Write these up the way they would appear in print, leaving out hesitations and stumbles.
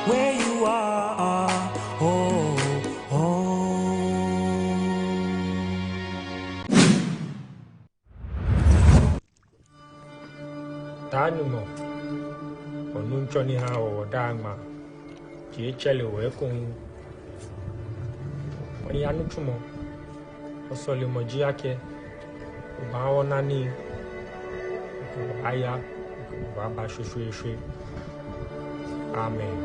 where you are. Oh, oh. Tanimo, on Johnny How or Dagma, Gicelli, welcome. When you are not tomorrow, or Solimo Giace, Bao Nani, Aya, Baba Shushui. Amen.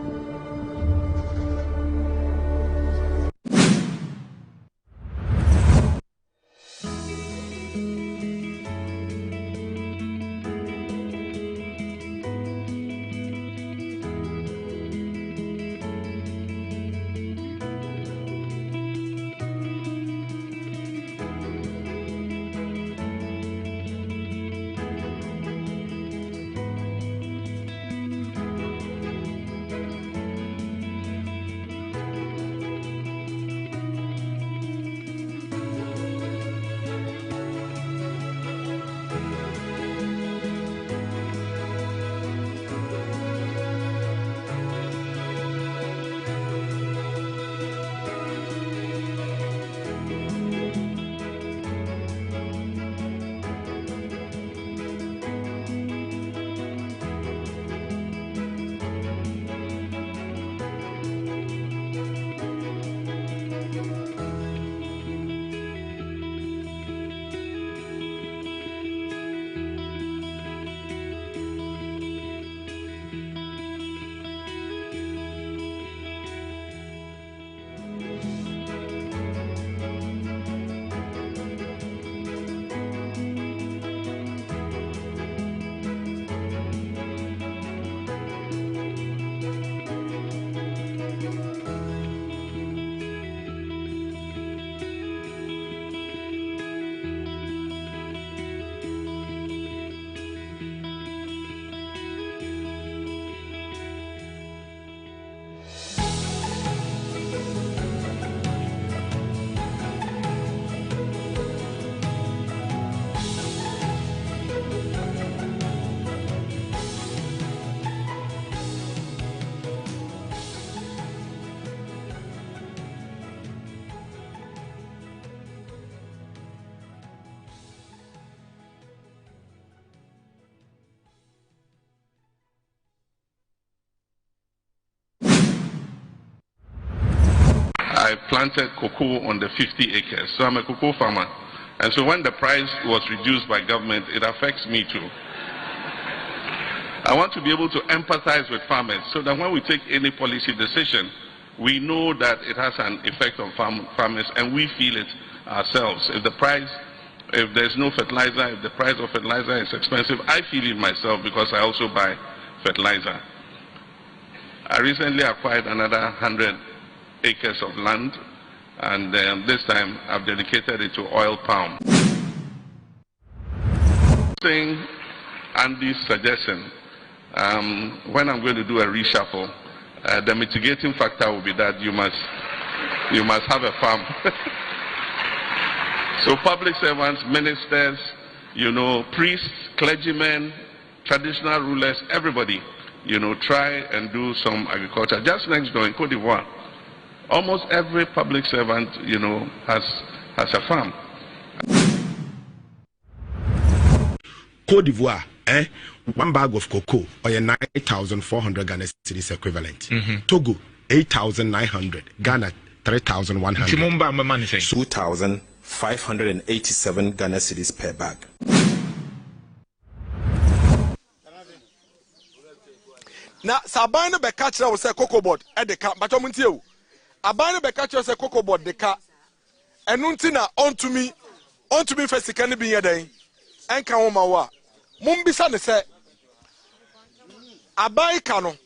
I planted cocoa on the 50 acres. So I'm a cocoa farmer. And so when the price was reduced by government, it affects me too. I want to be able to empathize with farmers so that when we take any policy decision, we know that it has an effect on farmers and we feel it ourselves. If there's no fertilizer, if the price of fertilizer is expensive, I feel it myself because I also buy fertilizer. I recently acquired another 100 acres of land, and this time I've dedicated it to oil palm. Saying Andy's suggestion, when I'm going to do a reshuffle, the mitigating factor will be that you must have a farm. So public servants, ministers, priests, clergymen, traditional rulers, everybody, try and do some agriculture. Just next door in Cote d'Ivoire, almost every public servant, has a farm. Cote d'Ivoire, one bag of cocoa or 9,400 Ghana cedis equivalent. Togo, 8,900. Ghana, 3,100. 2,587 Ghana cedis per bag. Now, Sabine be catcher was a cocoa board at the camp, but I'm with you. Abine be catcher was a cocoa board the car. And Nuntina on to me first, can be a day. And Kawamawa. Mumbisa say Abai Kano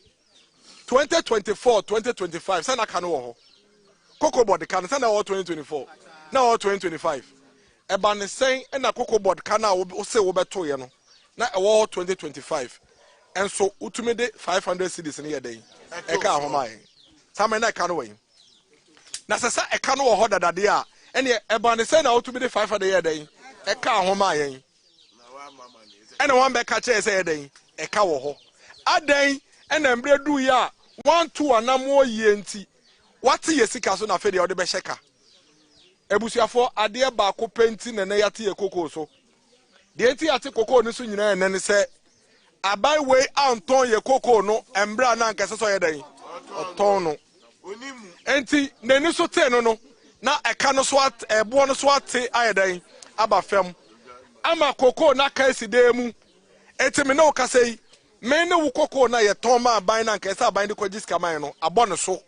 2024, 2025. Sana Kano cocoa board the can send out 2024. Now 2025. Ebane saying and a cocoa board can now say over 2 years. Now 2025. And so ultimately 500 cedis in a day. Eka homai. Some na kanwe. Na sasa e kanu ho dada de a ene ebane say na ultimately 500 a day. Eka homai. And one back catcher say a day. Eka wo ho. A day and embre do ya 1 2 anamo yenti what ye sika so na fe de o de be sheka ebusuafo ade ba ko penti na yate ye koko so de enti ate koko ni so nyina ene ne se abai we anton ye koko no embra na nkese so ye dan oton no enti neni so te no na eka no so at ebo no so ate ayedan aba fam ama koko na ka eside mu enti me na o kasei me ne wo koko na ye ton ma aban na nkese aban de kwajiska man no abo no so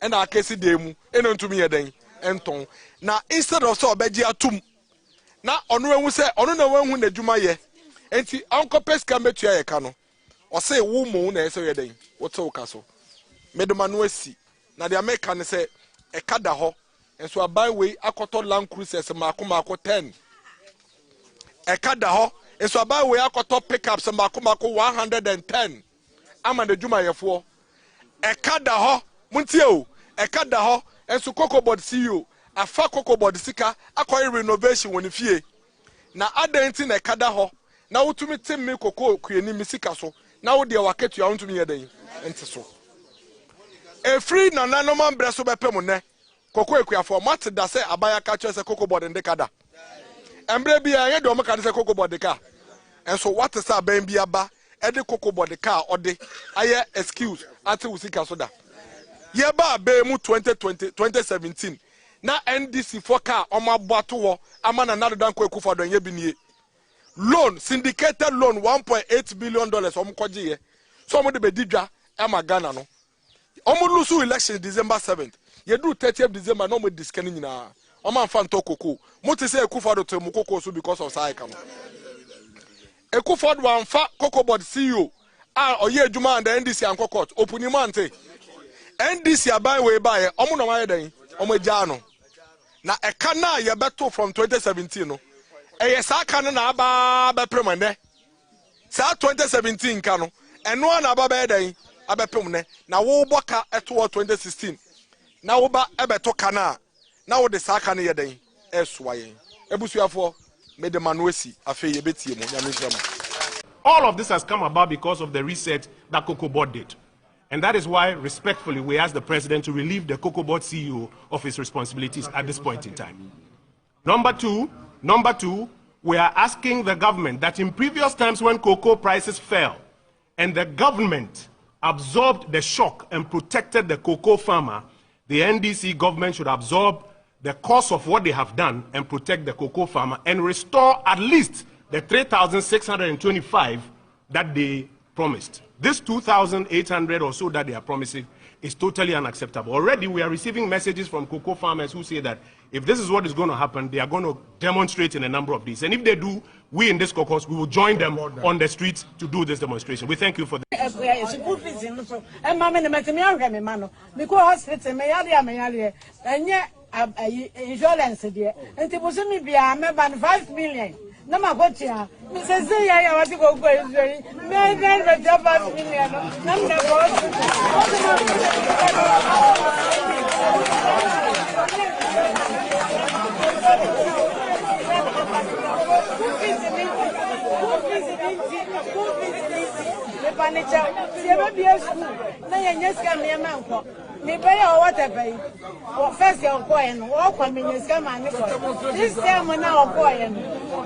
e na aka eside mu e no ntumi yedan enton na instead of so obeji atum na onu ehu se onu na wehu na djuma ye enti anko peska metua ye ka no o se wo mu na ese yedan wo te wo ka so medoma no asi na de America ne se e kada ho enso aban we akoto Land Cruisers mako 10 e kada ho enso aban we akoto pickups mako 110 ama de djuma yefo e kada ho muntie o e kada ho enso Cocoboard CEO afa Cocoboard sika akoy renovation woni fie na adenti na kada ho na wotumi temme koko kueni misika so na wo de waketu ya wotumi yedan enti so e free na nanom breso bepem ne koko ekuafo mat da se abaya ka che se Cocoboard nde kada embre bia ye de o maka se Cocoboard ka enso what is aban bia ba e de Cocoboard ka ode aye excuse ati usika so da ye ba be mu 2017 na NDC for car omabwato wo amana na dan ko ekufa don ye binie loan syndicated loan $1.8 billion omkoje ye so mo de be didwa ama Ghana no omo lusu election December 7th ye do 30th December no mo diskani nyina omo amfa nto koko mo te se ekufa do to mo koko so because of saika no ekufa do amfa Cocoboard CEO oye adwuma and NDC anko court opuni mante NDC aban we bae omo no waye dan omo agya no na eka na ye beto from 2017 no eye sa aka na aba be premane sa 2017 ka no eno na aba be dan abepem ne na wo boka eto 2016 na wo ba ebeto kana na wo de sa aka ne ye dan esoaye ebusuafo me de manuesi afi ye betie mo nya mesrama. All of this has come about because of the reset that Cocoboard did. And that is why, respectfully, we ask the president to relieve the Cocoboard CEO of his responsibilities at this point in time. Number two, we are asking the government that in previous times when cocoa prices fell and the government absorbed the shock and protected the cocoa farmer, the NDC government should absorb the cost of what they have done and protect the cocoa farmer and restore at least the 3,625 that they promised. This 2,800 or so that they are promising is totally unacceptable. Already we are receiving messages from cocoa farmers who say that if this is what is going to happen, they are going to demonstrate in a number of these. And if they do, we in this caucus, we will join them on the streets to do this demonstration. We thank you for this. No ma botia mi se ya wati go go me me be jaba million na me me pay or whatever. First, your coin, walk on me, this time now, coin.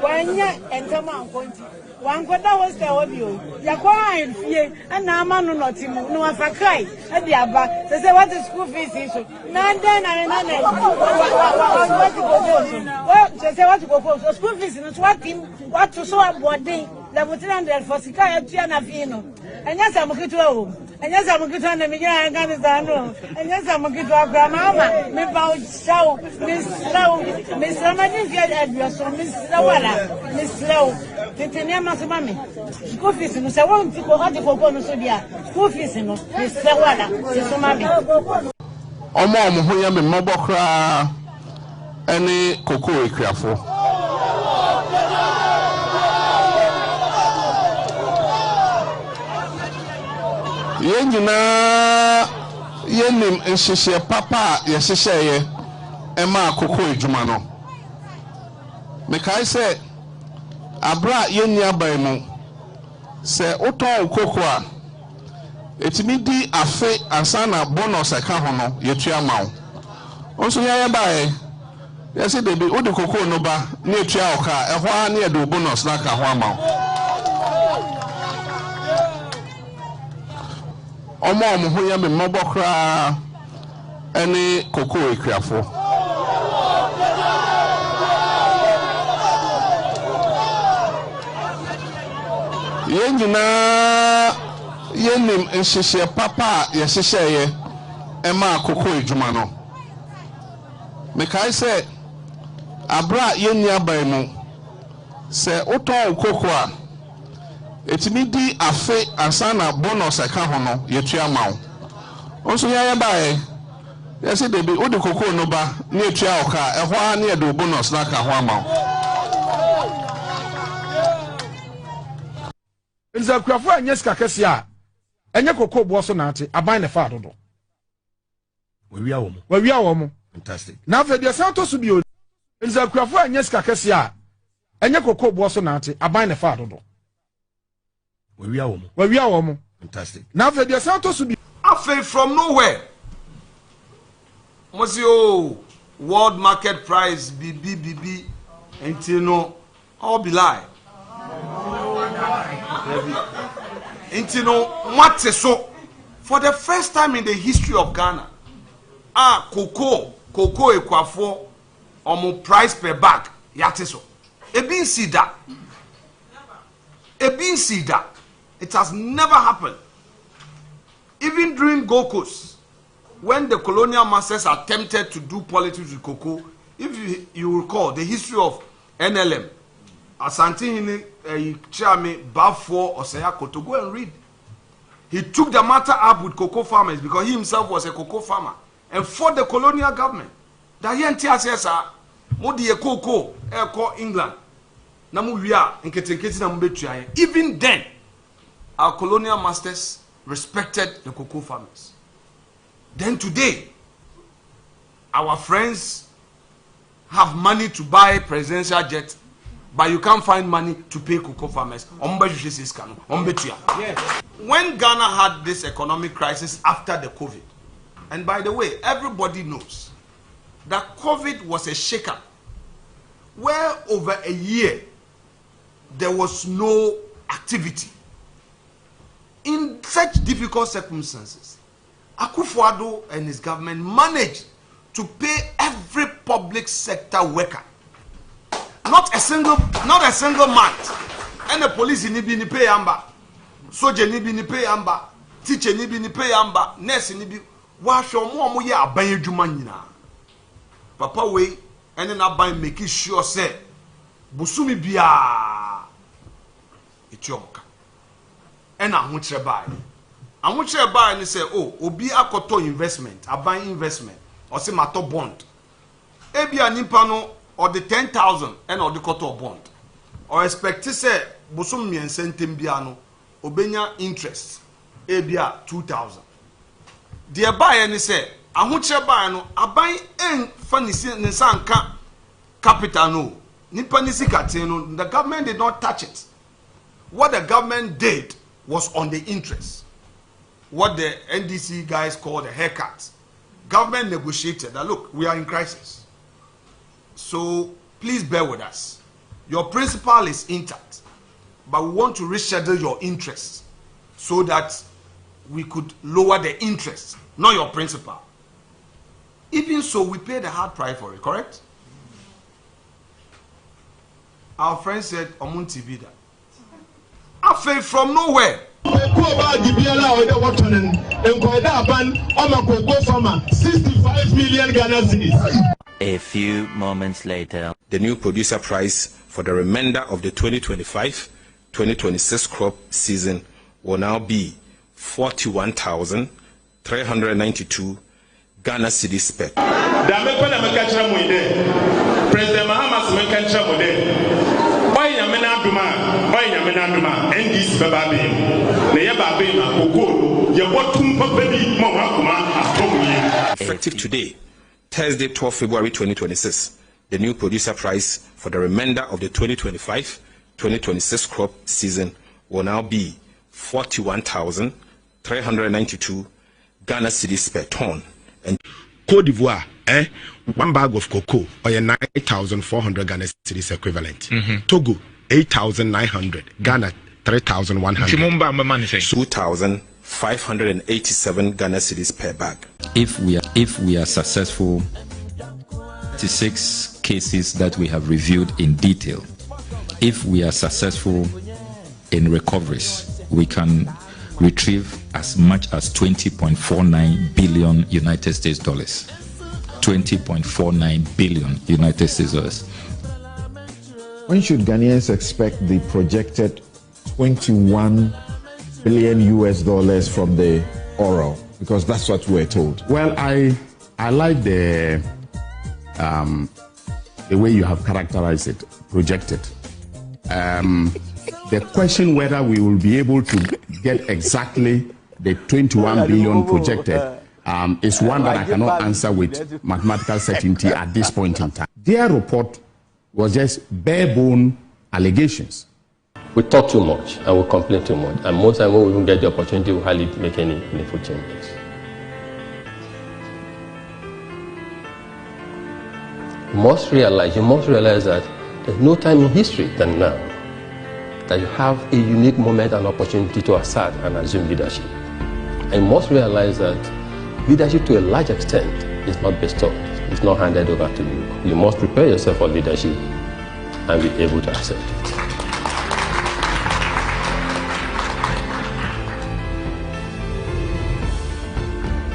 When you enter Mount Conti, one quarter was the audio. You're crying, and now man not him, no one for cry. At the abba, they say what is school fees issue. None then and what to go. Well, they say what to go for school fees, and what him, what to show up one day. The Mutilanda for Sika and Fino. And yes, I'm a good home. And yes, I'm a good one, and and yes, I'm a good grandmama. Me bow show, Miss Slow, Miss Ramadin get Edward, so Miss Lawala, Miss Slow, Titania Masumami. School fees, and so I won't go out to go so dear. School fees, and Miss Lawala, Sumami. Omo, who am in Mobocra, any cocoa careful. Yenjina yenim nsese papa yesese ye ema koko edwuma no mekai se abra yenni aban mu se oton koko a etimi di afe ansana bonus eka ho no yetua mawo onso ya bae yesi debi odi kokoo no ba na etua oka ehwo a na edo bonus na ka ho amawo omo ho ya me mobokra ene kokoo ekriafo yenjina yenim nhyehyɛ papa yɛhyehyɛeɛ ɛma akoko edwuma no mekae sɛ abra yenni aban mu sɛ wotɔn koko a etimi di afe ansana bonus ɛka ho no yetua ma wo onso yɛyɛ bae yɛsɛ debi wode koko no ba na etua oka ɛhɔ a na yɛde bonus na ka ho ama wo nza kuafo anya sika kese a enye kokoo bo so na ate aban ne fa dodo wawia wo mo fantastic na fa dia santo so bio nza kuafo anya sika kese a enye kokoo bo so na ate aban ne fa dodo wawia wo mo fantastic na fa dia santo so bio afei from nowhere Mosio world market price BBBB until no all be lie until no what so for the first time in the history of Ghana cocoa ekwafo omo price per bag yate so ebin sida it has never happened even during Gold Coast when the colonial masters attempted to do politics with cocoa. If you recall the history of NLM, Asante Hine Chiame Bafo Osaya Koto, go and read. He took the matter up with cocoa farmers because he himself was a cocoa farmer and fought the colonial government. That he NTSS Modi cocoa call England. Namu wia nketenketi na mbetua. Even then, our colonial masters respected the cocoa farmers. Then today, our friends have money to buy presidential jets, but you can't find money to pay cocoa farmers. When Ghana had this economic crisis after the COVID, and by the way, everybody knows that COVID was a shaker where over a year there was no activity. In such difficult circumstances, Akufo-Addo and his government managed to pay every public sector worker. Not a single month. And the police ni bi ni pay amba, soldier ni bi ni pay amba, teacher ni bi ni pay amba, nurse ni bi. Wa hwe mo ye aban adwuma nyina. Papa we and na ban make sure say busumi bia etioka. And ahutre bai. Ahutre bai ni say oh obi akoto investment, aban investment or say mato bond. Ebia nipa no or the 10,000 and or the koto bond. Or expect to say busum miensentem bia no obenya interest ebia 2,000. The buyer ni say ahutre bai no aban en fanisi nsanka capital no nipa ni sikate no the government did not touch it. What the government did was on the interest. What the NDC guys call the haircut. Government negotiated that look, we are in crisis. So please bear with us. Your principal is intact, but we want to reschedule your interest so that we could lower the interest, not your principal. Even so, we pay the hard price for it, correct? Our friend said, Omun TV that. Afei from nowhere. A few moments later. The new producer price for the remainder of the 2025-2026 crop season will now be 41,392 Ghana cedis per. President Mahamas effective today, Thursday, 12 February 2026, the new producer price for the remainder of the 2025-2026 crop season will now be 392 Ghana cedis per ton. And Côte d'Ivoire, one bag of cocoa or 9,400 Ghana cedis equivalent. Togo, 8,900. Ghana, 3,100. 2,587 Ghana cedis per bag. If we are successful, 6 cases that we have reviewed in detail. If we are successful in recoveries, we can retrieve as much as 20.49 billion United States dollars. 20.49 billion United States dollars. When should Ghanaians expect the projected 21 billion US dollars from the oral? Because that's what we're told. Well, I like the way you have characterized it, projected. The question whether we will be able to get exactly the 21 billion projected is one that I cannot answer with mathematical certainty at this point in time. Their report was just bare-bone allegations. We talk too much and we complain too much, and most times when we even get the opportunity, we hardly make any meaningful changes. You must realize that there's no time in history than now that you have a unique moment and opportunity to assert and assume leadership. And you must realize that leadership to a large extent is not bestowed, it's not handed over to you. You must prepare yourself for leadership and be able to accept it.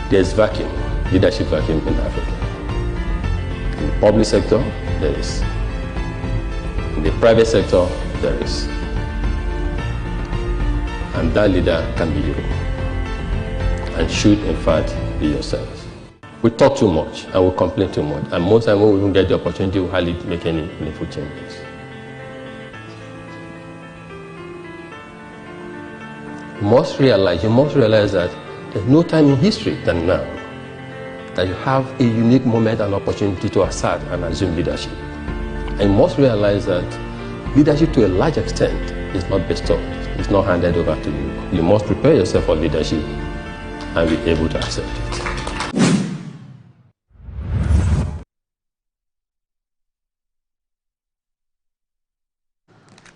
There's vacuum, leadership vacuum in Africa. In the public sector, there is. In the private sector, there is. And that leader can be you, and should in fact be yourselves. We talk too much and we complain too much, and most times when we even get the opportunity, we hardly make any meaningful changes. You must realize that there's no time in history than now that you have a unique moment and opportunity to assert and assume leadership. And you must realize that leadership to a large extent is not bestowed, it's not handed over to you. You must prepare yourself for leadership and be able to accept it.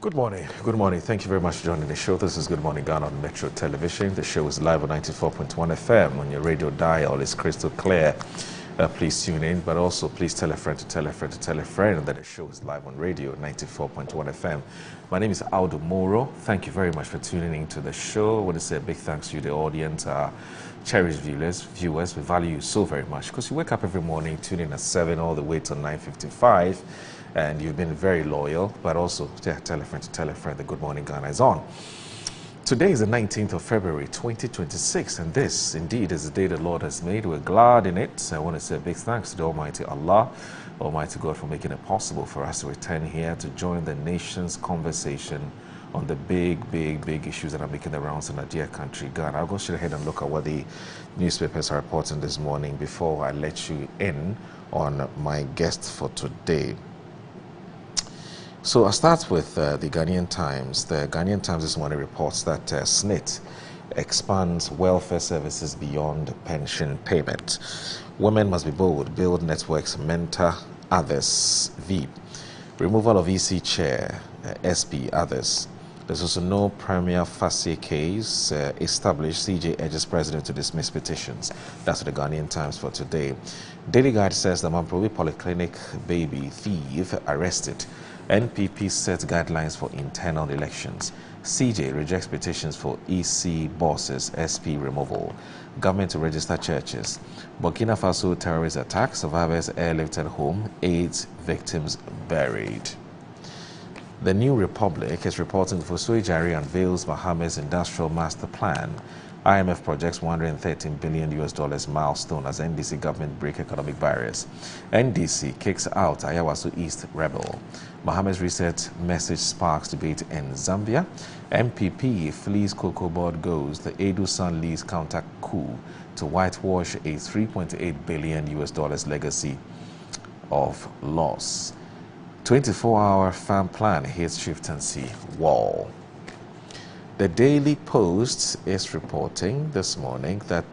Good morning. Good morning. Thank you very much for joining the show. This is Good Morning Ghana on Metro Television. The show is live on 94.1 FM. On your radio dial, it's crystal clear. Please tune in, but also please tell a friend to tell a friend to tell a friend that the show is live on radio 94.1 FM. My name is Aldo Moro. Thank you very much for tuning in to the show. I want to say a big thanks to you, the audience, cherished viewers. We value you so very much because you wake up every morning, tune in at 7 all the way to 9:55. And you've been very loyal, but also tell a friend to tell a friend that Good Morning Ghana is on. Today is the 19th of February, 2026, and this indeed is the day the Lord has made. We're glad in it. I want to say a big thanks to the Almighty Allah, Almighty God, for making it possible for us to return here to join the nation's conversation on the big issues that are making the rounds in our dear country, Ghana. I'll go straight ahead and look at what the newspapers are reporting this morning before I let you in on my guest for today. So I'll start with the Ghanaian Times. The Ghanaian Times this morning reports that SNIT expands welfare services beyond pension payment. Women must be bold, build networks, mentor others. VEEP. Removal of EC chair, SP, others. There's also no premier facie case established. CJ urges president to dismiss petitions. That's the Ghanaian Times for today. Daily Guide says the Mamprovi Polyclinic baby thief arrested. NPP sets guidelines for internal elections. CJ rejects petitions for EC bosses, SP removal. Government to register churches. Burkina Faso terrorist attack, survivors airlifted home, 8 victims buried. The New Republic is reporting Fosui Jari unveils Bahamas Industrial Master Plan. IMF projects $113 billion milestone as NDC government break economic barriers. NDC kicks out Ayawaso East rebel. Bahamas reset message sparks debate in Zambia. MPP flees Cocoa Board goes. The Edu Sun leads counter coup to whitewash a $3.8 billion legacy of loss. 24-hour farm plan hits chieftaincy wall. The Daily Post is reporting this morning that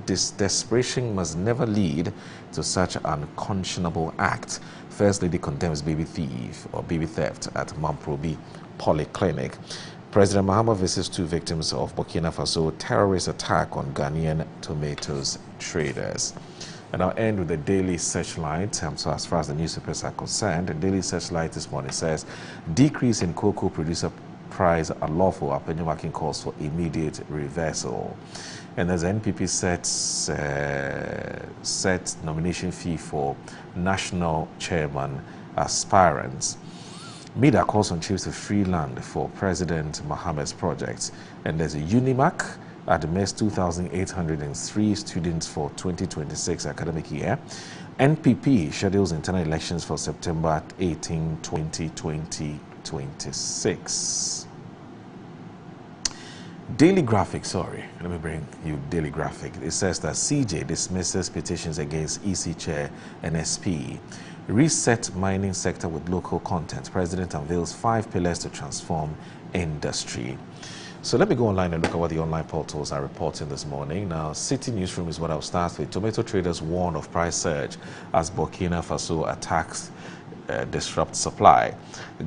this desperation must never lead to such an unconscionable act. First Lady condemns baby theft at Mamprobi Polyclinic. President Mahama visits 2 victims of Burkina Faso terrorist attack on Ghanaian tomatoes traders. And I'll end with the Daily Searchlight. So as far as the newspapers are concerned, the Daily Searchlight this morning says, decrease in cocoa producer price unlawful. Appenyo Makin calls for immediate reversal. And as NPP set nomination fee for national chairman aspirants. MIDA calls on chiefs to free land for President Mohammed's projects. And there's a Unimac admits 2,803 students for 2026 academic year. NPP schedules internal elections for September 18, 2026. Daily Graphic, sorry, let me bring you Daily Graphic. It says that CJ dismisses petitions against EC Chair and SP. Reset mining sector with local content. President unveils 5 pillars to transform industry. So let me go online and look at what the online portals are reporting this morning. Now, City Newsroom is what I'll start with. Tomato traders warn of price surge as Burkina Faso attacks disrupt supply.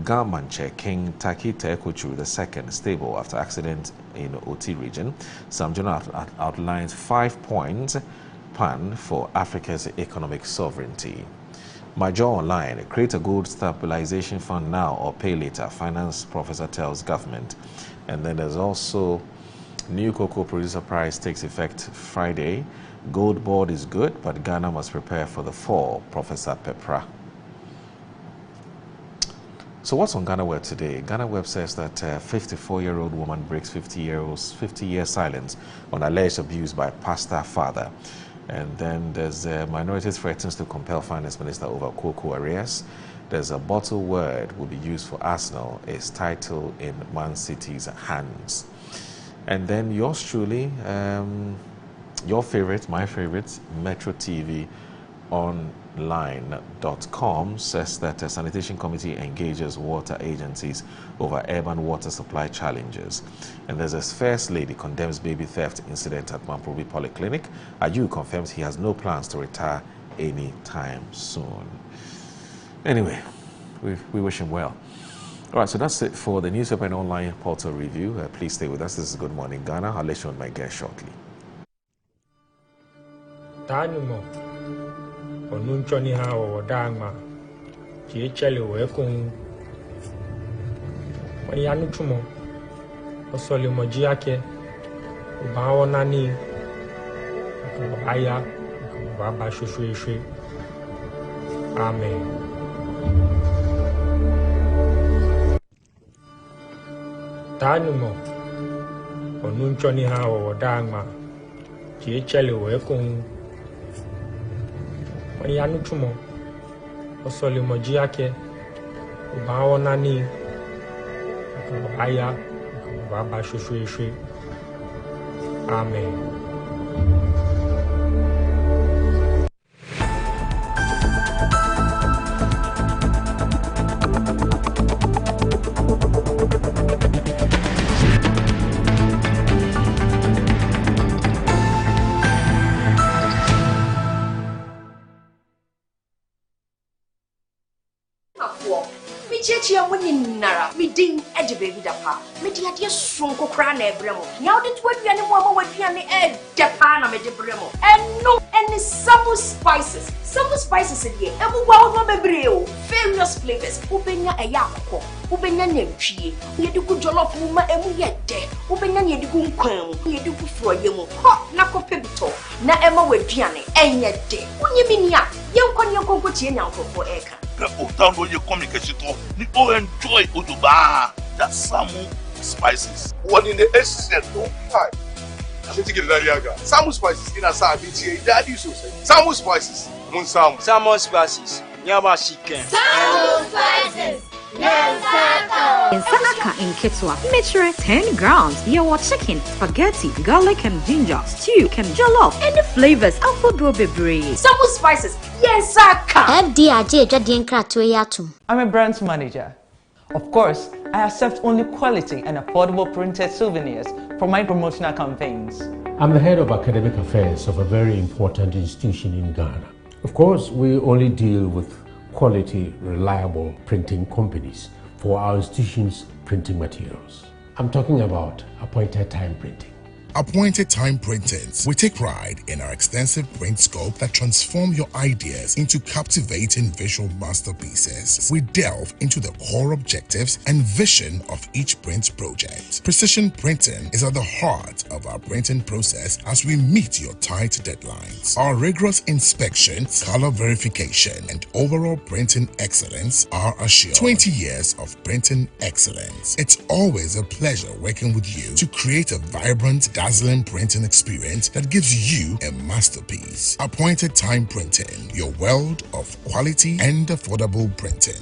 Gamanche King Takite Kuchu II stable after accident in OT region. Samjona outlines 5-point plan for Africa's economic sovereignty. Major Online, create a gold stabilization fund now or pay later, finance professor tells government. And then there's also new cocoa producer price takes effect Friday. Gold board is good, but Ghana must prepare for the fall, Professor Pepra. So what's on Ghana Web today? Ghana Web says that a 54-year-old woman breaks 50-year silence on alleged abuse by pastor father. And then there's minorities threatens to compel finance minister over cocoa arrears. There's a bottle word will be used for Arsenal, is title in Man City's hands. And then yours truly, your favorite, my favorite, Metro TV Online.com says that a sanitation committee engages water agencies over urban water supply challenges. And there's a First Lady condemns baby theft incident at Mamprobi Polyclinic. Ayu confirms he has no plans to retire anytime soon. Anyway, we wish him well. All right, so that's it for the newspaper and online portal review. Please stay with us. This is Good Morning Ghana. I'll let you on my guest shortly. Onunchoni ha o dama ji echele we kun wanyanu tumo osole moji ake ba wona ni ko aya ko ba shushu amen. Tanumo onunchoni ha o dama ji echele we kun wanyanu tumo osole moji ake ba wona ni ko aya ko ba shushu amen. Ding edge baby dapa. Media dear sonko cran ebremo. Now the 20 animal would be an egg Japan a bremo. And no any summer spices. Summer spices in here. And wow no bebreo. Various flavors. Ubenya a yako. Ubenya nemchi. We do good jollof woman and we get dead. Ubenya ye do kun. We do for yemo. Hot nako pebito. Na Emma with Gianni. And yet day. When you mean ya. Young con your company now for eka. Down your communication to enjoy Uduba that Samu spices. What in the essence don't try. I think it's Lariaga. Samu spices in a Sabi, Daddy so say. Samu spices, Moon Samu. Samu spices, Yama chicken. Samu spices. Nsaka in Ketwa, measure 10 grams. Your chicken, spaghetti, garlic and ginger, stew, can jollof, and the flavors of Bebre. Samu spices, yes, Saka. FDRJ Jadian Kratwe Yatum. I'm a branch manager. Of course, I accept only quality and affordable printed souvenirs for my promotional campaigns. I'm the head of academic affairs of a very important institution in Ghana. Of course, we only deal with quality, reliable printing companies for our institution's printing materials. I'm talking about appointed time printing. Appointed Time Printings. We take pride in our extensive print scope that transform your ideas into captivating visual masterpieces. We delve into the core objectives and vision of each print project. Precision printing is at the heart of our printing process as we meet your tight deadlines. Our rigorous inspection, color verification, and overall printing excellence are assured. 20 years of printing excellence. It's always a pleasure working with you to create a vibrant, dazzling printing experience that gives you a masterpiece. Appointed Time Printing, your world of quality and affordable printing.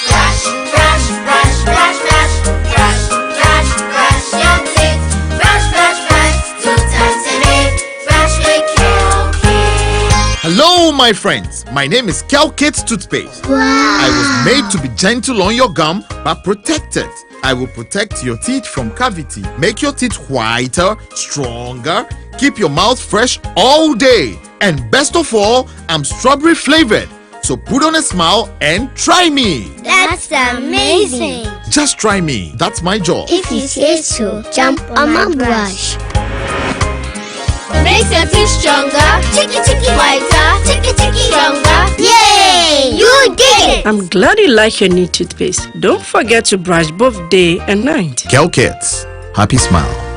Brush, brush, brush, brush, brush, brush, brush, brush your teeth. Brush, brush, brush, 2 times a day. Brush with Kel-Kit. Hello, my friends. My name is Kel-Kit's toothpaste. Wow. I was made to be gentle on your gum, but protected. I will protect your teeth from cavity, make your teeth whiter, stronger, keep your mouth fresh all day. And best of all, I'm strawberry flavored. So put on a smile and try me. That's amazing. Just try me. That's my job. If you say so, jump on my brush. Makes your teeth stronger, chicky chicky whiter, chicky chicky stronger. Yay! You did it! I'm glad you like your new toothpaste. Don't forget to brush both day and night. Kel-Kit. Happy smile.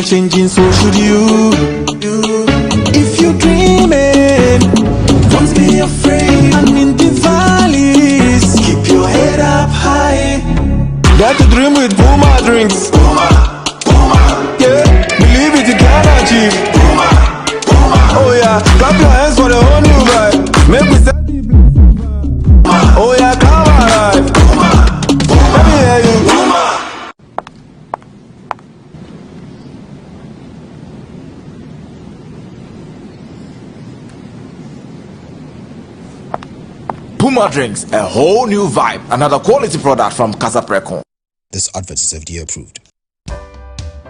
Changing, so should you. If you're dreaming, don't be afraid. And in the valleys, keep your head up high. Dare to dream with Puma drinks. Puma, Puma. Yeah, believe it, you can achieve. Puma, Puma. Oh yeah, clap your hands for the whole new vibe. Make we set the Puma. Oh yeah, come alive. Puma, Puma. Let me hear you. Puma. Puma drinks, a whole new vibe. Another quality product from Casa Precon. This advert is FDA approved.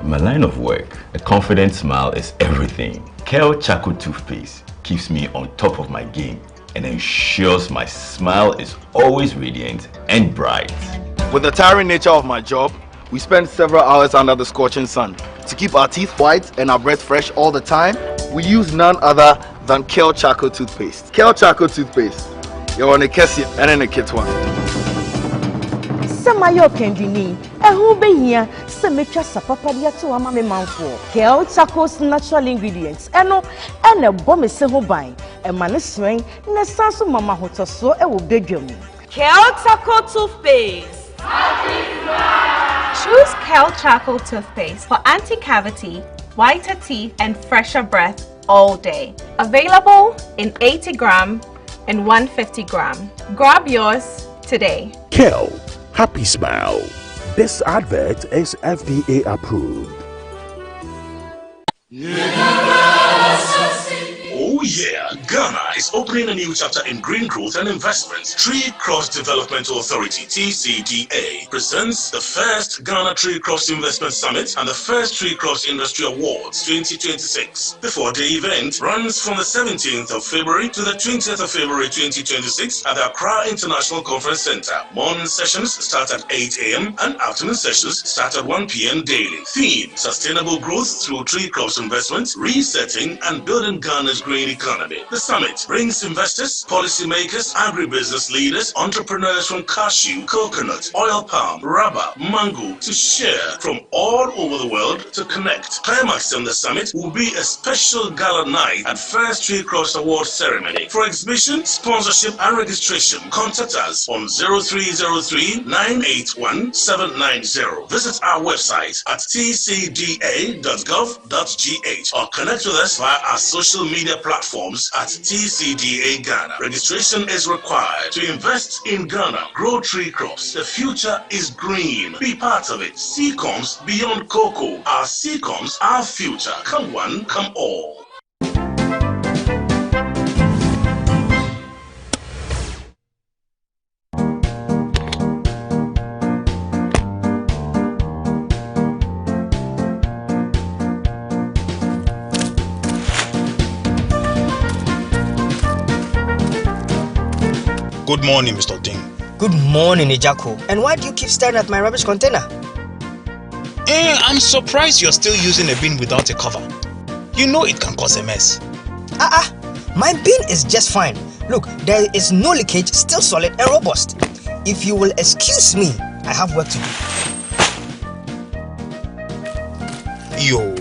In my line of work, a confident smile is everything. Kel Charcoal toothpaste keeps me on top of my game and ensures my smile is always radiant and bright. With the tiring nature of my job, we spend several hours under the scorching sun. To keep our teeth white and our breath fresh all the time, we use none other than Kel Charcoal toothpaste. Kel Charcoal toothpaste. You're on a Kessie and in a kit one. Samayo Kendini, a who be here, Semetra Sapapadia to Amame Manfo, Kel Charcoal's natural ingredients, and a bomb is several buying, a man is swing, and a sasso mama hotel so a will beg you. Kel Charcoal toothpaste. Choose Kel Charcoal toothpaste for anti-cavity, whiter teeth, and fresher breath all day. Available in 80 gram and 150 gram. Grab yours today. Kel, happy smile. This advert is FDA approved. Oh yeah, Ghana is opening a new chapter in green growth and investments. Tree Cross Developmental Authority, TCDA, presents the first Ghana Tree Cross Investment Summit and the first Tree Cross Industry Awards 2026. The 4-day event runs from the 17th of February to the 20th of February 2026 at the Accra International Conference Center. Morning sessions start at 8 a.m. and afternoon sessions start at 1 p.m. daily. Theme: Sustainable Growth through Tree Cross Investments, Resetting and Building Ghana's Green Economy. economy. The summit brings investors, policymakers, agribusiness leaders, entrepreneurs from cashew, coconut, oil palm, rubber, mango to share from all over the world to connect. Climax on the summit will be a special gala night at First Tree Cross Award ceremony. For exhibition, sponsorship and registration, contact us on 0303 981 790. Visit our website at tcda.gov.gh or connect with us via our social media platforms at TCDA Ghana. Registration is required to invest in Ghana. Grow tree crops. The future is green. Be part of it. Seacoms beyond cocoa. Our Seacoms, our future. Come one, come all. Good morning, Mr. Ding. Good morning, Ejako. And why do you keep staring at my rubbish container? I'm surprised you're still using a bin without a cover. You know it can cause a mess. My bin is just fine. Look, there is no leakage, still solid and robust. If you will excuse me, I have work to do. Yo.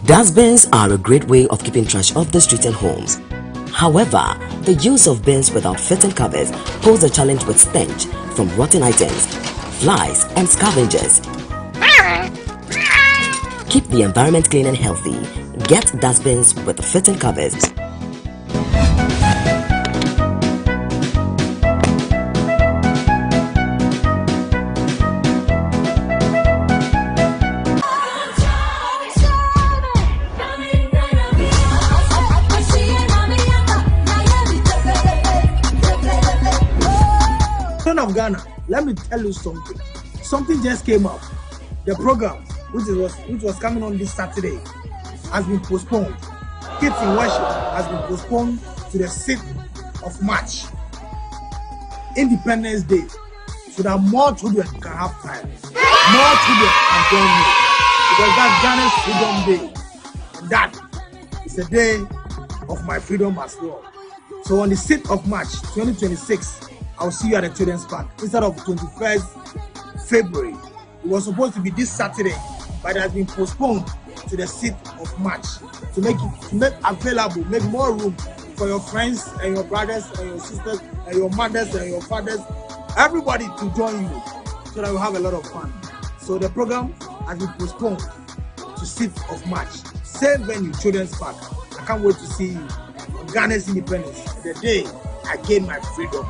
Dustbins are a great way of keeping trash off the streets and homes. However, the use of bins without fitting covers poses a challenge with stench from rotten items, flies, and scavengers. Keep the environment clean and healthy. Get dustbins with fitting covers. Of Ghana, let me tell you something. Something just came up. The program, which was coming on this Saturday, has been postponed. Kids in Worship has been postponed to the 6th of March, Independence Day, so that more children can have time. More children can join me, because that's Ghana's Freedom Day, and that is a day of my freedom as well. So on the 6th of March 2026, I'll see you at the Children's Park instead of 21st February. It was supposed to be this Saturday, but it has been postponed to the 6th of March to make available, make more room for your friends and your brothers and your sisters and your mothers and your fathers, everybody to join you so that we'll have a lot of fun. So the program has been postponed to 6th of March. Same venue, Children's Park. I can't wait to see you on Ghana's independence, the day I gained my freedom.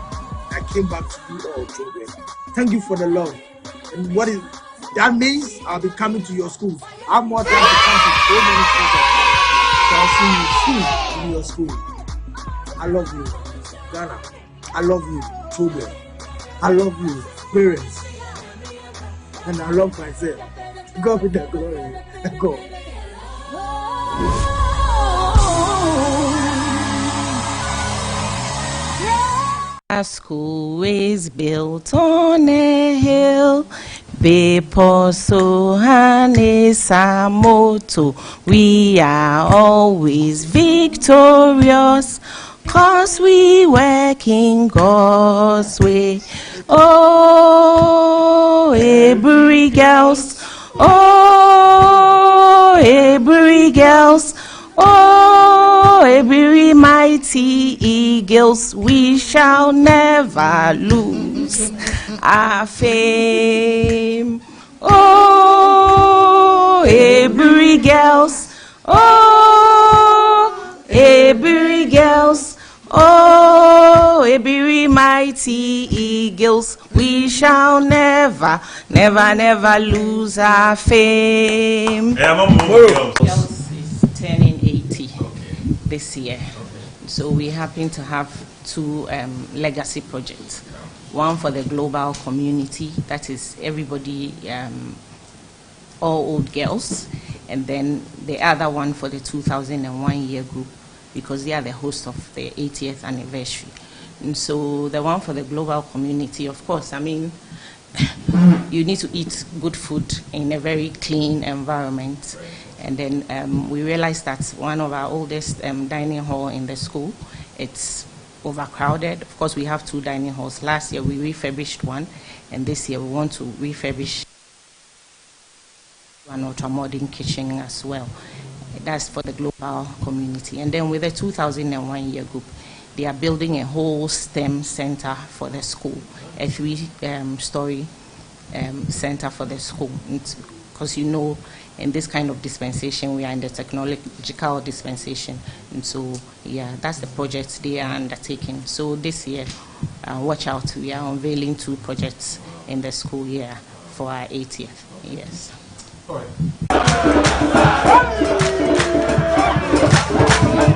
I came back to you all children. Thank you for the love. And that means I'll be coming to your schools. I have more time to come to so many schools. So I'll see you soon in your school. I love you, Ghana. I love you, children. I love you, parents. And I love myself. God be the glory. Go. Our school is built on a hill. Beposo Samoto. We are always victorious, 'cause we work in God's way. Oh, Hebrew girls. Oh, Hebrew girls. Oh, every mighty eagles, we shall never lose our fame. Oh, every girls. Oh, every girls. Oh, every mighty eagles, we shall never, never, never lose our fame. Girls is turning 80 this year. So we happen to have two legacy projects. One for the global community, that is everybody all old girls, and then the other one for the 2001 year group, because they are the host of the 80th anniversary. And so the one for the global community, of course, I mean, you need to eat good food in a very clean environment. And then we realized that one of our oldest dining hall in the school, it's overcrowded. Of course, we have 2 dining halls. Last year we refurbished one, and this year we want to refurbish an ultra-modern kitchen as well. That's for the global community. And then with the 2001 year group, they are building a whole STEM center for the school, a 3-story center for the school. Because you know, in this kind of dispensation, we are in the technological dispensation. And so, yeah, that's the project they are undertaking. So this year, watch out, we are unveiling 2 projects in the school year for our 80th. Yes. All right.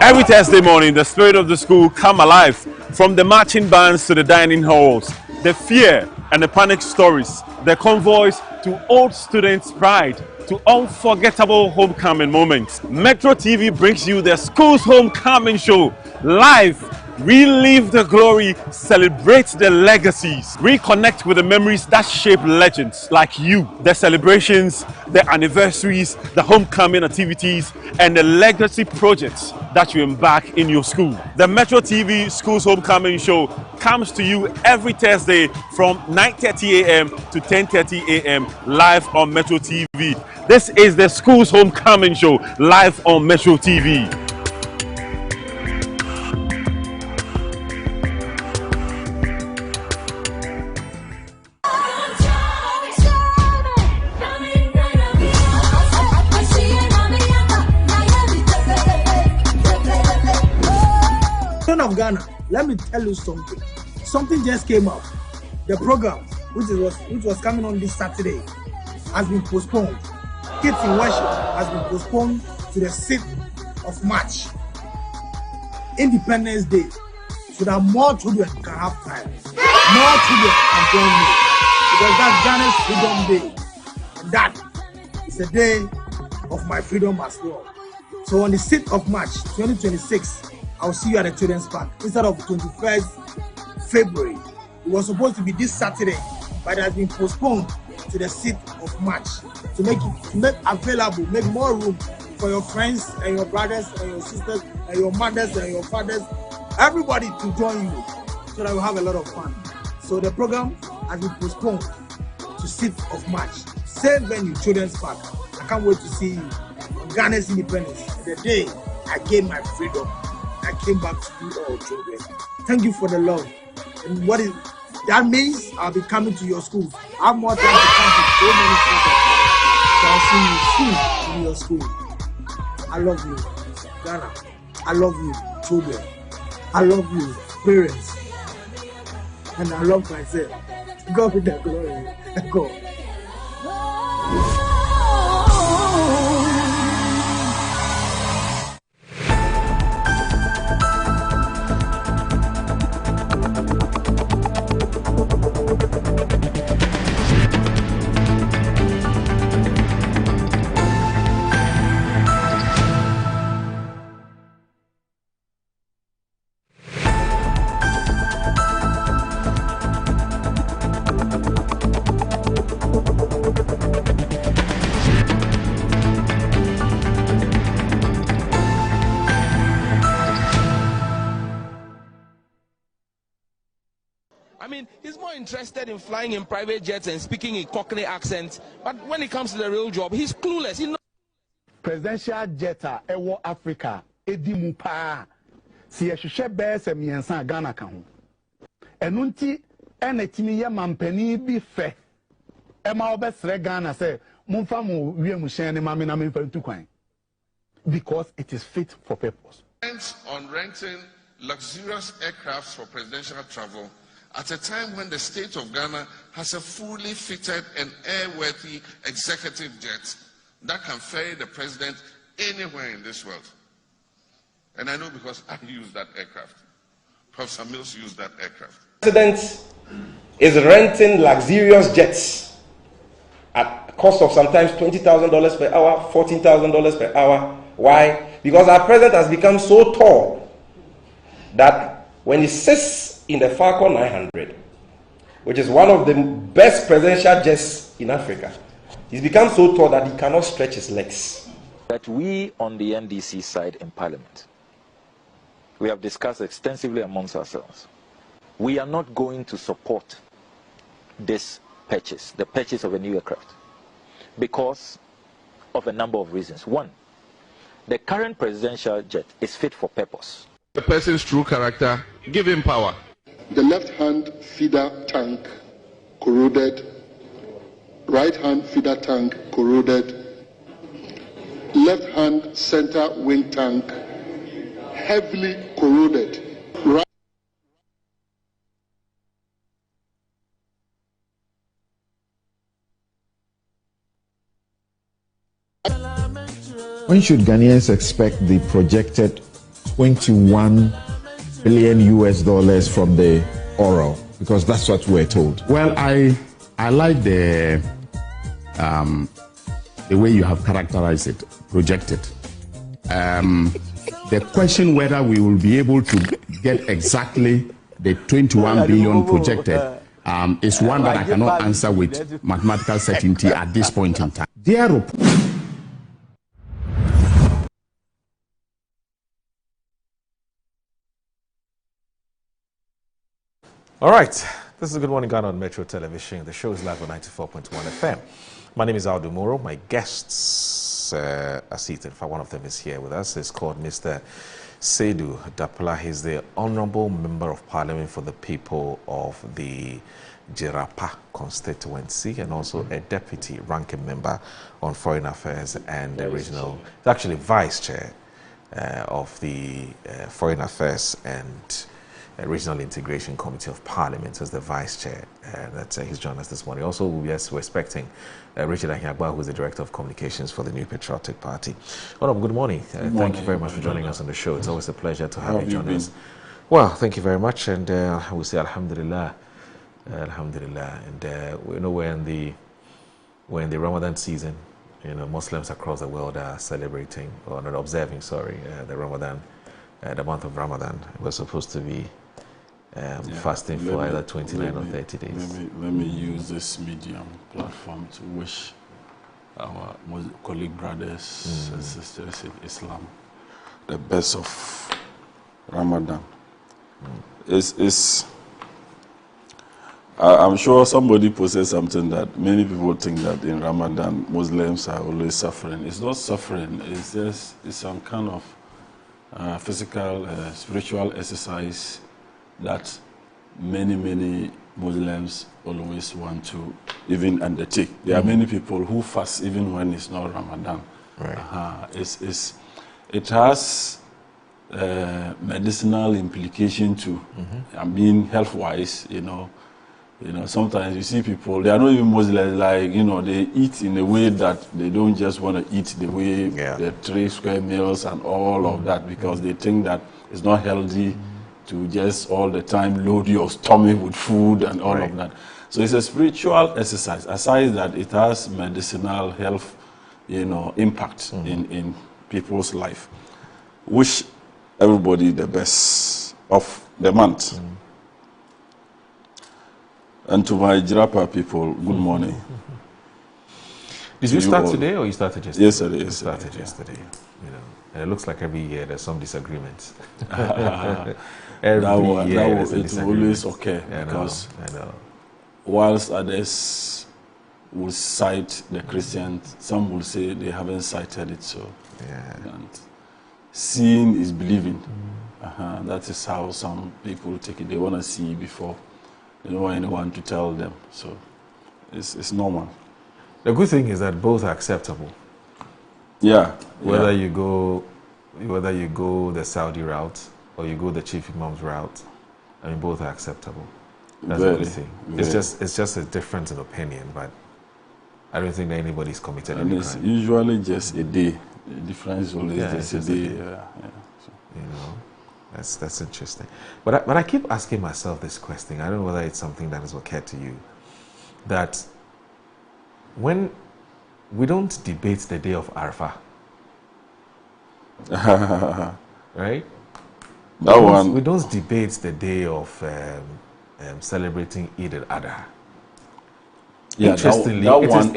Every Thursday morning, the spirit of the school come alive. From the marching bands to the dining halls, the fear and the panic stories, the convoys to old students' pride, to unforgettable homecoming moments. Metro TV brings you the school's homecoming show live. Relive the glory, celebrate the legacies, reconnect with the memories that shape legends like you. The celebrations, the anniversaries, the homecoming activities, and the legacy projects that you embark in your school. The Metro TV School's Homecoming Show comes to you every Thursday from 9:30 a.m. to 10:30 a.m. live on Metro TV. This is the School's Homecoming Show live on Metro TV. Of Ghana, let me tell you something. Something just came up. The program, which was coming on this Saturday, has been postponed. Kids in Worship has been postponed to the 6th of March, Independence Day, so that more children can have time. More children can join me, because that's Ghana's Freedom Day, and that is a day of my freedom as well. So on the 6th of March, 2026. I'll see you at the Children's Park instead of 21st February. It was supposed to be this Saturday, but it has been postponed to the 6th of March to make available, make more room for your friends and your brothers and your sisters and your mothers and your fathers, everybody to join you, so that we'll have a lot of fun. So the program has been postponed to 6th of March. Same venue, Children's Park. I can't wait to see you on Ghana's independence, the day I gained my freedom. I came back to you all children. Thank you for the love. And that means I'll be coming to your schools. I have more time to come to so many schools. So I'll see you soon in your school. I love you, Ghana. I love you, children. I love you, parents. And I love myself. God with the glory. God. Interested in flying in private jets and speaking in Cockney accents, but when it comes to the real job, he's clueless. He knows presidential jetta ewo Africa edi mu pa si ehwehwe bese miensa Ghana ka ho enunti enetimi ye mampani bi fe e ma obesre Ghana say mumfa mo wiem hyen ne mame na memfa ntu kwan because it is fit for purpose. On renting luxurious aircrafts for presidential travel at a time when the state of Ghana has a fully fitted and airworthy executive jet that can ferry the president anywhere in this world. And I know because I use that aircraft. Professor Mills used that aircraft. The president is renting luxurious jets at cost of sometimes $20,000 per hour, $14,000 per hour. Why? Because our president has become so tall that when he sits in the Falcon 900, which is one of the best presidential jets in Africa, he's become so tall that he cannot stretch his legs. That we on the NDC side in Parliament, we have discussed extensively amongst ourselves. We are not going to support this purchase, the purchase of a new aircraft, because of a number of reasons. One, the current presidential jet is fit for purpose. The person's true character, give him power. The left-hand feeder tank corroded, right-hand feeder tank corroded, left-hand center wing tank heavily corroded. When should Ghanaians expect the projected 21 billion US dollars from the oral? Because that's what we're told. Well, I like the way you have characterized it, projected. The question whether we will be able to get exactly the 21 billion projected is one that I cannot answer with mathematical certainty at this point in time. All right, this is Good Morning Ghana on Metro Television. The show is live on 94.1 FM. My name is Aldo Moro. My guests are seated. In fact, one of them is here with us. It's called Mr. Seydou Dapola. He's the Honorable Member of Parliament for the people of the Jirapa Constituency and also a Deputy Ranking Member on Foreign Affairs and the Regional, actually Vice Chair of the Foreign Affairs and Regional Integration Committee of Parliament as the Vice Chair. He's joined us this morning. Also, we're expecting Richard Ahiagba, who is the Director of Communications for the New Patriotic Party. Honorable, good morning. Thank you very much for joining us on the show. It's always a pleasure to have you join us. Well, thank you very much, and we say Alhamdulillah, Alhamdulillah. And we know we're in the Ramadan season. You know, Muslims across the world are celebrating or not observing, the Ramadan, the month of Ramadan. We're supposed to be fasting for either 29 or 30 days. Let me use this medium platform to wish our colleague brothers and sisters in Islam the best of Ramadan. I'm sure somebody posted something that many people think that in Ramadan Muslims are always suffering. It's not suffering, it's some kind of physical, spiritual exercise that many Muslims always want to even undertake. There are many people who fast even when it's not Ramadan. Right. It has medicinal implication too. I mean, health-wise, you know, sometimes you see people, they are not even Muslims, like, they eat in a way that they don't just want to eat the way the 3 square meals and all of that, because they think that it's not healthy to just all the time load your stomach with food and all of that. So it's a spiritual exercise. Aside that, it has medicinal health, impact in people's life. Wish everybody the best of the month. And to my Jirapa people, good morning. Did you start today or you started yesterday? Yesterday. You started yesterday. And it looks like every year there's some disagreements. Every year it always okay, because whilst others will cite the Christians, some will say they haven't cited it. So, and seeing is believing. That is how some people take it. They want to see before. They don't want anyone to tell them. So it's normal. The good thing is that both are acceptable. Yeah. Whether you go the Saudi route or you go the Chief Imam's route, I mean, both are acceptable. That's the good thing. It's just a difference in opinion, but I don't think that anybody's committed any crime. It's usually just a day. The difference is always just a day. That's interesting. But I keep asking myself this question. I don't know whether it's something that has occurred to you, that when we don't debate the day of Arafah. Right? We don't debate the day of celebrating Eid al-Adha. Yeah, interestingly,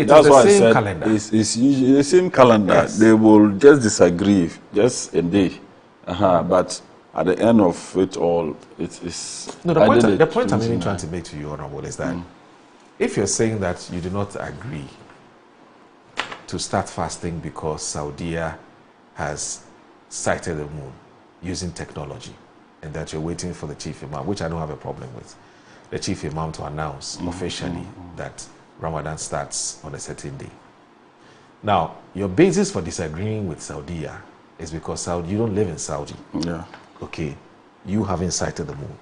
that's the why same I said calendar. It's usually the same calendar. Yes. They will just disagree, just a day. But at the end of it all, it is. No, the point I'm even trying to make to you, Honorable, is that if you're saying that you do not agree to start fasting because Saudi has sighted the moon using technology, and that you're waiting for the chief imam, which I don't have a problem with, the chief imam to announce officially that Ramadan starts on a certain day. Now, your basis for disagreeing with Saudi is because you don't live in Saudi. Yeah. Okay, you haven't sighted the moon.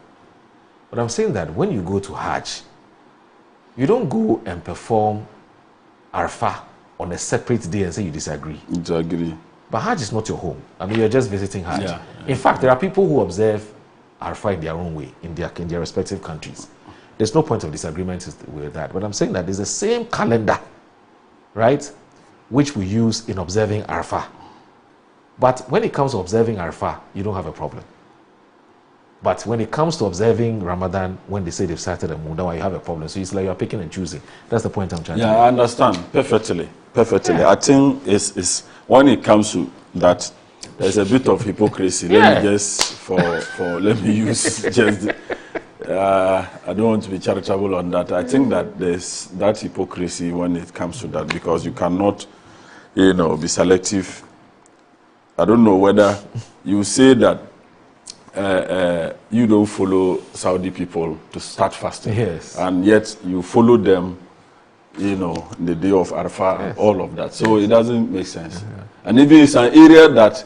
But I'm saying that when you go to Hajj, you don't go and perform Arafah on a separate day and say you disagree. Disagree. But Hajj is not your home. I mean, you're just visiting Hajj. Yeah. In fact, there are people who observe Arafah in their own way, in their respective countries. There's no point of disagreement with that. But I'm saying that there's the same calendar, right, which we use in observing Arafah. But when it comes to observing Arafah, you don't have a problem. But when it comes to observing Ramadan, when they say they've started a moon, you have a problem. So it's like you're picking and choosing. That's the point I'm trying to make. Yeah, I understand perfectly. Yeah. I think it's when it comes to that, there's a bit of hypocrisy. Let me just let me use just. I don't want to be charitable on that. I think that there's that hypocrisy when it comes to that, because you cannot, be selective. I don't know whether you say that you don't follow Saudi people to start fasting, and yet you follow them, the day of Arafah, all of that. So it doesn't make sense. And even it's an area that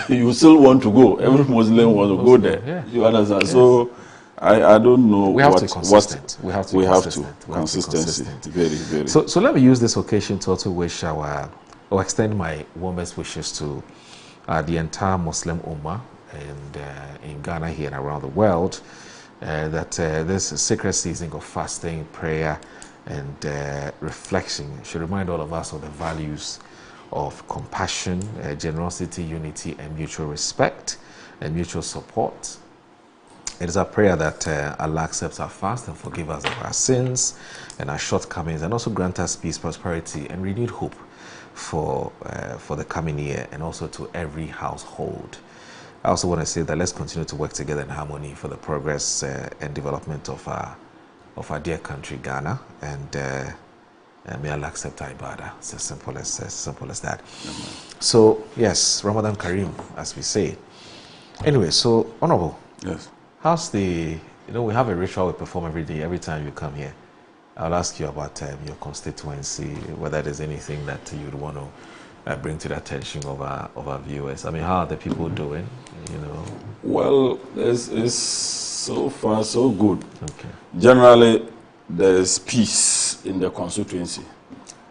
you still want to go. Every Muslim wants to go there. You understand? So I don't know. We have to be consistent. We have to consistency. Very, very. So let me use this occasion to also wish or extend my warmest wishes to the entire Muslim Ummah and in Ghana here and around the world, that this sacred season of fasting, prayer, and reflection should remind all of us of the values of compassion, generosity, unity, and mutual respect and mutual support. It is our prayer that Allah accepts our fast and forgive us of our sins and our shortcomings, and also grant us peace, prosperity, and renewed hope for the coming year, and also to every household. I also want to say that let's continue to work together in harmony for the progress and development of our dear country, Ghana, and may Allah accept our ibadah. It's as simple as that. So yes, Ramadan Kareem, as we say. Anyway, so Honorable. Yes. How's we have a ritual we perform every day, every time you come here. I'll ask you about your constituency, whether there's anything that you'd want to bring to the attention of our viewers. I mean, how are the people doing? Well, it's so far so good. Okay. Generally, there's peace in the constituency.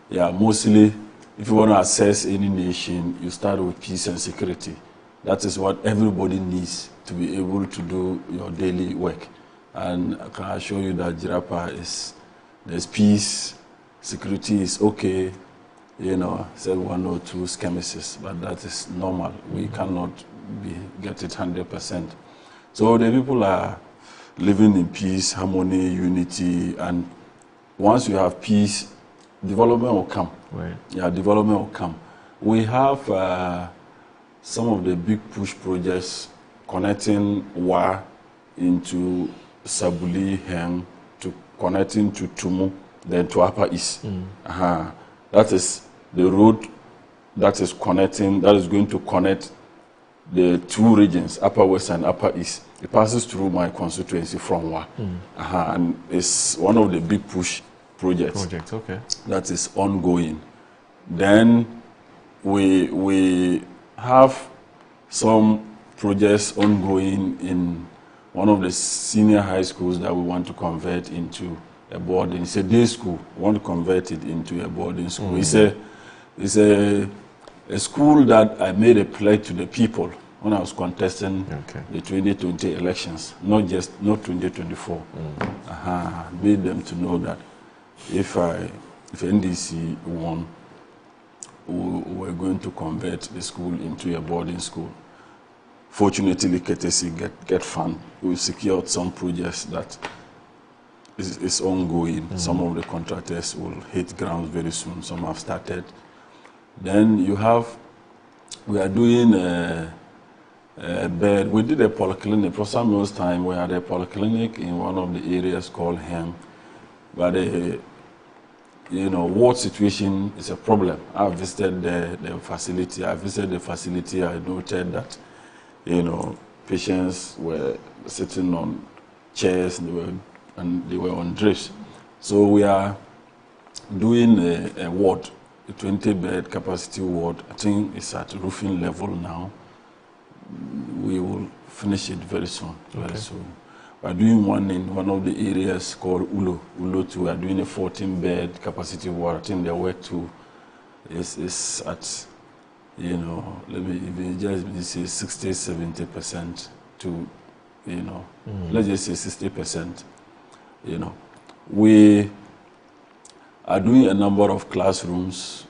Yeah, mostly, if you want to assess any nation, you start with peace and security. That is what everybody needs to be able to do your daily work. And I can assure you that Jirapa there's peace, security is okay, say 1 or 2 skirmishes, but that is normal. We cannot get it 100%. So the people are living in peace, harmony, unity, and once you have peace, development will come. Right. Yeah, development will come. We have some of the big push projects connecting Wa into Sabuli, Heng, to connecting to Tumu, then to Upper East. That is the road that is going to connect the 2 regions, Upper West and Upper East. It passes through my constituency from Wa. And it's one of the big push projects. Okay. That is ongoing. Then we have some projects ongoing in one of the senior high schools that we want to convert into a boarding. It's a day school. We want to convert it into a boarding school. It's a school that I made a pledge to the people when I was contesting the 2020 elections, not 2024. Made them to know that if NDC won, were going to convert the school into a boarding school. Fortunately, courtesy get fund. We secured some projects that is ongoing. Some of the contractors will hit ground very soon. Some have started. Then we are doing a bed. We did a polyclinic for some years time. We had a polyclinic in one of the areas called Hem, but ward situation is a problem. I visited the facility. I noted that patients were sitting on chairs and they were on drips. So we are doing a ward, a 20-bed capacity ward. I think it's at roofing level now. We will finish it very soon. Very soon. We are doing one in one of the areas called Ulo 2. We are doing a 14-bed capacity ward. I think the work too is at, let me even just say 60-70% to, let's just say 60%. We are doing a number of classrooms,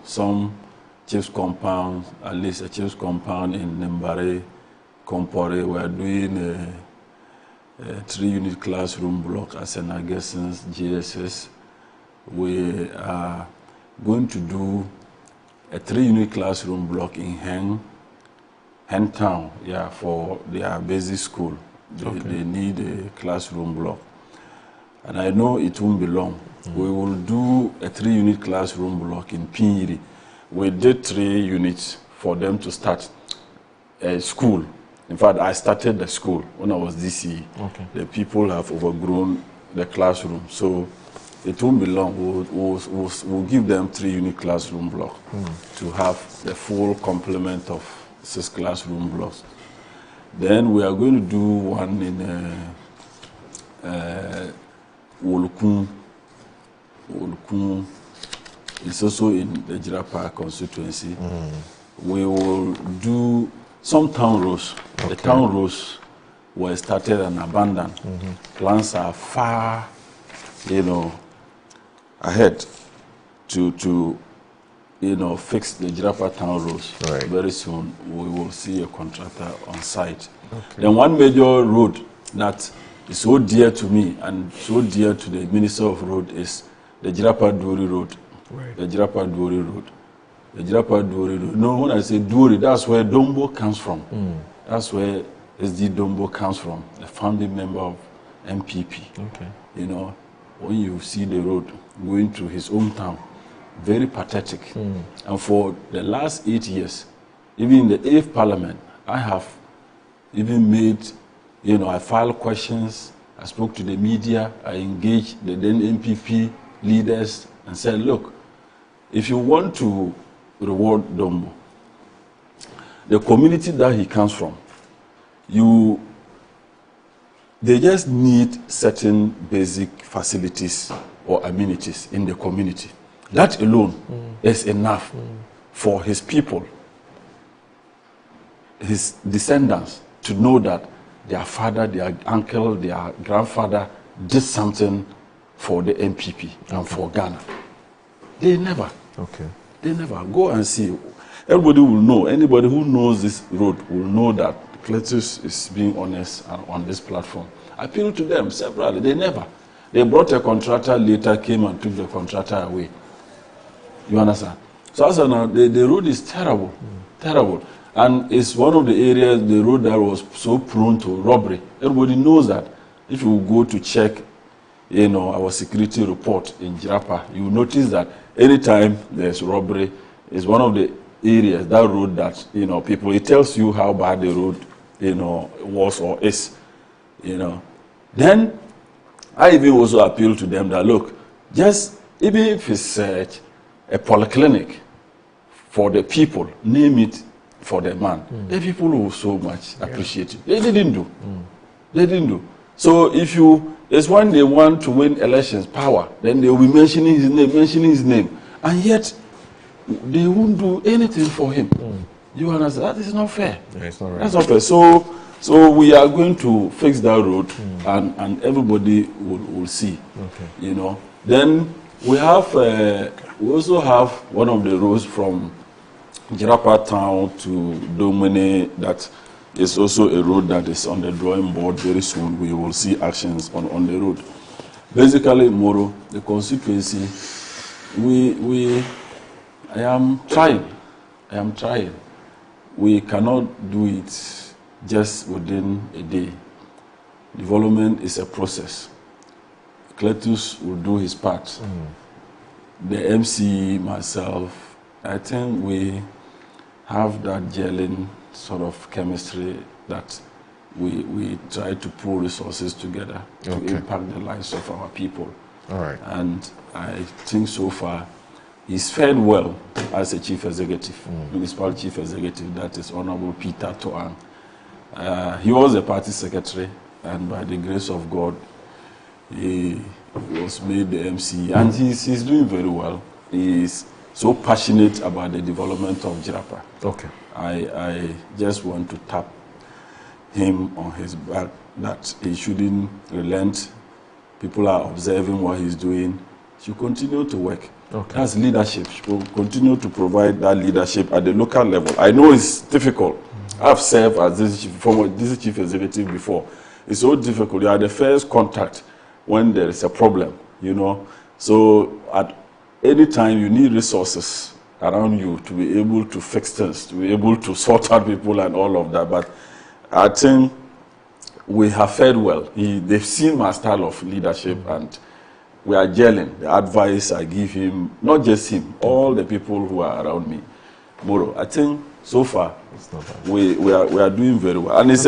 some chiefs compound, at least a chiefs compound in Nimbare, Kompore. We are doing a 3-unit classroom block at St. Augustine's, GSS. We are going to do a 3-unit classroom block in Hen Town, for their basic school. They need a classroom block. And I know it won't be long. We will do a 3-unit classroom block in Pinyiri. We did 3 units for them to start a school. In fact, I started the school when I was DCE. The people have overgrown the classroom. So it won't be long. We'll give them 3-unit classroom block to have the full complement of 6 classroom blocks. Then we are going to do one in Wolukun. It's also in the Jirapa constituency. We will do some town roads. The town roads were started and abandoned. Plans are far, ahead to fix the Jirapa town roads. Very soon we will see a contractor on site. Then one major road that is so dear to me and so dear to the Minister of Road is the Jirapa Duri Road. The Jirapa Duri Road. The Jirapa Duri Road. No, when I say Duri, that's where Dombo comes from. That's where SD Dombo comes from, a family member of MPP. When you see the road going through his hometown, very pathetic. And for the last 8 years, even in the 8th Parliament, I have even made, I filed questions, I spoke to the media, I engaged the then MPP leaders and said, look, if you want to reward Dombo, the community that he comes from, they just need certain basic facilities or amenities in the community. That alone is enough for his people, his descendants, to know that their father, their uncle, their grandfather did something for the MPP and for Ghana. They never. They never. Go and see. Everybody will know. Anybody who knows this road will know that Cletus is being honest on this platform. I appealed to them severally. They never. They brought a contractor later, came and took the contractor away. You understand? So as now, the road is terrible. Terrible. And it's one of the areas, the road that was so prone to robbery. Everybody knows that. If you go to check, our security report in Jirapa, you notice that anytime there's robbery, it's one of the areas, that road that, people, it tells you how bad the road, was or is, Then, I even also appeal to them that, look, just, even if it's a polyclinic for the people, name it for the man, the people will so much appreciate it. They didn't do. They didn't do. So if it's when they want to win elections, power, then they will be mentioning his name, and yet they won't do anything for him. You understand? That is not fair. It's not right. That's not fair. So we are going to fix that road, and everybody will see. Then We have, we also have one of the roads from Jirapa town to Domine that is also a road that is on the drawing board. Very soon we will see actions on the road. Basically, Moro, the constituency, I am trying. We cannot do it just within a day. Development is a process. Cletus will do his part. The MC, myself, I think we have that gelling sort of chemistry that we try to pull resources together to impact the lives of our people. All right. And I think so far he's fared well as a chief executive, municipal chief executive, that is Honorable Peter Toang. He was a party secretary, and by the grace of God, he was made the MC, and he's doing very well. He's so passionate about the development of Jirapa. Okay. I just want to tap him on his back that he shouldn't relent. People are observing what he's doing. He should continue to work. Okay. That's leadership. He should continue to provide that leadership at the local level. I know it's difficult. I've served as this chief executive before. It's so difficult. You are the first contact when there is a problem, you know. So at any time you need resources around you to be able to fix things, to be able to sort out people and all of that. But I think we have fared well. They've seen my style of leadership, and we are gelling. The advice I give him, not just him, all the people who are around me. Moro, I think so far we are doing very well. And it's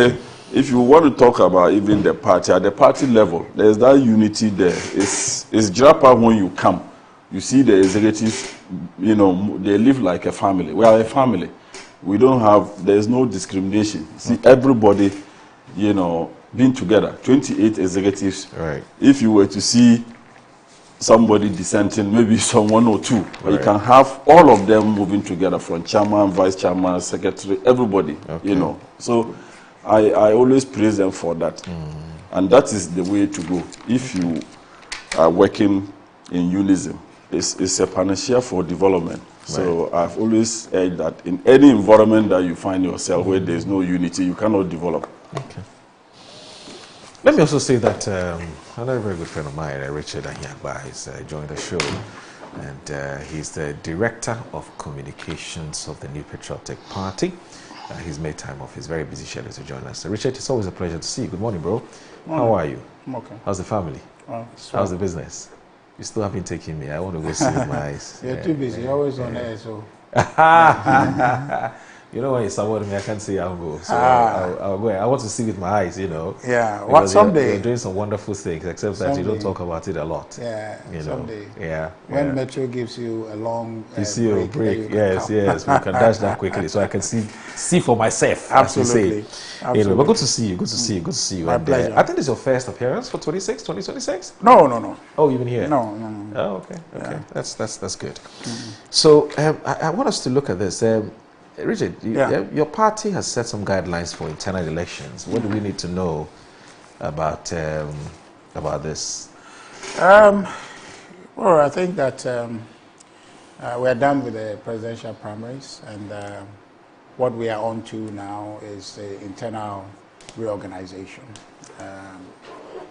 if you want to talk about even the party, at the party level, there's that unity there. It's Jirapa when you come. You see the executives, you know, they live like a family. We are a family. We don't have, there's no discrimination. See, everybody, you know, being together, 28 executives. Right. If you were to see somebody dissenting, maybe someone or two, but you Right. can have all of them moving together, from chairman, vice chairman, secretary, everybody, you know. So I always praise them for that. And that is the way to go. If you are working in unison, it's a panacea for development. So I've always said that in any environment that you find yourself where there's no unity, you cannot develop. Okay. Let me also say that another very good friend of mine, Richard Anyagba, has joined the show, and he's the Director of Communications of the New Patriotic Party. He's made time off his very busy schedule to join us. So Richard, it's always a pleasure to see you. Good morning, bro. Morning. How are you? I'm okay. How's the family? How's the business? You still haven't taken me. I want to go see with my eyes. You're too busy. You're always on air, so. You know, when you support me, I can't say I'll go. So I'll go. I want to see with my eyes, you know. Yeah, what someday? You're doing some wonderful things, except that you don't talk about it a lot. Yeah, you know? someday. Yeah. When Metro gives you a long break. Yes, yes. We can dash that quickly so I can see for myself. Absolutely. As you say. Anyway, but good to see you. Good to see you. Good to see you. My pleasure. I think this is your first appearance for 2026? No. Oh, you've been here? No. Oh, okay. Yeah. That's good. So I want us to look at this. Richard, your party has set some guidelines for internal elections. What do we need to know about this? Well, I think that we're done with the presidential primaries, and what we are on to now is the internal reorganization.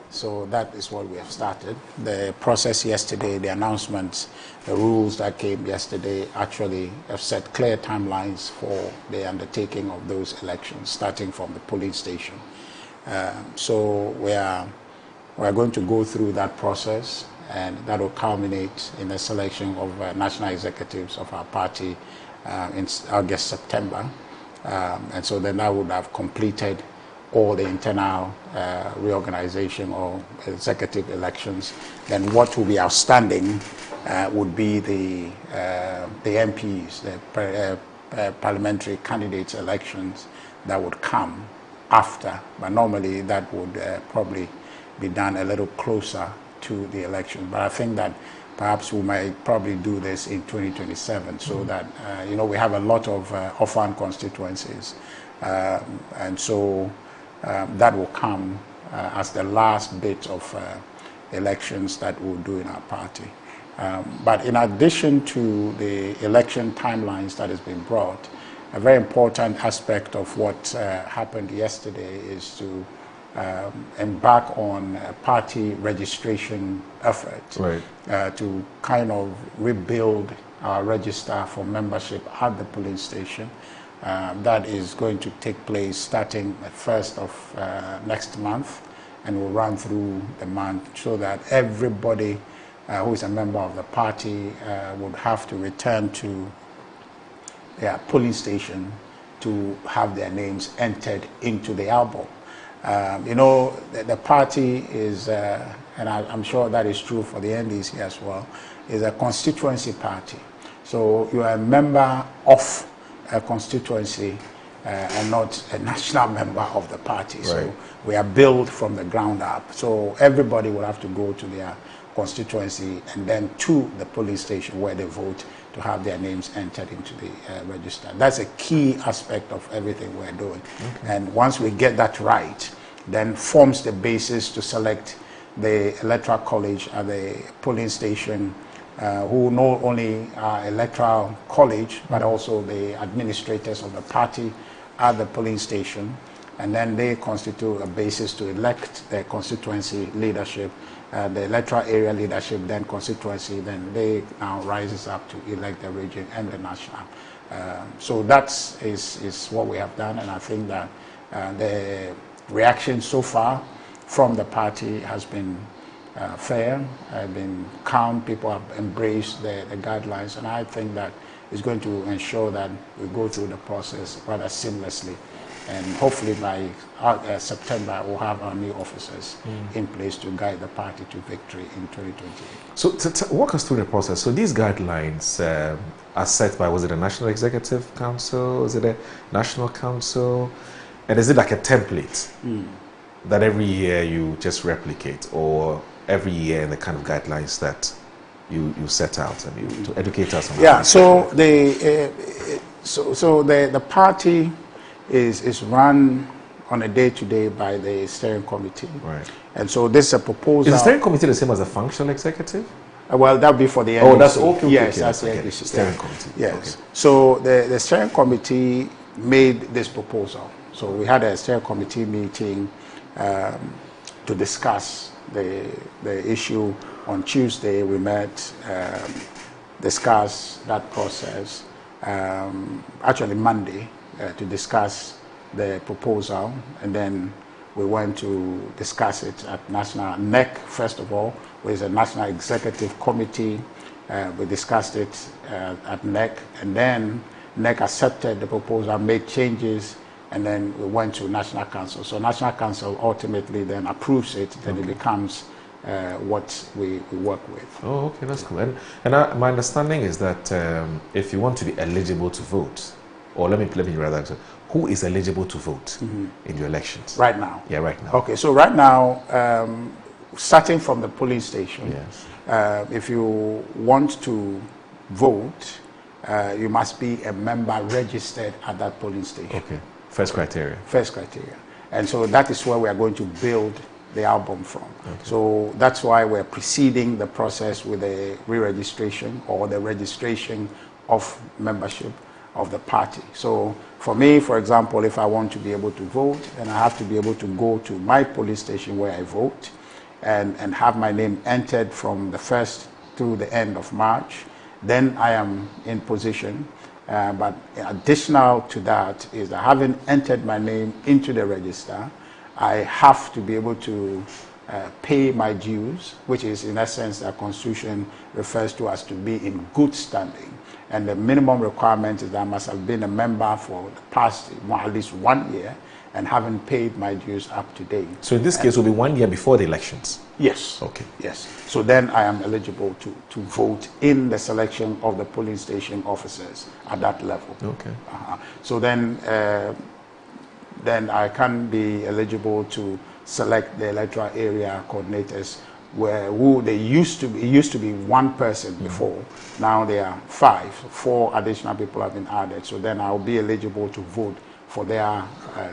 So that is what we have started. The process yesterday, the announcements, the rules that came yesterday actually have set clear timelines for the undertaking of those elections, starting from the polling station. So we are going to go through that process, and that will culminate in the selection of national executives of our party in August, September. And so then that would have completed all the internal reorganization or executive elections. Then what will be outstanding would be the MPs, the parliamentary candidates elections that would come after. But normally that would probably be done a little closer to the election. But I think that perhaps we might probably do this in 2027 so that, we have a lot of orphan constituencies. And so that will come as the last bit of elections that we'll do in our party. But in addition to the election timelines that has been brought, a very important aspect of what happened yesterday is to embark on a party registration effort to kind of rebuild our register for membership at the polling station. That is going to take place starting the 1st of next month and will run through the month, so that everybody who is a member of the party would have to return to their polling station to have their names entered into the album. You know, the party is, and I'm sure that is true for the NDC as well, is a constituency party. So you are a member of a constituency and not a national member of the party. Right. So we are built from the ground up. So everybody will have to go to their constituency and then to the polling station where they vote to have their names entered into the register. That's a key aspect of everything we're doing. Okay. And once we get that right, then forms the basis to select the electoral college at the polling station, who not only are electoral college, but also the administrators of the party at the polling station. And then they constitute a basis to elect the constituency leadership, the electoral area leadership, then constituency, then they now rises up to elect the region and the national. So that is what we have done, and I think that the reaction so far from the party has been fair, been calm. People have embraced the guidelines, and I think that is going to ensure that we go through the process rather seamlessly. And hopefully by September, we'll have our new officers in place to guide the party to victory in 2028. So to walk us through the process. So these guidelines are set by, was it a National Executive Council? Is it a National Council? And is it like a template that every year you just replicate, or every year in the kind of guidelines that you set out and you to educate us on? Yeah, so the party is run on a day-to-day by the steering committee. Right. And so this is a proposal. Is the steering committee the same as a functional executive? Well, that would be for the NDC. Oh, that's okay. Yes, okay, that's the okay. NDC. Steering committee. Yes. Okay. So the steering committee made this proposal. So we had a steering committee meeting to discuss the issue. On Tuesday, we met, discuss that process. Actually, Monday, to discuss the proposal, and then we went to discuss it at National NEC, first of all, with a National Executive Committee. We discussed it at NEC, and then NEC accepted the proposal, made changes, and then we went to National Council. So National Council ultimately then approves it, then it becomes what we work with. Oh, okay, that's cool. And my understanding is that if you want to be eligible to vote, or let me rather answer, who is eligible to vote in your elections? Right now? Yeah, right now. Okay, so right now, starting from the polling station, yes. If you want to vote, you must be a member registered at that polling station. Okay, first criteria. First criteria. And so that is where we are going to build the album from. Okay. So that's why we're preceding the process with a re-registration or the registration of membership of the party. So for me, for example, if I want to be able to vote, then I have to be able to go to my police station where I vote and have my name entered from the 1st through the end of March. Then I am in position. But additional to that is that having entered my name into the register, I have to be able to pay my dues, which is in essence the Constitution refers to as to be in good standing. And the minimum requirement is that I must have been a member for the past at least 1 year and haven't paid my dues up to date. So in this case, it will be 1 year before the elections? Yes. Okay. Yes. So then I am eligible to vote in the selection of the polling station officers at that level. Okay. So then I can be eligible to select the electoral area coordinators, it used to be one person before. Now there are 4 additional people have been added. So then I'll be eligible to vote for their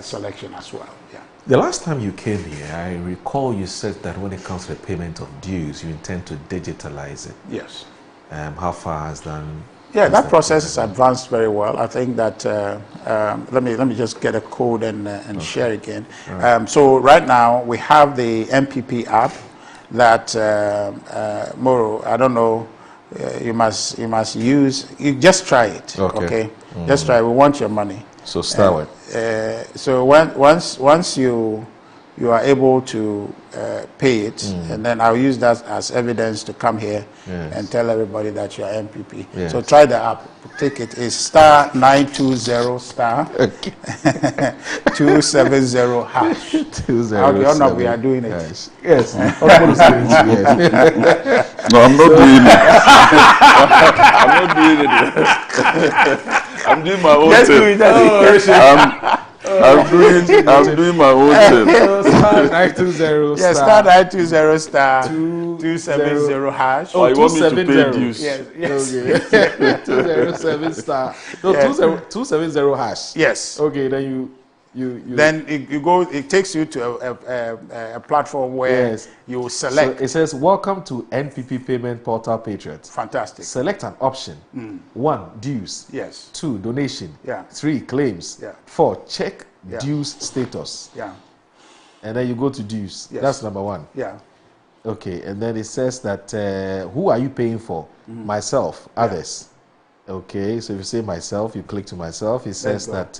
selection as well. Yeah. The last time you came here, I recall you said that when it comes to the payment of dues, you intend to digitalize it. Yes. How far has done? Yeah, that process has advanced very well. I think that let me just get a code and share again. Right. So right now we have the MPP app that Moro, I don't know, you must use. You just try it. Okay. Just try. We want your money. So start with. So once you are able to pay it, and then I'll use that as evidence to come here and tell everybody that you are MPP. Yes. So try the app. Take it. It's star 920 star 270 hash. 207. We are doing it. Yes. No, I'm not doing it. I'm not doing it. I'm doing my own thing. I'm doing my own thing. Star 920 yes, star 920 star 270 hash. Oh, you want me to pay dues? Yes. Okay. 207 star. No, 270 hash. Yes. Okay, then you then you go. It takes you to a platform where you select. So it says, "Welcome to NPP Payment Portal Patriots." Fantastic. Select an option. 1, dues. Yes. 2, donation. Yeah. 3, claims. Yeah. 4, check dues status. Yeah. And then you go to dues. Yes. That's number 1. Yeah. Okay, and then it says that who are you paying for? Myself, others. Okay, so if you say myself, you click to myself. It says that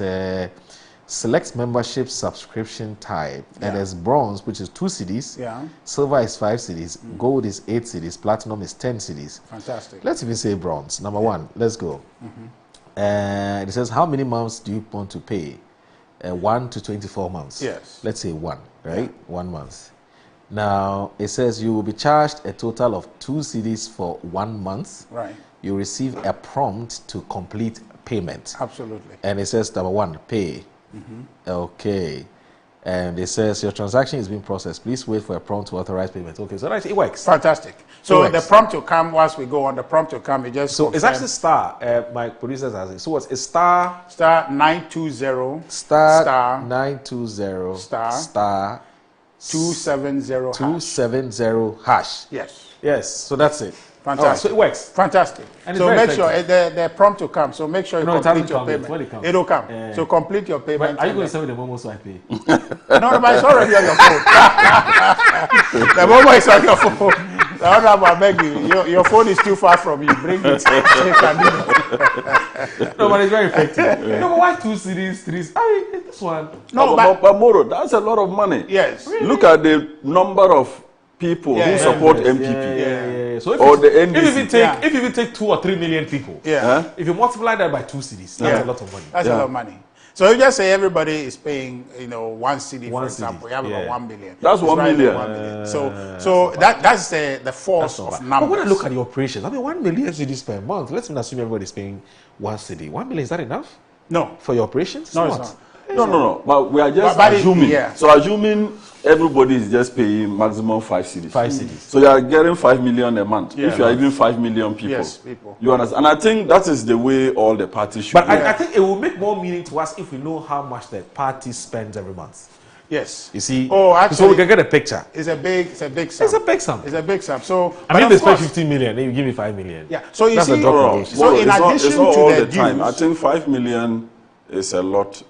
select membership subscription type, and there's bronze, which is 2 cedis. Yeah. Silver is 5 cedis. Gold is 8 cedis. Platinum is 10 cedis. Fantastic. Let's even say bronze. Number 1. Let's go. And it says, how many months do you want to pay? 1 to 24 months. Yes. Let's say 1, right? 1 month. Now, it says you will be charged a total of 2 cedis for 1 month. Right. You receive a prompt to complete payment. Absolutely. And it says, number 1, pay. Okay. And it says your transaction is being processed. Please wait for a prompt to authorize payment. Okay, so that it works. Fantastic. So the prompt will come once we go on. The prompt will come. You just so it's actually star. My producers has it. So what's star 920 star 920 star 270 hash. Yes. Yes. So that's it. Fantastic. So it works. Fantastic. And so make sure the prompt will come. So make sure you complete your payment. It will come. So complete your payment. Are you going to send me the Momo so I pay? No, but it's already on your phone. The Momo is on your phone. The other one, I beg you. Your phone is too far from you. Bring it. So you can do it. No, but it's very effective. No, but why 2 cities, 3? I mean, this one. No, but Moro, that's a lot of money. Yes. Really? Look at the number of people who support MPP. So if or the NDC. If you take 2 or 3 million people, if you multiply that by 2 cities, that's a lot of money. That's a lot of money. So you just say everybody is paying, 1 cedi, for example. You have about 1 million. That's 1 million. 1 million. So that's the force of numbers. But when I look at the operations, I mean, 1 million cedis per month. Let's assume everybody's paying 1 cedi. 1 million, is that enough? No. For your operations? No, it's not. No. But we are just assuming. So assuming everybody is just paying maximum 5 cedis. 5 cedis. So you are getting 5 million a month. Yeah. If you are even 5 million people. Yes, people. You understand? And I think that is the way all the parties should. But I think it will make more meaning to us if we know how much the party spends every month. Yes. You see? Oh, actually, so we can get a picture. It's a big sum. It's a big sum. It's a big sum. So I mean, they spend 15 million, then you give me 5 million. Yeah. So you that's see, a drop in so in addition it's not to all the time. dues, I think 5 million is a lot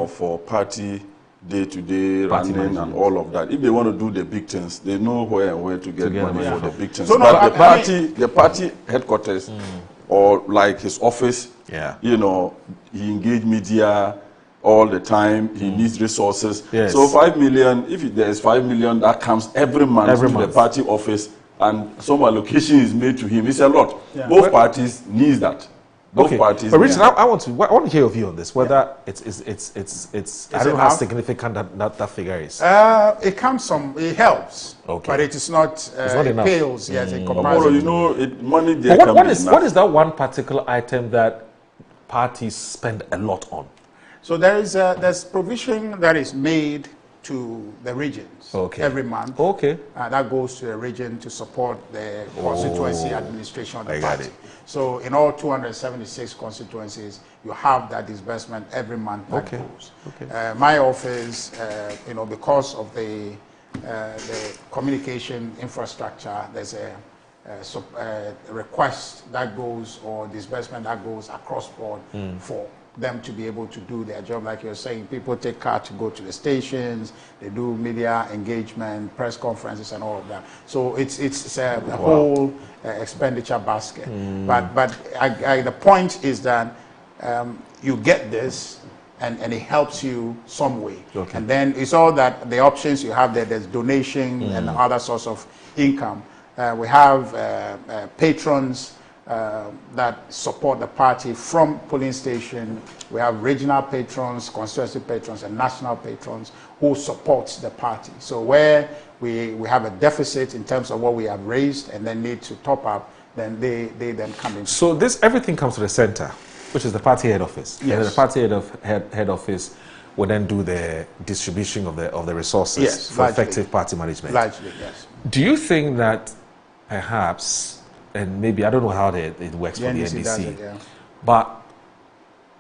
for party day-to-day running and all of that. If they want to do the big things, they know where and where to get money for the big things. So but the party headquarters or like his office, he engage media all the time. He needs resources. Yes. So 5 million, if there's 5 million that comes every month to the party office and some allocation is made to him, it's a lot. Yeah. Both parties need that. Both parties. But Richard, I want to hear your view on this. Whether it's I don't know how significant that figure is. It comes it helps. Okay. But it is not. It's not enough. It pales, yes, in comparison. Money there. But what is that one particular item that parties spend a lot on? So there's provision that is made to the regions okay. every month. Okay. That goes to the region to support the constituency administration of the I got party. it. So in all 276 constituencies, you have that disbursement every month that goes. Okay. My office, because of the communication infrastructure, there's a request that goes or disbursement that goes across board for them to be able to do their job. Like you're saying, people take car to go to the stations, they do media engagement, press conferences and all of that. So it's a whole expenditure basket. But the point is that you get this and it helps you some way. Okay. And then it's all that the options you have there, there's donation and other sorts of income. We have patrons that support the party from polling station. We have regional patrons, constituency patrons, and national patrons who support the party. So where we have a deficit in terms of what we have raised and then need to top up, then they then come in. So everything comes to the center, which is the party head office. Yes. And the party head office will then do the distribution of the resources for largely. effective party management. Largely, yes. Do you think that perhaps, and maybe I don't know how it works for the NDC, does it, yeah. but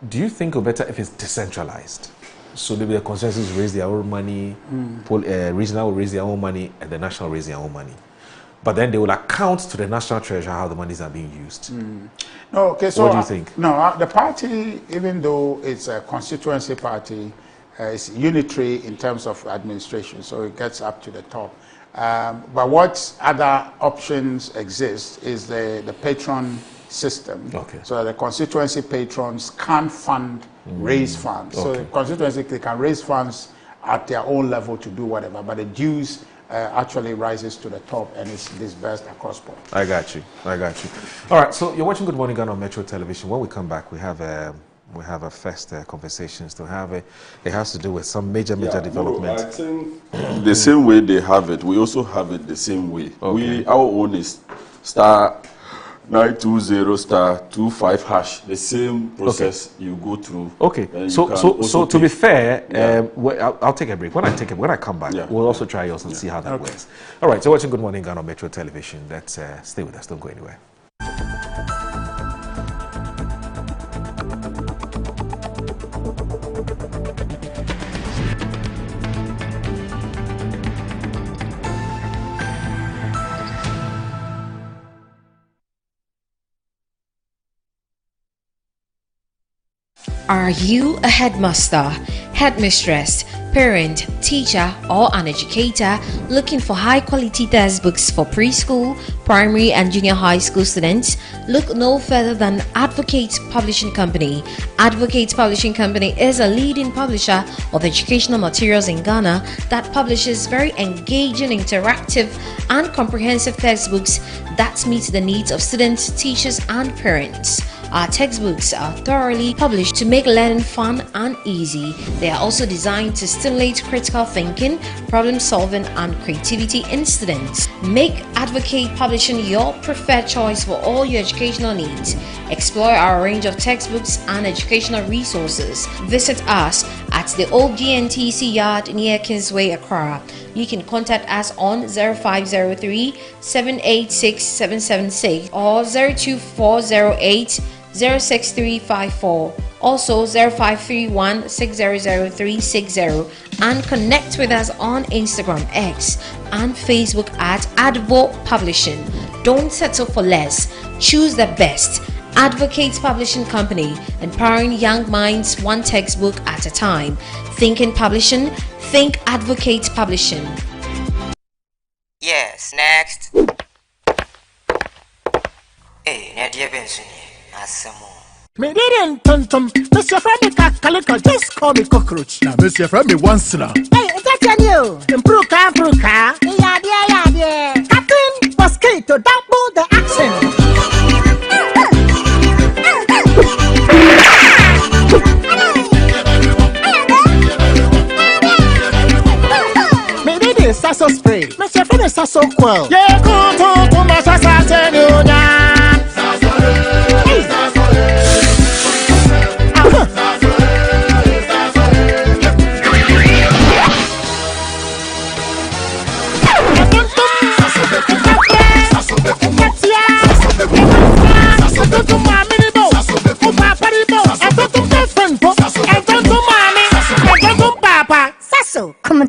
do you think it's better if it's decentralized? So maybe the consensus raise their own money, regional will raise their own money, and the national raise their own money. But then they will account to the national treasury how the monies are being used. No, okay, so what do you think? The party, even though it's a constituency party, is unitary in terms of administration, so it gets up to the top. But what other options exist is the patron system. Okay. So the constituency patrons can raise funds. So the constituency, they can raise funds at their own level to do whatever, but the dues actually rises to the top and it's disbursed across board. I got you. All right, so you're watching Good Morning Ghana on Metro Television. When we come back, we have a first conversations to have. It has to do with some major development. I think the same way they have it, we also have it the same way. Okay. Our own is star 920*25 hash. The same process you go through. Okay. So to be fair, I'll take a break. When I come back, we'll also try yours and see how that works. All right. So watching Good Morning Ghana on Metro Television. Let's stay with us. Don't go anywhere. Are you a headmaster, headmistress, parent, teacher, or an educator looking for high-quality textbooks for preschool, primary, and junior high school students? Look no further than Adverts Publishing Company. Adverts Publishing Company is a leading publisher of educational materials in Ghana that publishes very engaging, interactive, and comprehensive textbooks that meet the needs of students, teachers, and parents. Our textbooks are thoroughly published to make learning fun and easy. They are also designed to stimulate critical thinking, problem solving, and creativity in students. Make Advocate Publishing your preferred choice for all your educational needs. Explore our range of textbooks and educational resources. Visit us at the old GNTC yard near Kingsway, Accra. You can contact us on 0503 786 776 or 02408 06354, also 0531 600 360, and connect with us on Instagram, X, and Facebook at Advo Publishing. Don't settle for less. Choose the best. Advocates Publishing Company, empowering young minds one textbook at a time. Thinking publishing, think Advocates Publishing. Yes, next. Hey, Nadia Benson. Me didn't tonton. Mr. Friendly Calico, just call me cockroach. Now, Mr. Friendly once now. Hey, that's you. Improve, yeah. Captain Mosquito, double the action. Me did this sasso spray. Mr. Friendly sasso quell. Yeah, go to my sasso.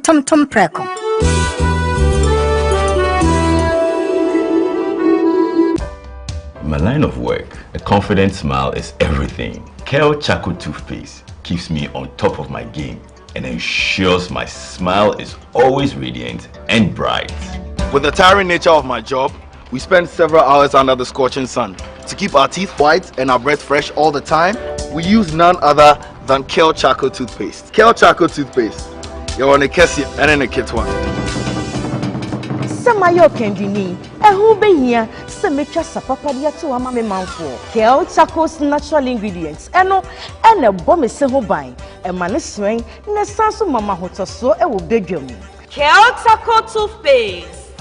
tum preko. In my line of work, a confident smile is everything. Kel Charcoal Toothpaste keeps me on top of my game and ensures my smile is always radiant and bright. With the tiring nature of my job, we spend several hours under the scorching sun. To keep our teeth white and our breath fresh all the time, we use none other than Kel Charcoal Toothpaste. Kel Charcoal Toothpaste. You're on a Kessie and in a kit one. Samayo Kendini, who be here, Semetra Sapapadia to a mammy mouthful. Kel Charcoal's natural ingredients, and a bomb is so buying, a man swing, Nesanso Mama Hoto so a will bedroom. Kel Charcoal Toothpaste.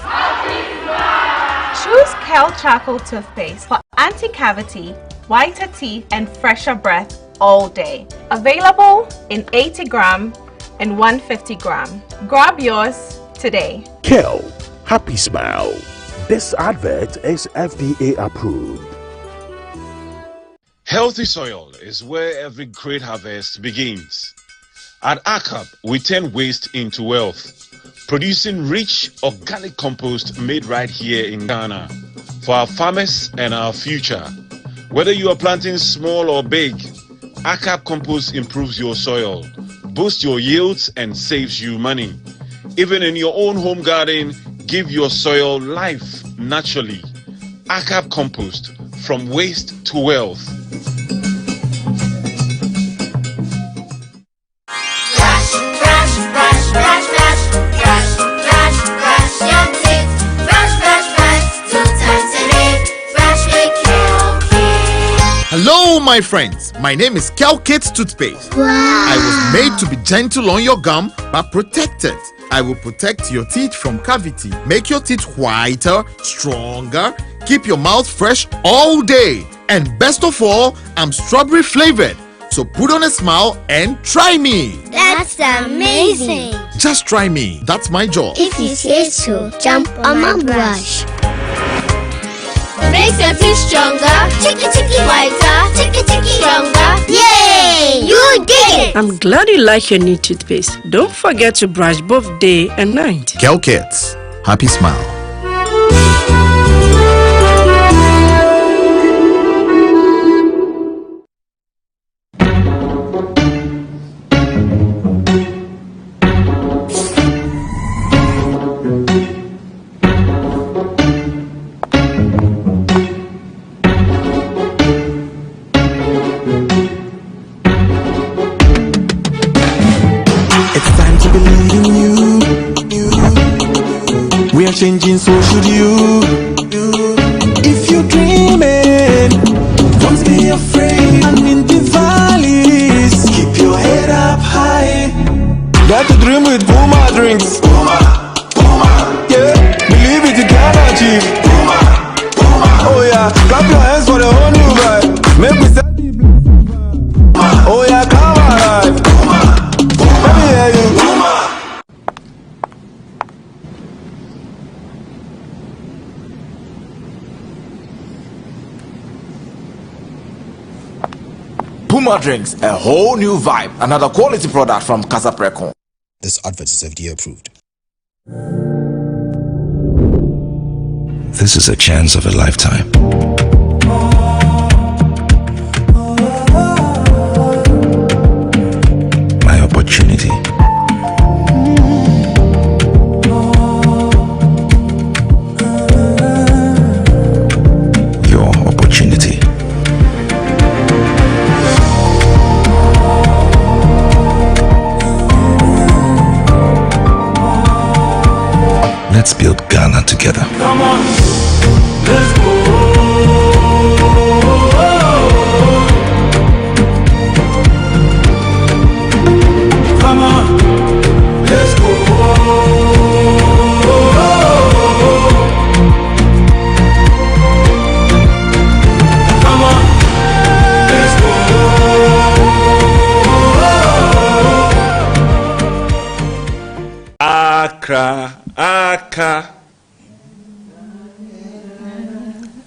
Choose Kel Charcoal Toothpaste for anti-cavity, whiter teeth, and fresher breath all day. Available in 80 gram and 150 gram. Grab yours today. Kel, happy smile. This advert is FDA approved. Healthy soil is where every great harvest begins. At ACAP, we turn waste into wealth, producing rich organic compost made right here in Ghana for our farmers and our future. Whether you are planting small or big, ACAP compost improves your soil, boosts your yields, and saves you money. Even in your own home garden, give your soil life naturally. ACAP compost, from waste to wealth. Hello, my friends. My name is Kel Kids Toothpaste. Wow. I was made to be gentle on your gum, but protected. I will protect your teeth from cavity, make your teeth whiter, stronger, keep your mouth fresh all day. And best of all, I'm strawberry flavored. So put on a smile and try me. That's amazing. Just try me. That's my job. If you say so, jump on my brush. Makes your teeth stronger, chicky whiter, chicky stronger. Yay! You did it! I'm glad you like your new toothpaste. Don't forget to brush both day and night. Kel Kids, happy smile. Changing, so should you. If you're dreaming, don't be afraid. And in the valleys, keep your head up high. Got to dream with Puma drinks. Puma, yeah. Believe it, you can achieve. Puma, oh yeah. Clap your hands for the whole new vibe. Make me say, oh yeah, come alive. Let me hear you. Puma drinks, a whole new vibe. Another quality product from Casa Precon. This advert is FDA approved. This is a chance of a lifetime. My opportunity. Your opportunity. Let's build Ghana together. Come on, let's go. Come on, let's go. Come on, let's go. Accra, Accra,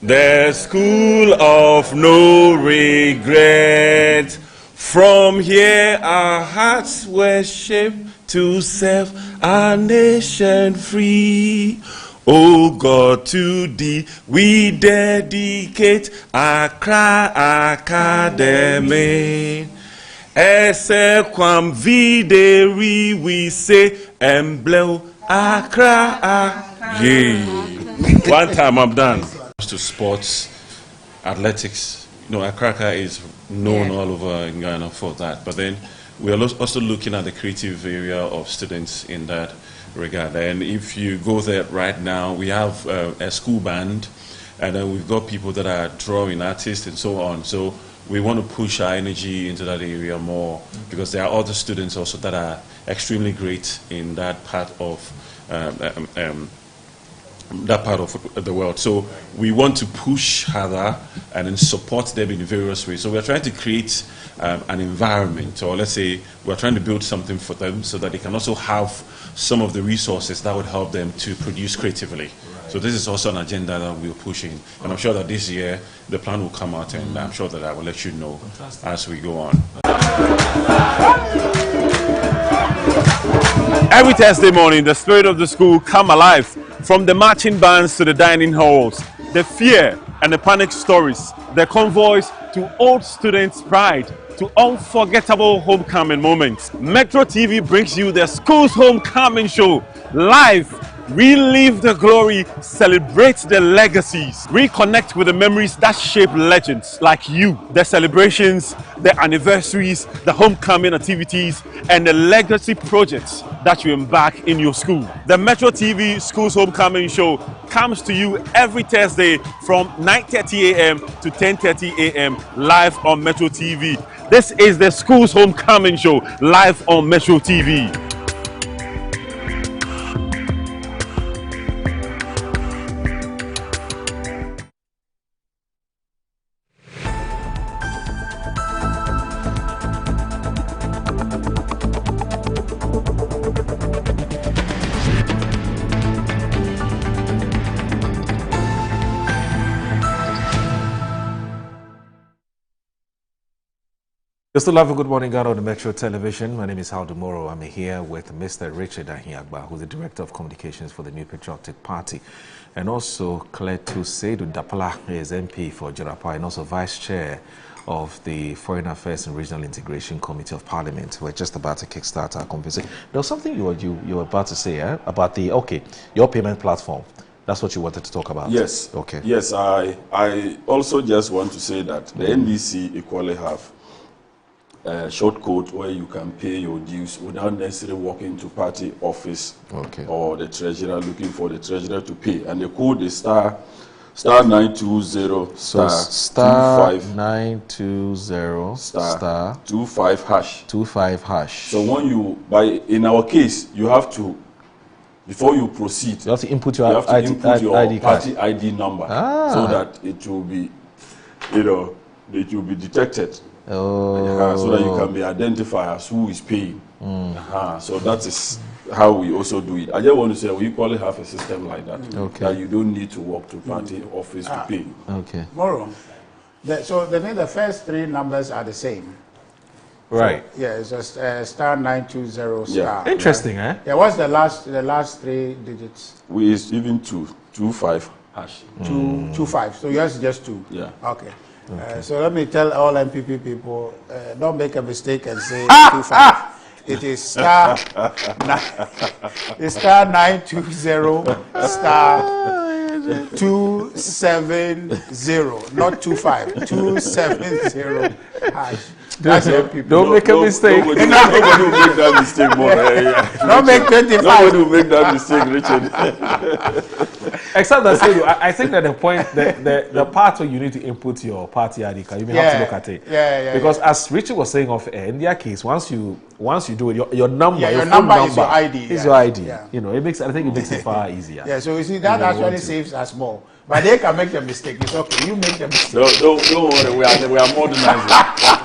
the school of no regret. From here our hearts were shaped to serve our nation free. Oh God, to thee we dedicate Accra Academy. Ese quam videri we say emblem Accra. Yeah. One time I'm done. To sports, athletics. You know, Accra is known all over in Ghana for that. But then we are also looking at the creative area of students in that regard. And if you go there right now, we have a school band, and then we've got people that are drawing artists and so on. So we want to push our energy into that area more, because there are other students also that are extremely great in that part of the world. So we want to push harder and then support them in various ways. So we're trying to create an environment, or let's say we're trying to build something for them so that they can also have some of the resources that would help them to produce creatively. Right. So this is also an agenda that we're pushing, and I'm sure that this year the plan will come out, and I'm sure that I will let you know as we go on. Every Thursday morning, the spirit of the school come alive. From the marching bands to the dining halls, the fear and the panic stories, the convoys to old students' pride, to unforgettable homecoming moments. Metro TV brings you the school's homecoming show live. Relive the glory, celebrate the legacies, reconnect with the memories that shape legends like you. The celebrations, the anniversaries, the homecoming activities, and the legacy projects that you embark in your school. The Metro TV School's Homecoming Show comes to you every Thursday from 9:30 a.m. to 10:30 a.m. live on Metro TV. This is the School's Homecoming Show live on Metro TV. You still have a good morning, Ghana on the Metro Television. My name is Haldo Moro. I'm here with Mr. Richard Ahiagba, who's the Director of Communications for the New Patriotic Party, and also Kletu Seidu Dapala is MP for Jarapa, and also Vice Chair of the Foreign Affairs and Regional Integration Committee of Parliament. We're just about to kickstart our conversation. There was something you were about to say about your payment platform. That's what you wanted to talk about. Yes. Okay. Yes, I also just want to say that the NDC equally have a short code where you can pay your dues without necessarily walking to party office or the treasurer, looking for the treasurer to pay. And the code is star 920 star 920 star 25 hash. 25 hash. So when you in our case, you have to, before you proceed, you have to input your ID card. Party ID number, so that it will be, it will be detected. So that you can be identified as who is paying. So that is how we also do it. I just want to say we equally have a system like that. That you don't need to walk to party office to pay. Okay. Moro. So the first three numbers are the same. Right. So, yeah, it's just star 920 star. Interesting, right? Yeah. What's the last three digits? We is even 225 hash. 225. So yours is just 2. Yeah. Okay. So let me tell all MPP people, don't make a mistake and say 25. It is star 920 star 270, not 25, 270 hash. That's MPP. Don't make a mistake. Nobody will make that mistake, more. Don't make 25. Nobody will make that mistake, Richard. Except that I think that the point, the part where you need to input your party ID card, you may have to look at it. Because as Richard was saying off air, in their case, once you do it, your number, your phone number is your ID. Is your ID. You know, I think it makes it far easier. Yeah. So you see, that actually saves us more. But they can make the mistake. It's okay. You make the mistake. Don't worry. We are modernizing.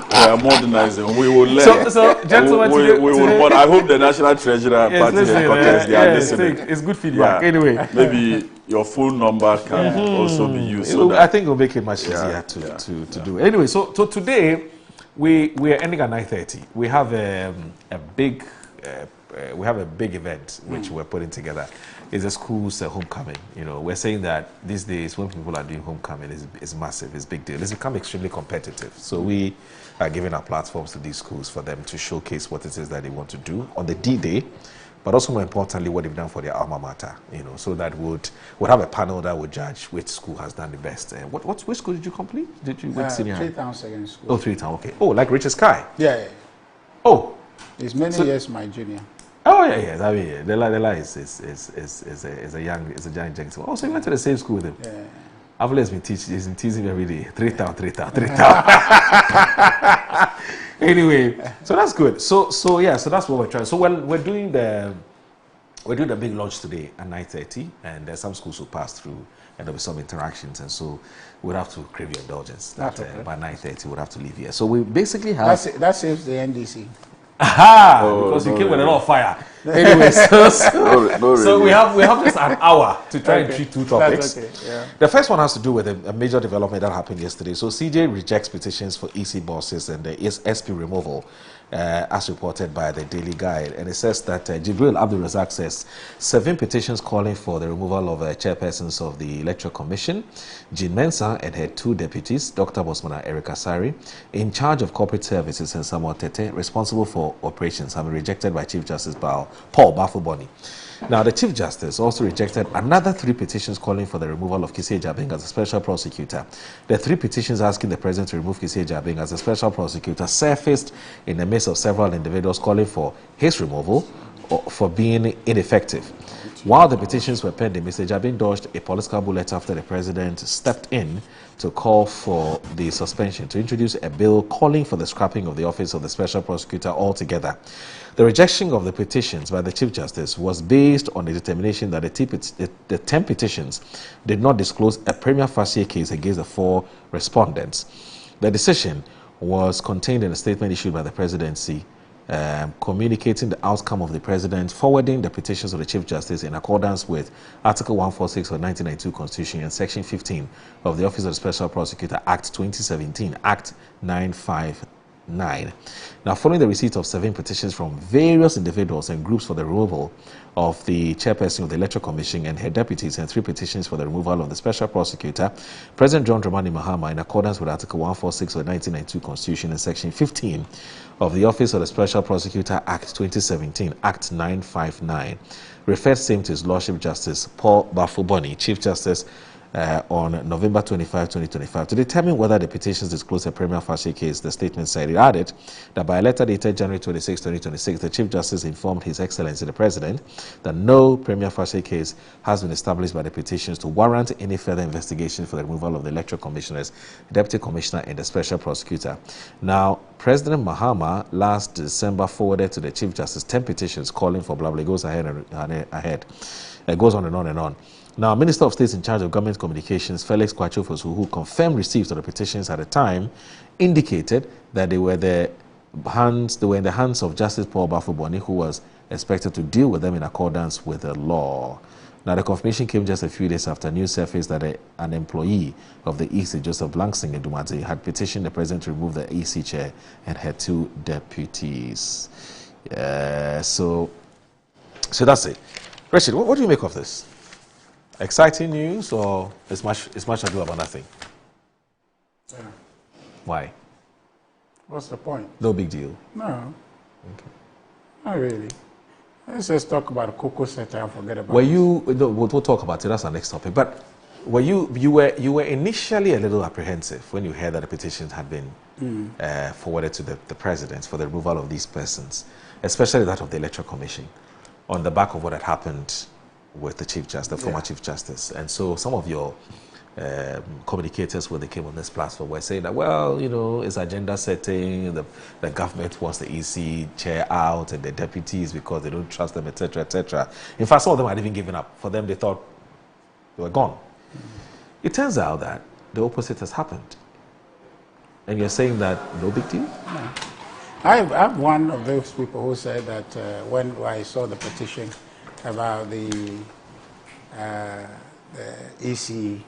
We are modernizing. We will learn. So gentlemen, but I hope the National Treasurer Party headquarters they are listening. It's good feedback. Anyway, maybe your phone number can also be used. I think it will make it much easier to do. Anyway, so today we are ending at 9:30. We have a big event which we're putting together. It's a school's homecoming. You know, we're saying that these days when people are doing homecoming, is massive, it's a big deal. It's become extremely competitive. So we are giving our platforms to these schools for them to showcase what it is that they want to do on the D-Day, but also more importantly, what they've done for their alma mater. You know, so that we'll have a panel that would judge which school has done the best. Which school did you complete? Did you which senior? 3 secondary school. Oh, 3 okay. Oh, like Richard Sky. Yeah. Oh, he's many years my junior. Oh yeah. I mean, the lie is a young gentleman. Oh, so you went to the same school with him? Yeah. I've always been teasing me every day. 3 Anyway, so that's good. So that's what we're trying. So we're doing the big launch today at 9:30, and some schools will pass through, and there'll be some interactions, and so we'll have to crave your indulgence. That okay. By 9:30 we'll have to leave here. So we basically have that saves the NDC. Aha! Because you came with a lot of fire. Anyway, so we have just an hour to try and treat 2 topics. Okay. Yeah. The first one has to do with a major development that happened yesterday. So CJ rejects petitions for EC bosses and the SP removal, as reported by the Daily Guide. And it says that Jibril Abdul Razak says 7 petitions calling for the removal of chairpersons of the Electoral Commission, Jean Mensah and her 2 deputies, Dr. Bosmana Eric Asari, in charge of corporate services, and Samuel Tete, responsible for operations, have been rejected by Chief Justice Paul Bafuboni. Now, the Chief Justice also rejected another 3 petitions calling for the removal of Kissie Jabing as a special prosecutor. The 3 petitions asking the President to remove Kissie Jabing as a special prosecutor surfaced in the midst of several individuals calling for his removal or for being ineffective. While the petitions were pending, Mr. Jabing dodged a political bullet after the President stepped in to call for the suspension, to introduce a bill calling for the scrapping of the office of the special prosecutor altogether. The rejection of the petitions by the Chief Justice was based on the determination that the 10 petitions did not disclose a prima facie case against the 4 respondents. The decision was contained in a statement issued by the Presidency communicating the outcome of the President forwarding the petitions of the Chief Justice in accordance with Article 146 of the 1992 Constitution and Section 15 of the Office of the Special Prosecutor Act 2017, Act 959. Now, following the receipt of 7 petitions from various individuals and groups for the removal of the chairperson of the Electoral Commission and her deputies, and 3 petitions for the removal of the Special Prosecutor, President John Dramani Mahama, in accordance with Article 146 of the 1992 Constitution and Section 15 of the Office of the Special Prosecutor Act 2017, Act 959, referred same to His Lordship Justice Paul Bafuboni, Chief Justice, on November 25, 2025, to determine whether the petitions disclose a prima facie case. The statement said it added that by a letter dated January 26, 2026, the Chief Justice informed His Excellency the President that no prima facie case has been established by the petitions to warrant any further investigation for the removal of the Electoral Commissioners, Deputy Commissioner, and the Special Prosecutor. Now, President Mahama last December forwarded to the Chief Justice 10 petitions calling for blah blah. It goes ahead and ahead. It goes on and on and on. Now, Minister of State in charge of Government Communications, Felix Kwachofosu, who confirmed receipts of the petitions at the time, indicated that they were in the hands of Justice Paul Bafuboni, who was expected to deal with them in accordance with the law. Now, the confirmation came just a few days after news surfaced that an employee of the EC, Joseph Langsing Edumati, had petitioned the President to remove the EC chair and her 2 deputies. So that's it. Rashid, what do you make of this? Exciting news, or it's much ado about nothing? Yeah. Why? What's the point? No big deal. No. Okay. Not really. Let's just talk about a cocoa setter and forget about it. We'll talk about it, that's our next topic. But you were initially a little apprehensive when you heard that the petitions had been forwarded to the President for the removal of these persons, especially that of the Electoral Commission, on the back of what had happened with the Chief Justice, the former Chief Justice. And so some of your communicators, when they came on this platform, were saying that, well, you know, it's agenda setting, the government wants the EC chair out and the deputies because they don't trust them, etc., etc. In fact, some of them had even given up. For them, they thought they were gone. It turns out that the opposite has happened. And you're saying that no big deal? No. I'm one of those people who said that when I saw the petition about the EC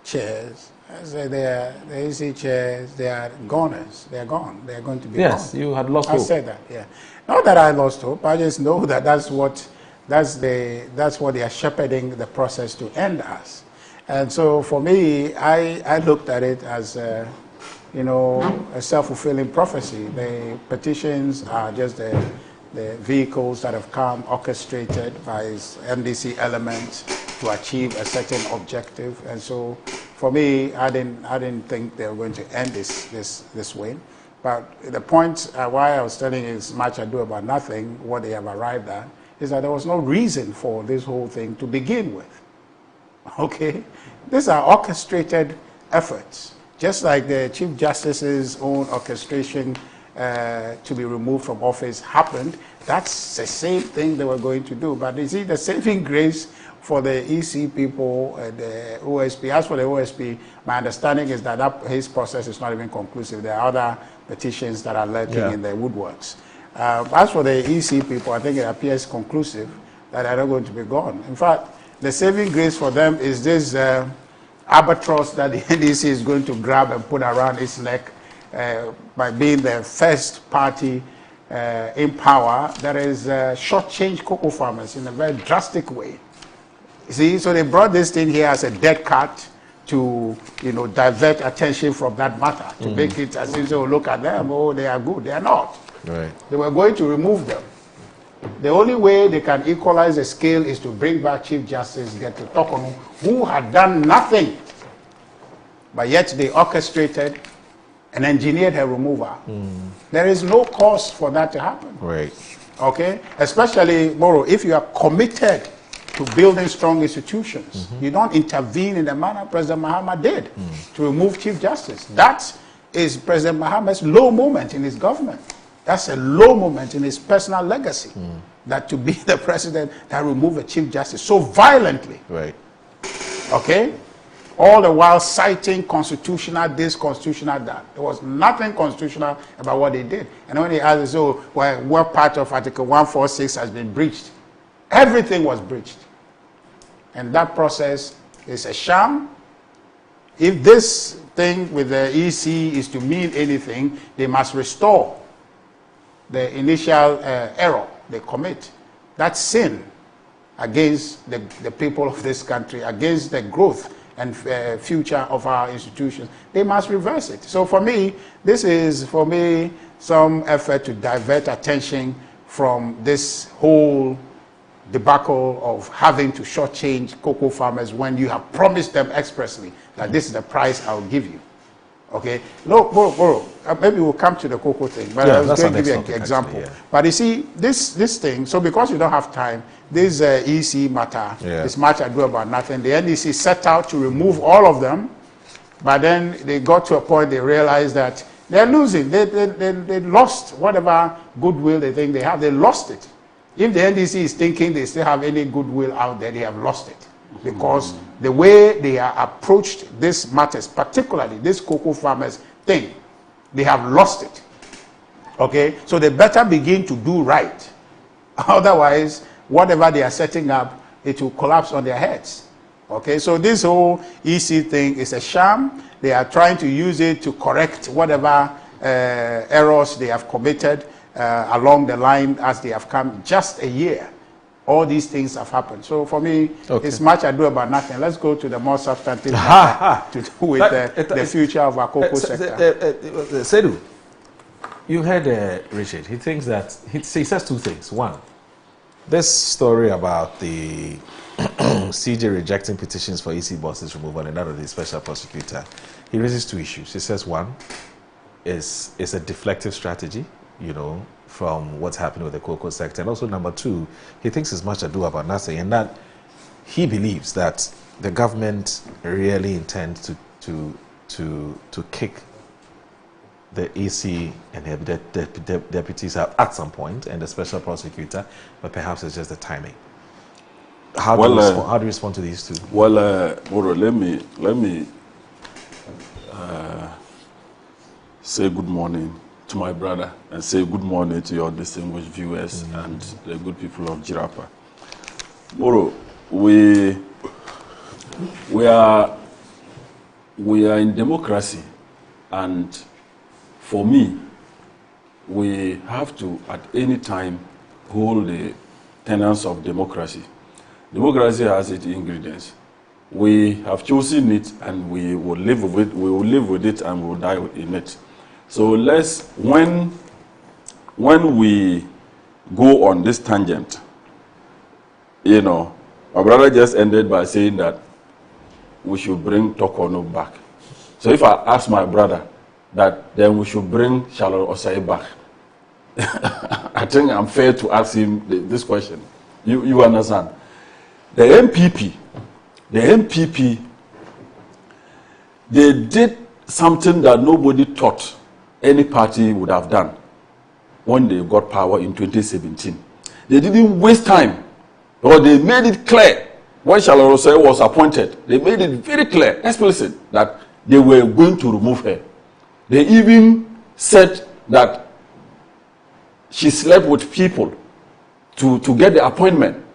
chairs, The AC chairs, they are goners. They are gone. They are going to be gone. Yes, you had lost hope. I said that, yeah. Not that I lost hope. I just know that that's what they are shepherding the process to end as. And so for me, I looked at it as, a self-fulfilling prophecy. The petitions are just the vehicles that have come orchestrated by NDC elements to achieve a certain objective. And so for me, I didn't think they were going to end this way. But the point why I was telling you is much ado about nothing, what they have arrived at, is that there was no reason for this whole thing to begin with. Okay? These are orchestrated efforts. Just like the Chief Justice's own orchestration to be removed from office happened, that's the same thing they were going to do. But you see, the saving grace for the EC people, the OSP, as for the OSP, my understanding is that his process is not even conclusive. There are other petitions that are lurking in the woodworks. As for the EC people, I think it appears conclusive that they're not going to be gone. In fact, the saving grace for them is this albatross that the NDC is going to grab and put around its neck by being the first party in power that is shortchange cocoa farmers in a very drastic way. See, so they brought this thing here as a dead cat to, divert attention from that matter, to make it as if, look at them, they are good. They are not. Right. They were going to remove them. The only way they can equalize the scale is to bring back Chief Justice Geto Tokonu, who had done nothing, but yet they orchestrated and engineered her removal. There is no cause for that to happen. Right. Okay? Especially, Moro, if you are committed to building strong institutions, you don't intervene in the manner President Mahama did to remove Chief Justice. That is President Mahama's low moment in his government. That's a low moment in his personal legacy. That to be the president that removed a Chief Justice so violently. Right. Okay? All the while citing constitutional this, constitutional that. There was nothing constitutional about what they did. And when they asked, what part of Article 146 has been breached? Everything was breached. And that process is a sham. If this thing with the EC is to mean anything, they must restore the initial error they commit. That sin against the people of this country, against the growth and future of our institutions, they must reverse it. So for me, this is, some effort to divert attention from this whole debacle of having to shortchange cocoa farmers when you have promised them expressly that this is the price I'll give you. Okay? Look, maybe we'll come to the cocoa thing, but I was going to give you an example. Actually, But you see, this thing, so because you don't have time, this EC matter, this much ado about nothing, the NDC set out to remove all of them, but then they got to a point they realized that they're losing. They lost whatever goodwill they think they have. They lost it. If the NDC is thinking they still have any goodwill out there, they have lost it. Because the way they are approached this matters, particularly this cocoa farmers thing, they have lost it. Okay? So they better begin to do right. Otherwise, whatever they are setting up, it will collapse on their heads. Okay? So this whole EC thing is a sham. They are trying to use it to correct whatever errors they have committed along the line as they have come. Just a year, all these things have happened. So for me, it's much ado about nothing. Let's go to the more substantive to do with the future of our cocoa sector. Sedu, you heard Richard. He thinks that, he says two things. One, this story about the CJ rejecting petitions for EC bosses removal and that of the special prosecutor, he raises two issues. He says one is a deflective strategy, from what's happening with the cocoa sector. And also number two, he thinks it's much ado about nothing, and that he believes that the government really intends to kick the EC and the deputies out at some point, and the special prosecutor, but perhaps it's just the timing. How do you respond to these two? Well, Moro, let me say good morning to my brother and say good morning to your distinguished viewers and the good people of Jirapa. Moro, we we are in democracy, and for me, we have to, at any time, hold the tenets of democracy. Democracy has its ingredients. We have chosen it, and we will live with it. We will live with it, and we will die in it. So when we go on this tangent, you know, my brother just ended by saying that we should bring Tokono back. So if I ask my brother that then we should bring Charlotte Osai back, I think I'm fair to ask him this question. You understand? The MPP, they did something that nobody thought any party would have done when they got power in 2017. They didn't waste time, or they made it clear when Charlotte Osei was appointed. They made it very clear, explicit, that they were going to remove her. They even said that she slept with people to get the appointment.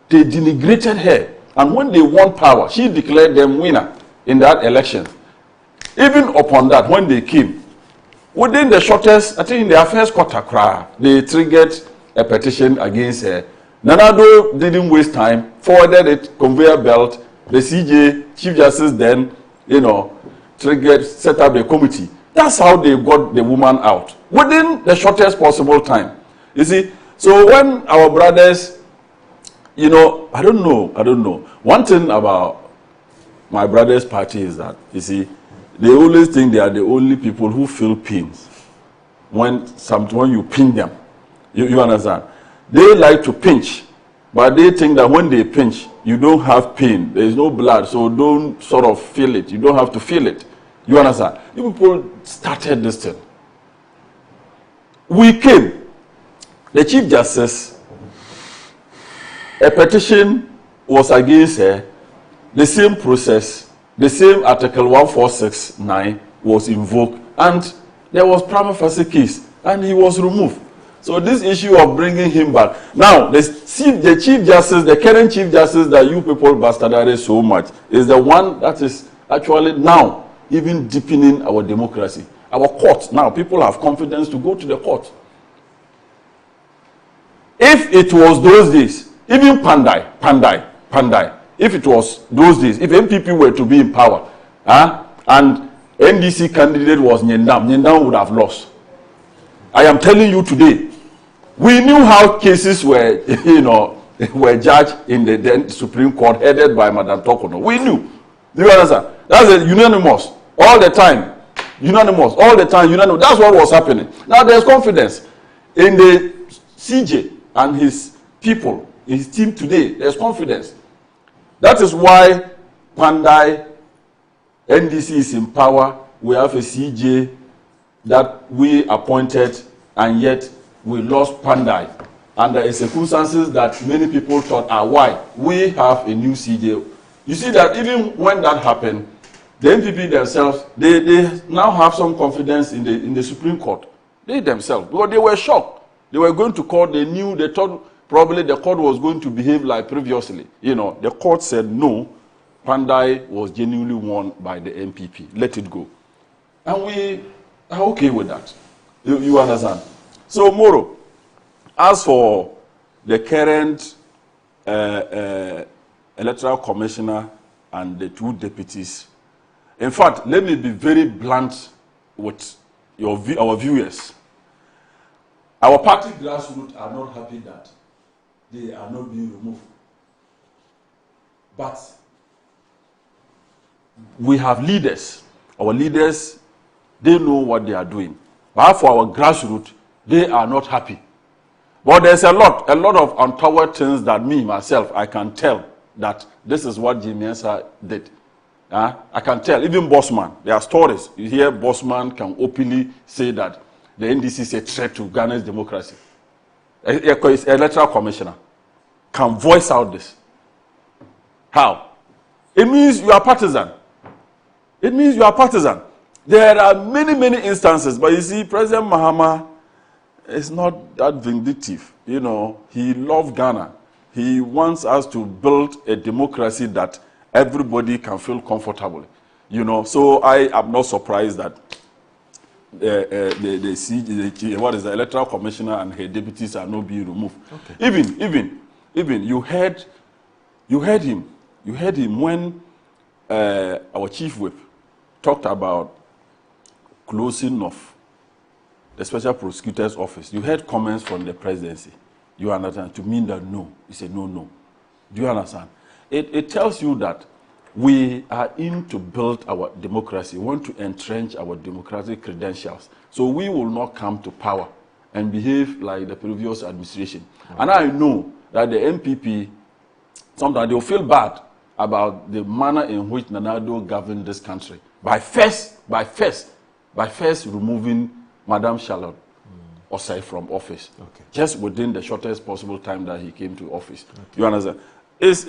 They denigrated her. And when they won power, she declared them winner in that election. Even upon that, when they came, within the shortest, I think in their first quarter, they triggered a petition against her. Nanado didn't waste time, forwarded it, conveyor belt. The CJ, Chief Justice then, you know, triggered, set up a committee. That's how they got the woman out, within the shortest possible time. You see, so when our brothers, you know, I don't know. One thing about my brother's party is that, you see, they always think they are the only people who feel pains when you pin them. You understand? They like to pinch, but they think that when they pinch, you don't have pain. There is no blood, so don't sort of feel it. You don't have to feel it. You understand? You people started this thing. We came. The Chief Justice, a petition was against her. The same process, the same Article 1469 was invoked, and there was prima facie case, and he was removed. So this issue of bringing him back. Now, the Chief Justice, the current Chief Justice that you people bastardized so much, is the one that is actually now even deepening our democracy. Our court, now people have confidence to go to the court. If it was those days, even Pandai, if it was those days, if MPP were to be in power, and NDC candidate was Nyendam would have lost. I am telling you today, we knew how cases were, were judged in the then Supreme Court headed by Madam Tokono. We knew. Do you understand? That's a unanimous, all the time. Unanimous, all the time, unanimous. That's what was happening. Now there's confidence in the CJ and his people, his team today. There's confidence. That is why Pandai, NDC is in power. We have a CJ that we appointed, and yet we lost Pandai under circumstances that many people thought are why we have a new CJ. You see that even when that happened, the MPP themselves, they now have some confidence in the Supreme Court. They themselves, because they were shocked. They were going to court, they thought probably the court was going to behave like previously. The court said no, Pandai was genuinely won by the MPP. Let it go. And we are okay with that. You understand? So, Moro, as for the current electoral commissioner and the two deputies, in fact, let me be very blunt with our viewers. Our party grassroots are not happy that they are not being removed. But we have leaders. Our leaders, they know what they are doing. But for our grassroots, they are not happy. But there's a lot of untoward things that myself, I can tell that this is what Jimmy Ensa did. I can tell, even Bossman, there are stories. You hear Bossman can openly say that the NDC is a threat to Ghana's democracy. Electoral commissioner can voice out this. How? It means you are partisan. It means you are partisan. There are many instances, but you see, President Mahama is not that vindictive. He loves Ghana. He wants us to build a democracy that everybody can feel comfortable. You know, so I am not surprised that the electoral commissioner and her deputies are not being removed. Okay. Even you heard him when our chief whip talked about closing of the special prosecutor's office. You heard comments from the presidency. You understand? To mean that no, he said no. Do you understand? It tells you that we are in to build our democracy. We want to entrench our democratic credentials. So we will not come to power and behave like the previous administration. Okay. And I know that the MPP, sometimes they'll feel bad about the manner in which Nana Addo governed this country by first removing Madam Charlotte Osei from office, just within the shortest possible time that he came to office. Okay. You understand? It's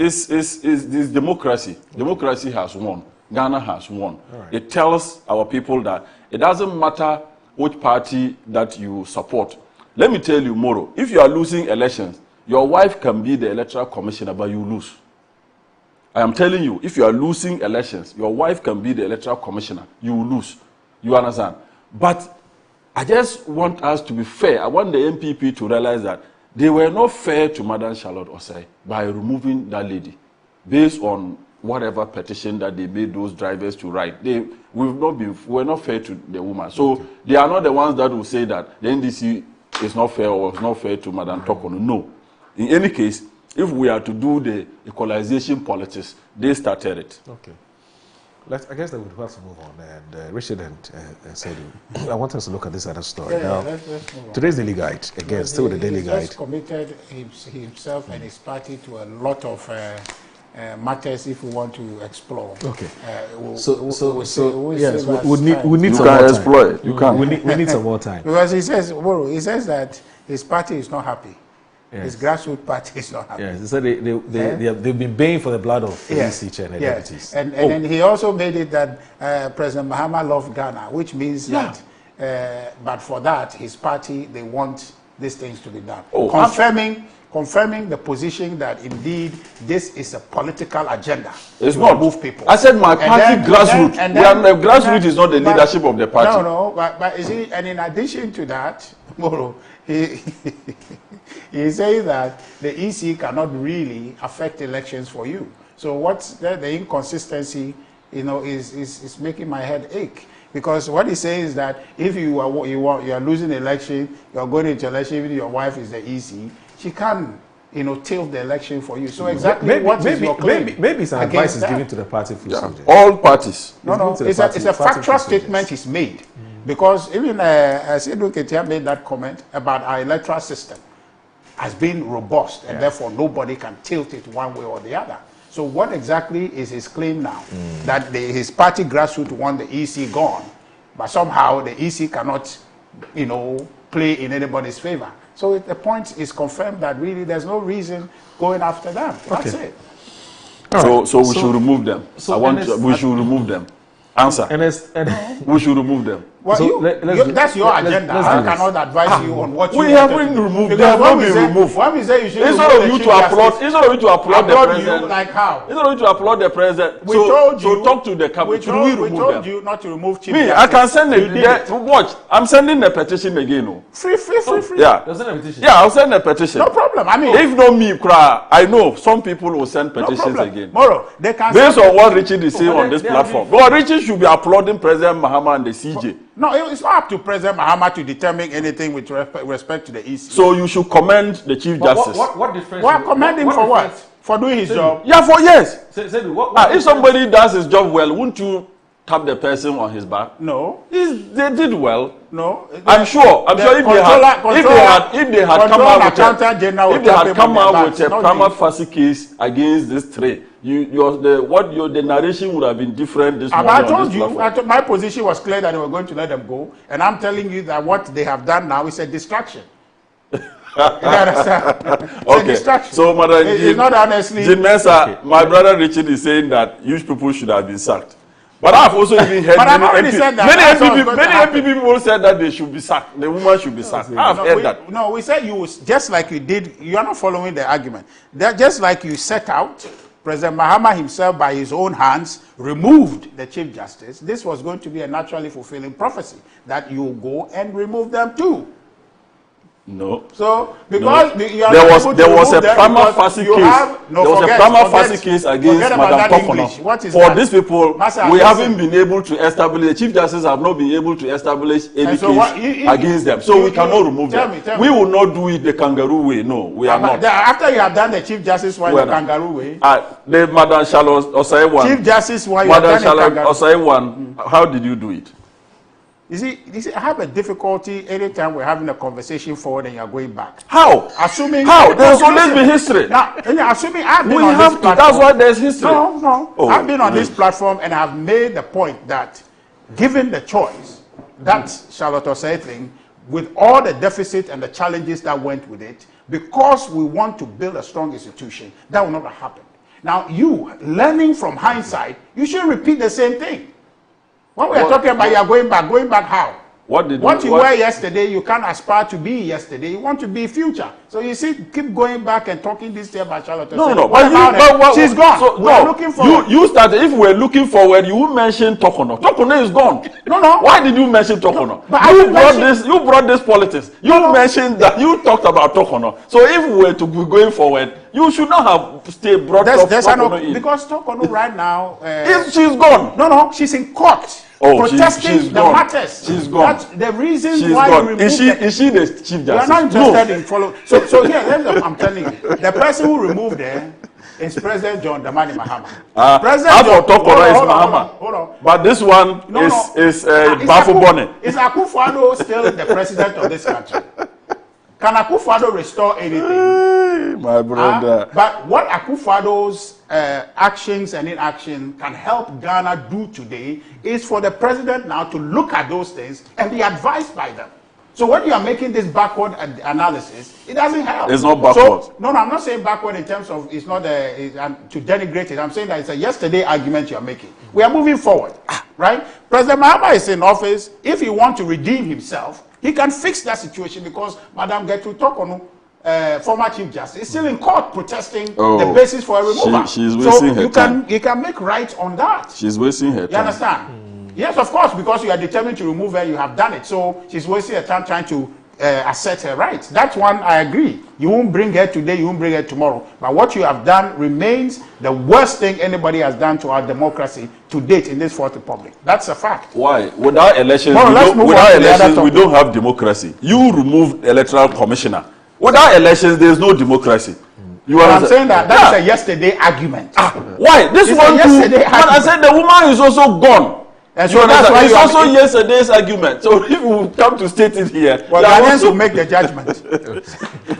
democracy. Democracy has won. Ghana has won. Right. It tells our people that it doesn't matter which party that you support. Let me tell you, Moro, if you are losing elections, your wife can be the electoral commissioner, but you lose. I am telling you, if you are losing elections, your wife can be the electoral commissioner, you will lose. You understand? But I just want us to be fair. I want the MPP to realize that they were not fair to Madam Charlotte Osei by removing that lady based on whatever petition that they made those drivers to write. We're not fair to the woman. So they are not the ones that will say that the NDC is not fair or is not fair to Madam Tokono. No. In any case, if we are to do the equalization politics, they started it. Okay. I guess that would have to move on. And Richard and Sedu, I want us to look at this other story. Let's move on. Today's Daily Guide, again, still the Daily Guide. He just committed himself and his party to a lot of matters if we want to explore. Okay. We need some more time. You can. We need some more time. Because he says that his party is not happy. Yes. His grassroots party is not happy. Yes, he said they've been baying for the blood of his teacher and deputies. And then he also made it that President Mahama loved Ghana, which means that, but for that, his party, they want these things to be done. Confirming the position that indeed this is a political agenda. It's not. Move people. I said my party grassroots. The grassroots is not the leadership of the party. No, but you see, and in addition to that, Moro, he says that the EC cannot really affect elections for you. So what's the inconsistency, is making my head ache. Because what he says is that if you are losing the election, you are going into election, even your wife is the EC, she can, tilt the election for you. So exactly what is your claim? Maybe some advice is given to the party. All parties. No, it's a factual statement he's made. Because even Sedu Ketia made that comment about our electoral system has been robust, and therefore nobody can tilt it one way or the other. So what exactly is his claim now? That his party grassroots want the EC gone, but somehow the EC cannot, play in anybody's favor. So the point is confirmed that really there's no reason going after them. That's it. So we should remove them. We should remove them. Answer. We should remove them. Well, that's your agenda. I cannot advise you on what you want. We haven't removed. They have not been removed. When we say you should it's not of you to applaud. It's not of you to applaud the president. You, like how? It's not of you to applaud the president. We told you. So talk to the cabinet. We told you not to remove Chief Justice. I can send it. Watch. I'm sending the petition again. Free. Yeah. I'll send a petition. No problem. If not me, I know some people will send petitions again. Moro, they can. Based on what Richard is saying on this platform. But Richard should be applauding President Mahama and the CJ. No, it's not up to President Mahama to determine anything with respect to the EC. So you should commend the Chief Justice. What difference? Commend him for what? For doing his job? Yeah, for yes. If somebody does his job well, wouldn't you tap the person on his back? No. They did well. No. I'm sure if they had come out with a prima facie case against this three, the narration would have been different this morning. I told you, my position was clear that they were going to let them go, and I'm telling you that what they have done now is a distraction. You understand? It's a distraction. So, Madam it's not honestly. Jim Mensah, my brother Richard is saying that huge people should have been sacked. But I've also even heard many MPP people said that they should be sacked. The woman should be sacked. I've heard that. No, we said just like you did. You are not following the argument. Just like you set out President Mahama himself, by his own hands, removed the Chief Justice, this was going to be a naturally fulfilling prophecy that you go and remove them too. No. So because there was a prima facie case. There was a prima facie case against Madam Tokono. For these people, we haven't been able to establish. The Chief Justice have not been able to establish any case against them. So we cannot remove them. We will not do it the kangaroo way. No, we are not. After you have done the Chief Justice one the kangaroo way. The Madam Charlotte Osai one. Chief Justice one. Madam Charlotte Osai one. How did you do it? You see, I have a difficulty anytime we're having a conversation forward and you're going back. How? Assuming how? There's always been history. Now, assuming I've been we on have this to. platform. That's why there's history. No. Oh, I've been on this platform and I've made the point that, given the choice, that Charlotte Osei thing, with all the deficit and the challenges that went with it, because we want to build a strong institution, that will not happen. Now, you learning from hindsight, you should repeat the same thing. When we are talking about you are going back how? What you were yesterday, you can't aspire to be yesterday. You want to be future. So you see, keep going back and talking this day about Charlotte. No. She's gone. So, we're looking forward. You started. If we're looking forward, you mentioned Tokono. Tokono is gone. No. Why did you mention Tokono? You brought this politics. You mentioned that. You talked about Tokono. So if we were to be going forward, you should not have brought up Tokono in. Because Tokono right now, she's gone. No, she's in court. Protesting she's the gone. matters. She's gone. That's the reason she's why gone. you remove Is she the Chief Justice? You are not interested in following. So here, I'm telling you, the person who removed her is President John Dramani Mahama. President John Tokono is Mahama. Hold on. But this one is Bafubone. Is Akufo-Addo still the president of this country? Can Akufo-Addo restore anything? My brother. But what Akufo-Addo's actions and inaction can help Ghana do today is for the president now to look at those things and be advised by them. So when you are making this backward analysis, it doesn't help. It's not backward. So, no, I'm not saying backward in terms of it's not to denigrate it. I'm saying that it's a yesterday argument you are making. We are moving forward, right? President Mahama is in office. If he wants to redeem himself, he can fix that situation because Madam Gertrude Tokono, former Chief Justice, is still in court protesting the basis for a removal. She's wasting her time. You can make right on that. She's wasting her time. You understand? Yes, of course, because you are determined to remove her, you have done it. So she's wasting her time trying to assert her rights. That one, I agree. You won't bring her today, you won't bring her tomorrow. But what you have done remains the worst thing anybody has done to our democracy to date in this Fourth Republic. That's a fact. Why? Without elections, we don't have democracy. You removed electoral commissioner. Without elections, there is no democracy. I'm saying that's a yesterday argument. Why? This it's one too. I said the woman is also gone. And so that's why it's also yesterday's argument. So if you come to state it here, well, Ghanaians will make the judgment.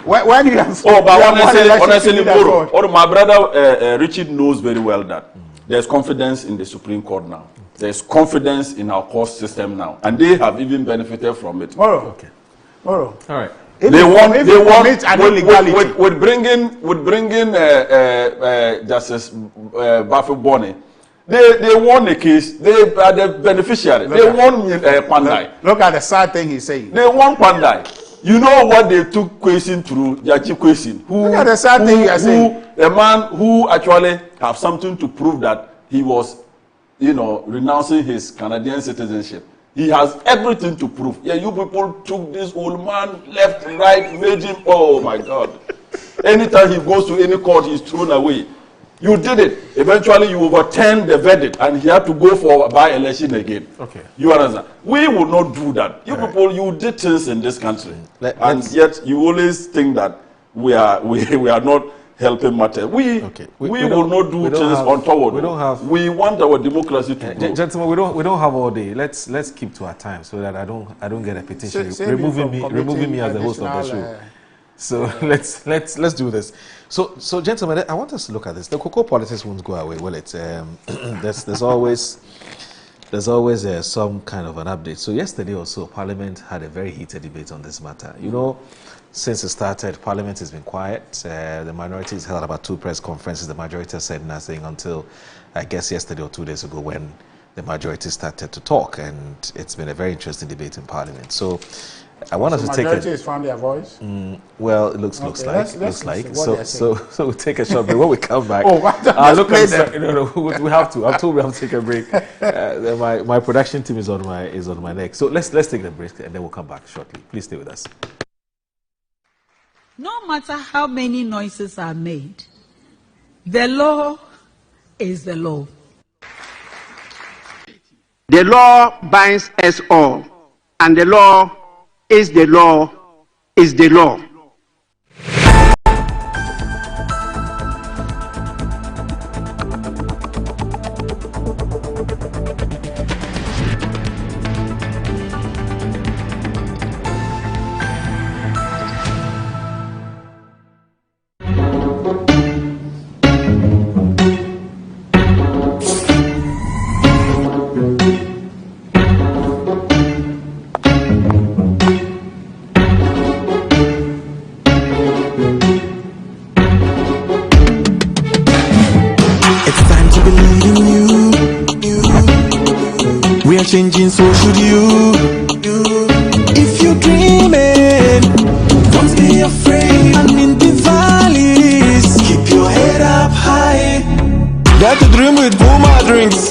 when you have, honestly, my brother Richard knows very well that there's confidence in the Supreme Court now. There's confidence in our court system now, and they have even benefited from it. All right. They want with bringing Justice Bafubone. They won the case. They are the beneficiary. They won Pandai. Look at the sad thing he's saying. They won Pandai. You know what they took Kwesi through? Yachi Kwesi. Look at the sad thing you are saying. A man who actually have something to prove that he was, renouncing his Canadian citizenship. He has everything to prove. Yeah, you people took this old man left, right, made him. Oh my God! Anytime he goes to any court, he's thrown away. You did it. Eventually, you overturned the verdict, and he had to go for a by-election again. Okay. You understand? We will not do that. You people, you did things in this country, and yet you always think that we are not helping matters. We will not do things untoward. We want our democracy to grow. Gentlemen, we don't have all day. Let's keep to our time so that I don't get a petition removing me as the host of the show. So let's do this. So gentlemen, I want us to look at this. The cocoa politics won't go away, will it? There's always some kind of an update. So yesterday also, Parliament had a very heated debate on this matter. Since it started, Parliament has been quiet. The minority has held about 2 press conferences. The majority has said nothing until, I guess, yesterday or 2 days ago when the majority started to talk. And it's been a very interesting debate in Parliament. So I want us to take majority has found their voice. Well, it looks Okay, like. let's like. listen So we'll take a short break. When we come back, Oh, look, play no, we have to. I'm told we have to take a break. My production team is on my neck. So let's take the break and then we'll come back shortly. Please stay with us. No matter how many noises are made, the law is the law. The law binds us all, and the law is the law is the law. We are changing, so should you. If you're dreaming, don't be afraid. And in the valleys, keep your head up high. Dare to dream with Puma drinks.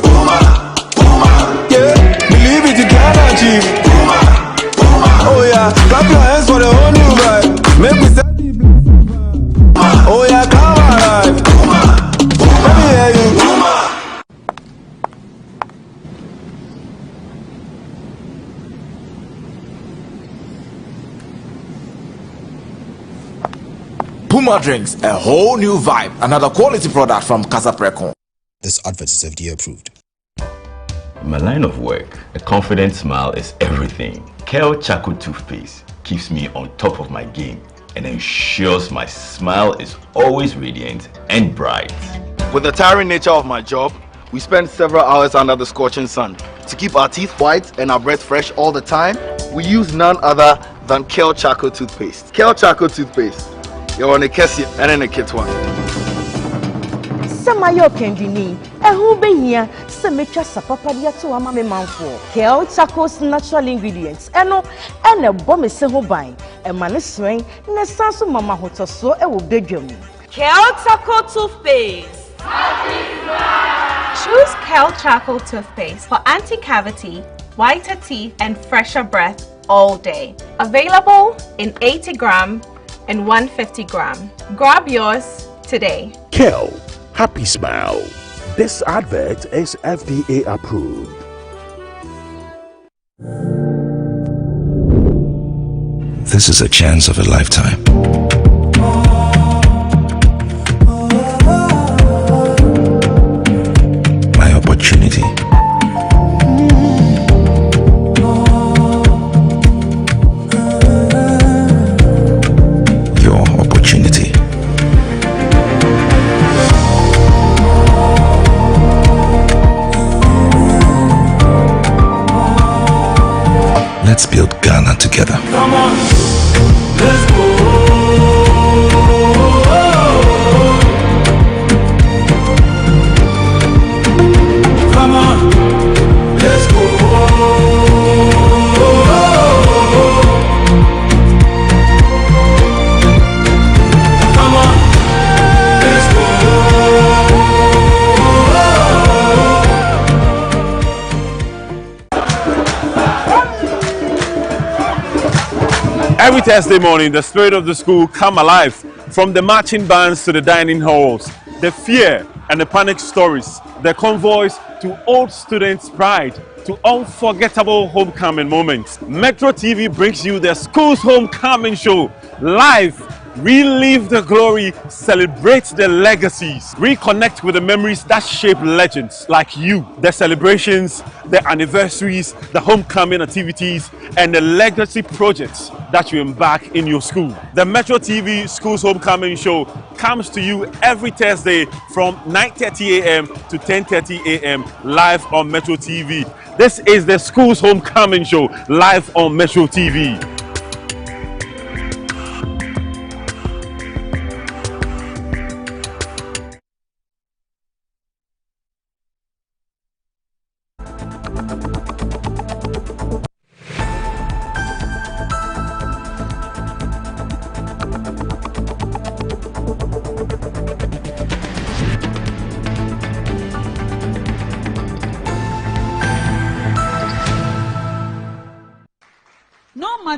Yeah, believe it, you can achieve. Oh yeah, clap your hands for the whole new vibe. Make we start the blessing. Oh yeah, come alive. Let me hear you. Puma drinks, a whole new vibe. Another quality product from Casa Precon. This advert is FDA approved. In my line of work, a confident smile is everything. Kel Charcoal Toothpaste keeps me on top of my game and ensures my smile is always radiant and bright. With the tiring nature of my job, we spend several hours under the scorching sun. To keep our teeth white and our breath fresh all the time, we use none other than Kel Charcoal Toothpaste. Kel Charcoal Toothpaste. You're on a Kessie and in a kit one. Samayo kendini, ehu behia, semecha sapapadia to amame manfo. Kel Charcoal's natural ingredients, ene bombe se ho ban, emane sweng, ne sansu mama hotoso e wo bedwam. Kel Charcoal Toothpaste. Choose Kel Charcoal Toothpaste for anti-cavity, whiter teeth, and fresher breath all day. Available in 80-gram and 150-gram. Grab yours today. Kel, happy smile. This advert is FDA approved. This is a chance of a lifetime. My opportunity. Your opportunity. Let's build Ghana together. Come on, let's go. Come on, let's go. Come on, let's go. Every Thursday morning, the spirit of the school come alive. From the marching bands to the dining halls, the fear and the panic stories, the convoys to old students' pride, to unforgettable homecoming moments. Metro TV brings you the school's homecoming show live. Relive the glory, celebrate the legacies, reconnect with the memories that shape legends like you. The celebrations, the anniversaries, the homecoming activities, and the legacy projects that you embark in your school. The Metro TV School's Homecoming Show comes to you every Thursday from 9:30 a.m. to 10:30 a.m. live on Metro TV. This is the School's Homecoming Show live on Metro TV.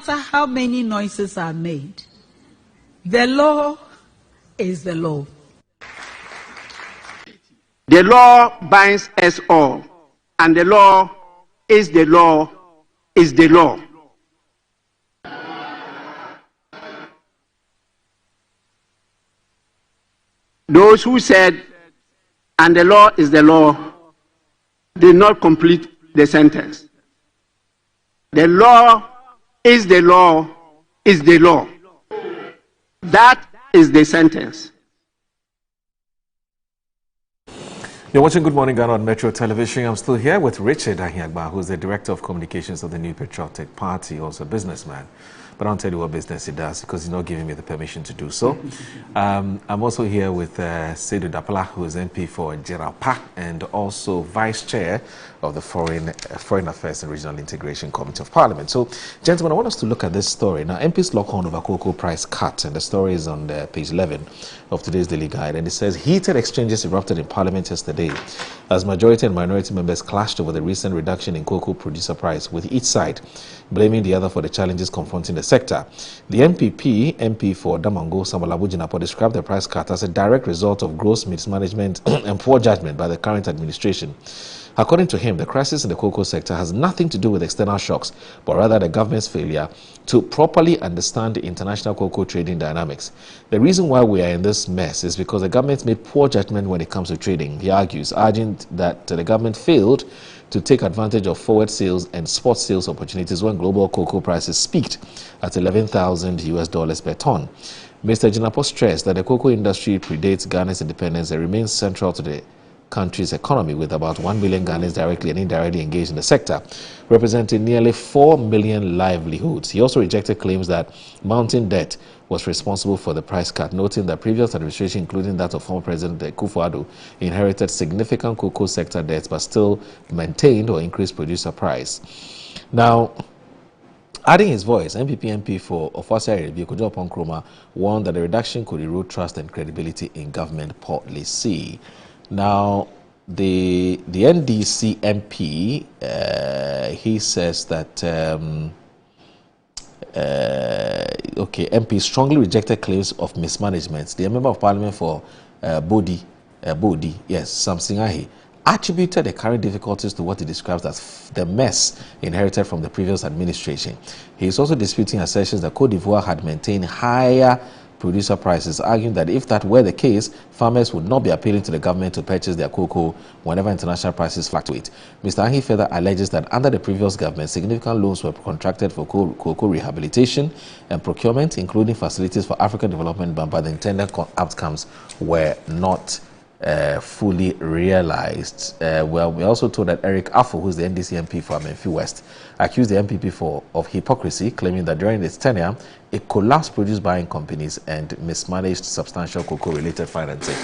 matter how many noises are made, the law is the law. The law binds us all, and the law is the law is the law. Those who said, and the law is the law, did not complete the sentence. The law is the law is the law. That is the sentence. You're watching Good Morning Ghana on Metro Television. I'm still here with Richard Ahiagba, who's the Director of Communications of the New Patriotic Party, also a businessman. But I won't tell you what business he does because he's not giving me the permission to do so. I'm also here with Seydou Dapala, who is MP for Jerapa and also Vice Chair of the Foreign Affairs and Regional Integration Committee of Parliament. So, gentlemen, I want us to look at this story. Now, MPs lock horn over cocoa price cut, and the story is on page 11 of today's Daily Guide. And it says, heated exchanges erupted in Parliament yesterday as majority and minority members clashed over the recent reduction in cocoa producer price, with each side blaming the other for the challenges confronting the sector. The MP for Damango, Samalabu Jinapo, described the price cut as a direct result of gross mismanagement and poor judgment by the current administration. According to him, the crisis in the cocoa sector has nothing to do with external shocks, but rather the government's failure to properly understand the international cocoa trading dynamics. The reason why we are in this mess is because the government made poor judgment when it comes to trading, he argues, urging that the government failed to take advantage of forward sales and spot sales opportunities when global cocoa prices peaked at $11,000 per ton. Mr. Jinapo stressed that the cocoa industry predates Ghana's independence and remains central to the country's economy, with about 1 million Ghanaians directly and indirectly engaged in the sector, representing nearly 4 million livelihoods. He also rejected claims that mounting debt was responsible for the price cut, noting that previous administration, including that of former President Akufo-Addo, inherited significant cocoa sector debts but still maintained or increased producer price. Now, adding his voice, MP for Ofasa Erebi Kojo Nkrumah warned that the reduction could erode trust and credibility in government policy. Now, the NDC MP, he says that, MP strongly rejected claims of mismanagement. The member of parliament for Bodi, Samson Ahi, attributed the current difficulties to what he describes as the mess inherited from the previous administration. He is also disputing assertions that Côte d'Ivoire had maintained higher producer prices, arguing that if that were the case, farmers would not be appealing to the government to purchase their cocoa whenever international prices fluctuate. Mr. Ahi further alleges that under the previous government, significant loans were contracted for cocoa rehabilitation and procurement, including facilities for African development, but the intended outcomes were not fully realized. Well, we also told that Eric Affo, who is the NDC MP for Amenfi West, accused the MPP of hypocrisy, claiming that during its tenure, it collapsed produce buying companies and mismanaged substantial cocoa-related financing.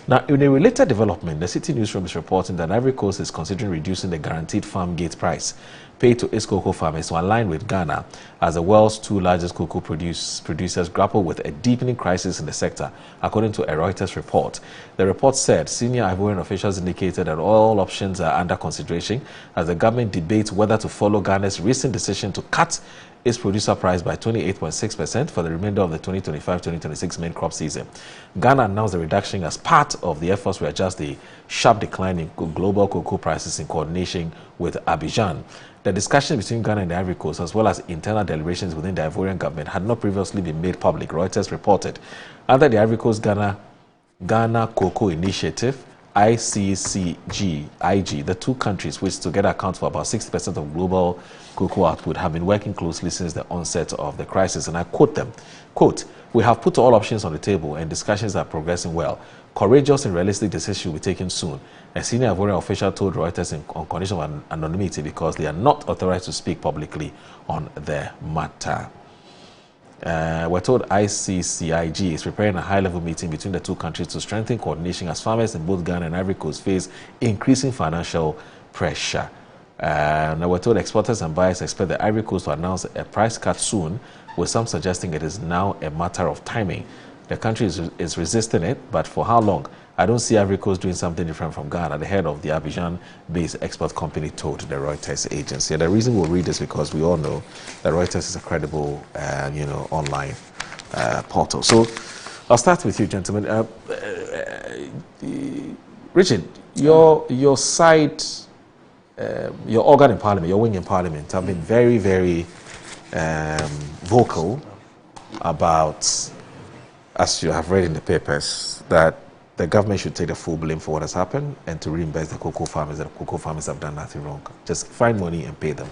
Now, in a related development, the City Newsroom is reporting that Ivory Coast is considering reducing the guaranteed farm gate price paid to its cocoa farmers to align with Ghana as the world's two largest cocoa producers grapple with a deepening crisis in the sector, according to a Reuters report. The report said senior Ivorian officials indicated that all options are under consideration as the government debates whether to follow Ghana's recent decision to cut its producer price by 28.6% for the remainder of the 2025-2026 main crop season. Ghana announced the reduction as part of the efforts to adjust the sharp decline in global cocoa prices in coordination with Abidjan. The discussion between Ghana and the Ivory Coast, as well as internal deliberations within the Ivorian government, had not previously been made public, Reuters reported. Under the Ivory Coast Ghana Cocoa Initiative, ICCG, the two countries, which together account for about 60% of global cocoa output, have been working closely since the onset of the crisis. And I quote them, quote, "We have put all options on the table and discussions are progressing well. Courageous and realistic decisions will be taken soon," a senior Ivorian official told Reuters on condition of anonymity because they are not authorized to speak publicly on the matter. We're told ICCIG is preparing a high-level meeting between the two countries to strengthen coordination as farmers in both Ghana and Ivory Coast face increasing financial pressure. Now we're told exporters and buyers expect the Ivory Coast to announce a price cut soon, with some suggesting it is now a matter of timing The country is resisting it, but for how long? I don't see Ivory Coast doing something different from Ghana. The head of the Abidjan-based export company told the Reuters agency. And the reason we'll read is because we all know that Reuters is a credible, online portal. So I'll start with you, gentlemen. Richard, your side, your organ in Parliament, your wing in Parliament, have been very, very vocal about, as you have read in the papers, that the government should take the full blame for what has happened and to reimburse the cocoa farmers. The cocoa farmers have done nothing wrong. Just find money and pay them.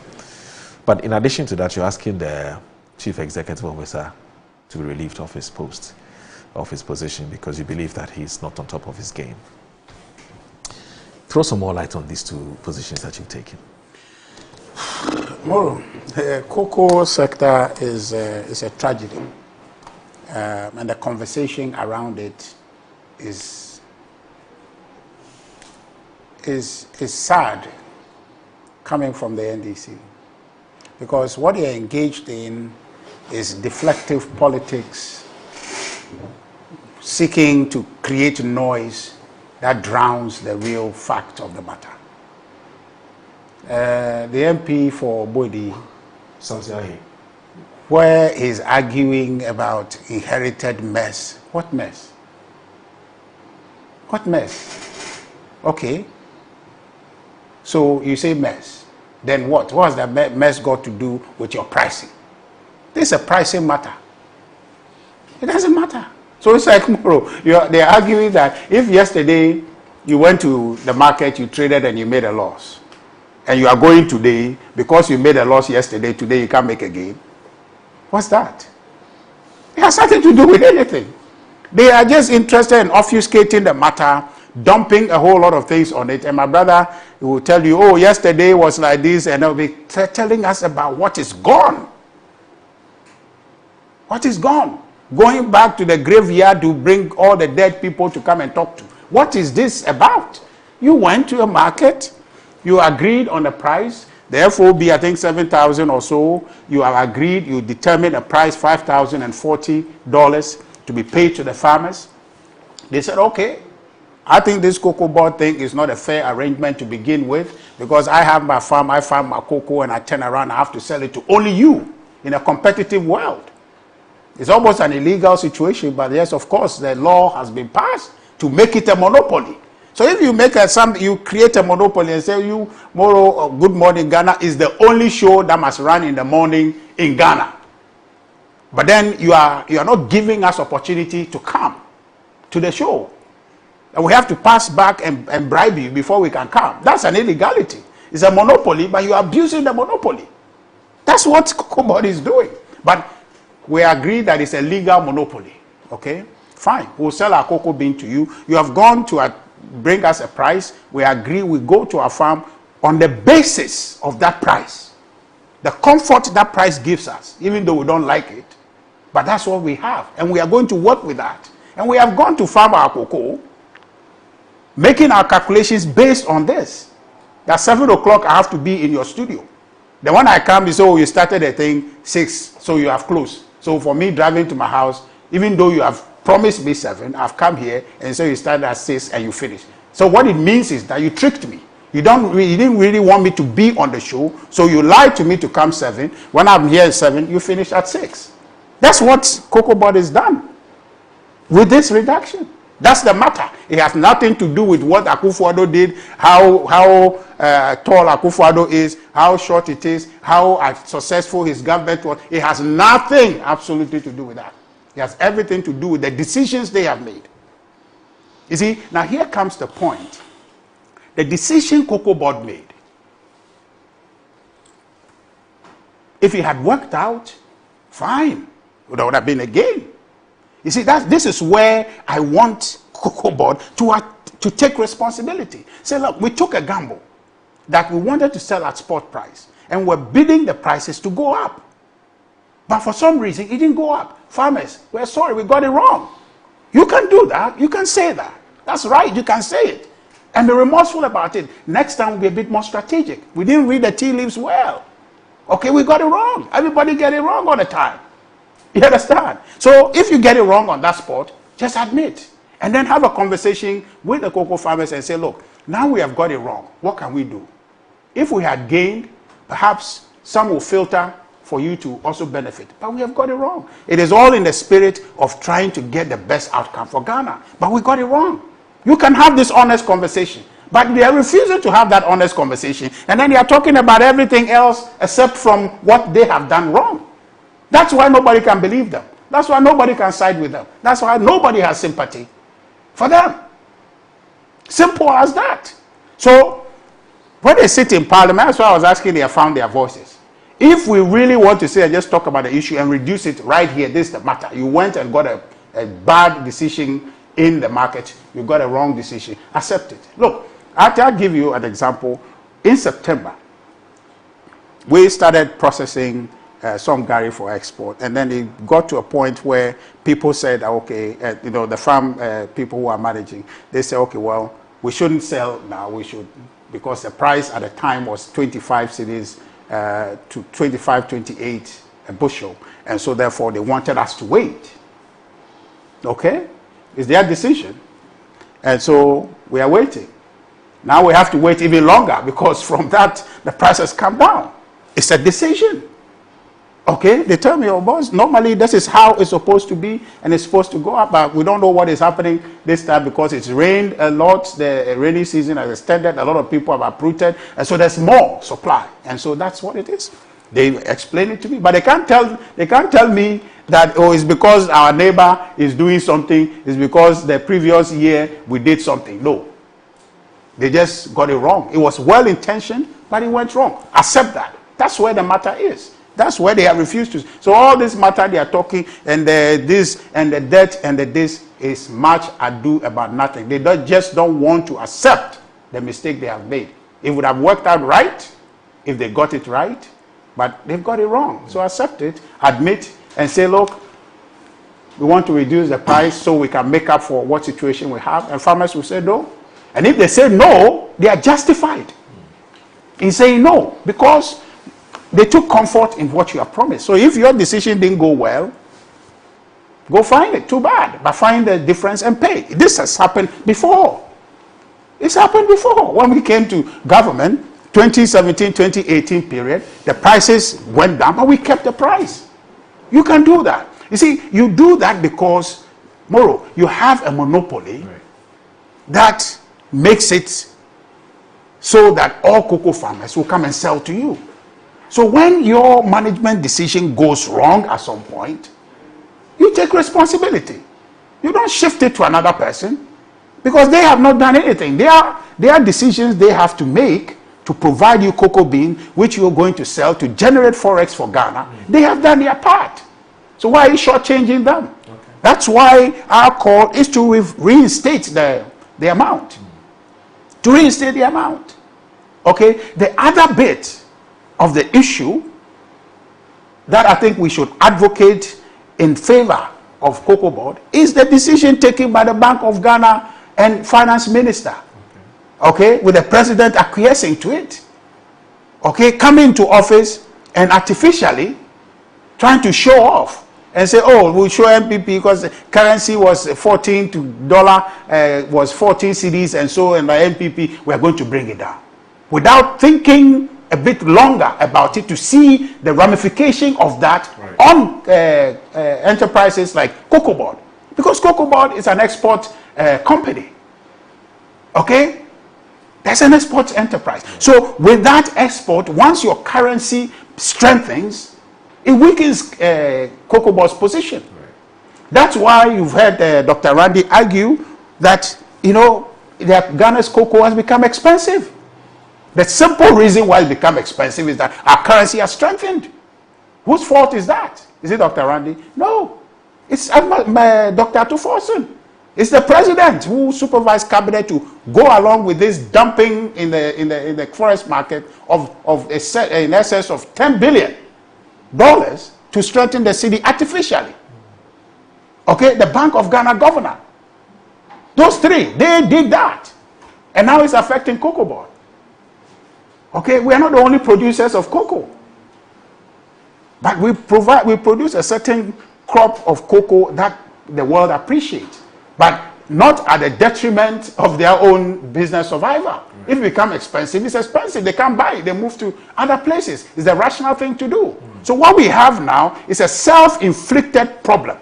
But in addition to that, you're asking the chief executive officer to be relieved of his post, of his position, because you believe that he's not on top of his game. Throw some more light on these two positions that you've taken. Moro, the cocoa sector is a tragedy, and the conversation around it is sad coming from the NDC, because what they are engaged in is deflective politics, seeking to create noise that drowns the real fact of the matter. The MP for Bodi, where he's arguing about inherited mess. What mess? What mess? Okay. So you say mess. Then what? What has that mess got to do with your pricing? This is a pricing matter. It doesn't matter. So it's like, they're arguing that if yesterday you went to the market, you traded and you made a loss, and you are going today, because you made a loss yesterday, today you can't make a gain. What's that? It has nothing to do with anything. They are just interested in obfuscating the matter, dumping a whole lot of things on it. And my brother will tell you, oh, yesterday was like this, and they'll be telling us about what is gone. What is gone? Going back to the graveyard to bring all the dead people to come and talk to. What is this about? You went to a market, you agreed on the price, the FOB, I think 7,000 or so, you have agreed, you determined a price, $5,040 to be paid to the farmers. They said, okay, I think this cocoa board thing is not a fair arrangement to begin with, because I have my farm, I farm my cocoa, and I turn around, I have to sell it to only you in a competitive world. It's almost an illegal situation, but yes, of course, the law has been passed to make it a monopoly. So if you make you create a monopoly and say, you, Moro, Good Morning Ghana is the only show that must run in the morning in Ghana. But then you are not giving us opportunity to come to the show. And we have to pass back and bribe you before we can come. That's an illegality. It's a monopoly, but you are abusing the monopoly. That's what Cocoa Board is doing. But we agree that it's a legal monopoly. Okay? Fine. We'll sell our cocoa bean to you. You have gone to bring us a price. We agree. We go to our farm on the basis of that price. The comfort that price gives us, even though we don't like it. But that's what we have. And we are going to work with that. And we have gone to farm our cocoa, making our calculations based on this. That 7 o'clock I have to be in your studio. Then when I come, you say, oh, you started the thing 6, so you have closed. So for me driving to my house, even though you have promised me 7, I've come here and so you started at 6 and you finish. So what it means is that you tricked me. You didn't really want me to be on the show, so you lied to me to come 7. When I'm here at 7, you finish at 6. That's what Cocoa Board has done with this reduction. That's the matter. It has nothing to do with what Akufo-Addo did, how tall Akufo-Addo is, how short it is, how successful his government was. It has nothing absolutely to do with that. It has everything to do with the decisions they have made. You see, now here comes the point. The decision Cocoa Board made, if it had worked out, fine. It would have been a gain. You see, this is where I want Cocoa Board to take responsibility. Say, look, we took a gamble that we wanted to sell at spot price, and we're bidding the prices to go up. But for some reason, it didn't go up. Farmers, we're sorry, we got it wrong. You can do that. You can say that. That's right. You can say it. And be remorseful about it. Next time, we'll be a bit more strategic. We didn't read the tea leaves well. Okay, we got it wrong. Everybody get it wrong all the time. You understand? So if you get it wrong on that spot, just admit. And then have a conversation with the cocoa farmers and say, look, now we have got it wrong. What can we do? If we had gained, perhaps some will filter for you to also benefit. But we have got it wrong. It is all in the spirit of trying to get the best outcome for Ghana. But we got it wrong. You can have this honest conversation. But they are refusing to have that honest conversation. And then they are talking about everything else except from what they have done wrong. That's why nobody can believe them. That's why nobody can side with them. That's why nobody has sympathy for them. Simple as that. So, when they sit in parliament, that's why I was asking, they have found their voices. If we really want to say and just talk about the issue and reduce it right here, this is the matter. You went and got a bad decision in the market. You got a wrong decision. Accept it. Look, I'll give you an example. In September, we started processing some gari for export, and then it got to a point where people said, okay, the farm people who are managing, they said, okay, well, we shouldn't sell now, we should, because the price at the time was 25 cedis to 25, 28 a bushel, and so therefore they wanted us to wait. Okay? It's their decision, and so we are waiting. Now we have to wait even longer because from that the price has come down. It's a decision. Okay, they tell me, oh boss, normally this is how it's supposed to be and it's supposed to go up, but we don't know what is happening this time because it's rained a lot, the rainy season has extended, a lot of people have uprooted, and so there's more supply, and so that's what it is. They explain it to me, but they can't tell me that, oh, it's because our neighbor is doing something, it's because the previous year we did something. No. They just got it wrong. It was well intentioned, but it went wrong. Accept that. That's where the matter is. That's where they have refused to. So all this matter they are talking, and the this and the that and the this is much ado about nothing. They just don't want to accept the mistake they have made. It would have worked out right if they got it right, but they've got it wrong. So accept it, admit, and say, look, we want to reduce the price so we can make up for what situation we have. And farmers will say no. And if they say no, they are justified in saying no, because they took comfort in what you have promised. So if your decision didn't go well, go find it. Too bad. But find the difference and pay. This has happened before. It's happened before. When we came to government, 2017-2018 period, the prices went down, but we kept the price. You can do that. You see, you do that because, Moro, you have a monopoly that makes it so that all cocoa farmers will come and sell to you. So when your management decision goes wrong at some point, you take responsibility. You don't shift it to another person because they have not done anything. There are decisions they have to make to provide you cocoa bean, which you're going to sell to generate forex for Ghana. They have done their part. So why are you shortchanging them? Okay. That's why our call is to reinstate the amount. To reinstate the amount. Okay? The other bit of the issue that I think we should advocate in favor of Cocoa Board is the decision taken by the Bank of Ghana and Finance Minister. Okay? With the President acquiescing to it. Okay? Coming to office and artificially trying to show off and say, oh, we'll show MPP because the currency was 14 to dollar, was 14 cedis, and so, and by MPP, we're going to bring it down. Without thinking a bit longer about it to see the ramification of that on enterprises like Cocoa Board. Because Cocoa Board is an export company. Okay? That's an export enterprise. So with that export, once your currency strengthens, it weakens Cocoa Board's position. That's why you've heard Dr. Randy argue that, that Ghana's cocoa has become expensive. The simple reason why it become expensive is that our currency has strengthened. Whose fault is that? Is it Dr. Randy? No. It's Dr. Tuforson. It's the president who supervised cabinet to go along with this dumping in the forest market of in excess of $10 billion to strengthen the city artificially. Okay, the Bank of Ghana governor. Those three, they did that. And now it's affecting Cocoa Board. Okay, we are not the only producers of cocoa. But we produce a certain crop of cocoa that the world appreciates, but not at the detriment of their own business survival. If it becomes expensive, it's expensive. They can't buy it. They move to other places. It's the rational thing to do. So what we have now is a self-inflicted problem.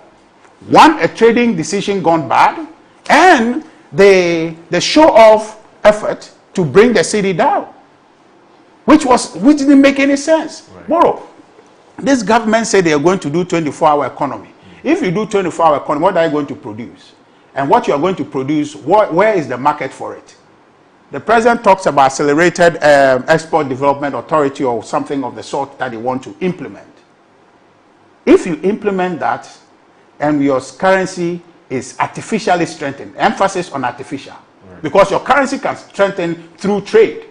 One, a trading decision gone bad, and the show-off effort to bring the city down, which didn't make any sense. Moro, this government said they are going to do 24-hour economy. If you do 24-hour economy, what are you going to produce? And what you are going to produce, where is the market for it? The president talks about accelerated export development authority or something of the sort that they want to implement. If you implement that and your currency is artificially strengthened, emphasis on artificial, because your currency can strengthen through trade,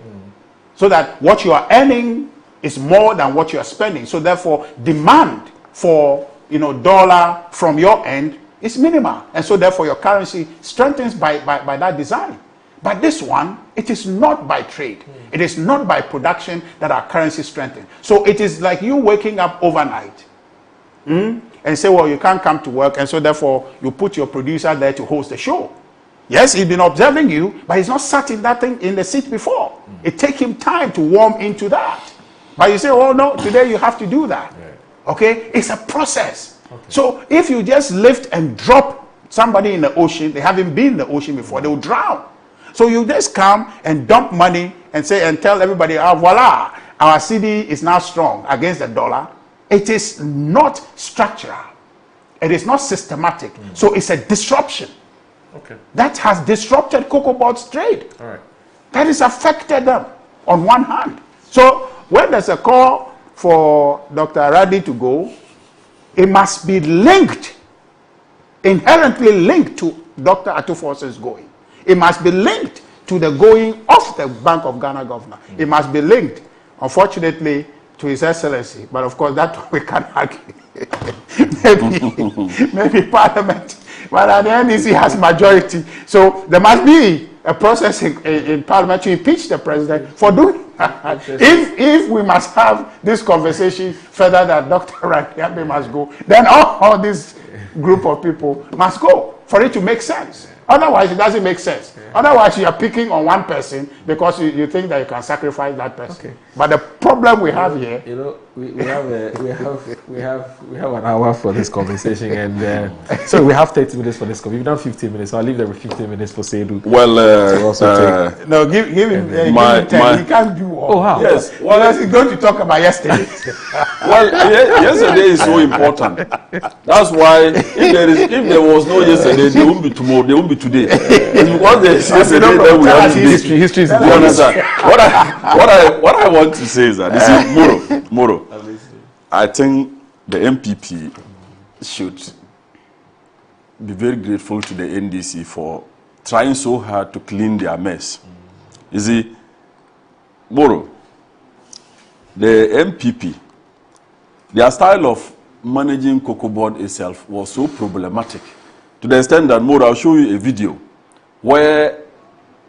so that what you are earning is more than what you are spending. So therefore, demand for dollar from your end is minimal, and so therefore your currency strengthens by that design. But this one, it is not by trade. It is not by production that our currency strengthens. So it is like you waking up overnight and say, well, you can't come to work, and so therefore you put your producer there to host the show. Yes, he's been observing you, but he's not sat in that thing in the seat before. It takes him time to warm into that. But you say, oh no, today you have to do that. Okay, it's a process. So if you just lift and drop somebody in the ocean, they haven't been in the ocean before, they will drown. So you just come and dump money and say and tell everybody, voila, our CD is now strong against the dollar. It is not structural. It is not systematic. So it's a disruption. That has disrupted cocoa board's trade. That has affected them on one hand. So when there's a call for Dr. Aradi to go, it must be linked, inherently linked to Dr. Atuforse's going. It must be linked to the going of the Bank of Ghana governor. It must be linked, unfortunately, to His Excellency. But of course, that we can't argue. maybe Parliament. But the NDC has majority. So there must be a process in Parliament to impeach the president for doing that. If we must have this conversation further that Dr. Rakiabe must go, then all this group of people must go for it to make sense. Otherwise, it doesn't make sense. Otherwise, you are picking on one person because you think that you can sacrifice that person. But the problem we have here, we have an hour for this conversation, and so we have 30 minutes for this. We've done 15 minutes, so I'll leave them with 15 minutes for Seydou. Well, no, give him 10. He can't do all. Oh, how? Yes. Well, he's going to talk about yesterday. Well, yesterday is so important. That's why if there was no yesterday, there won't be tomorrow. There won't be today. Because there's yesterday, then we have history. History is important. Understand? What I want to say is that this is Moro. I think the MPP should be very grateful to the NDC for trying so hard to clean their mess. You see, Moro, the MPP, their style of managing Cocoa Board itself was so problematic to the extent that, Moro, I'll show you a video where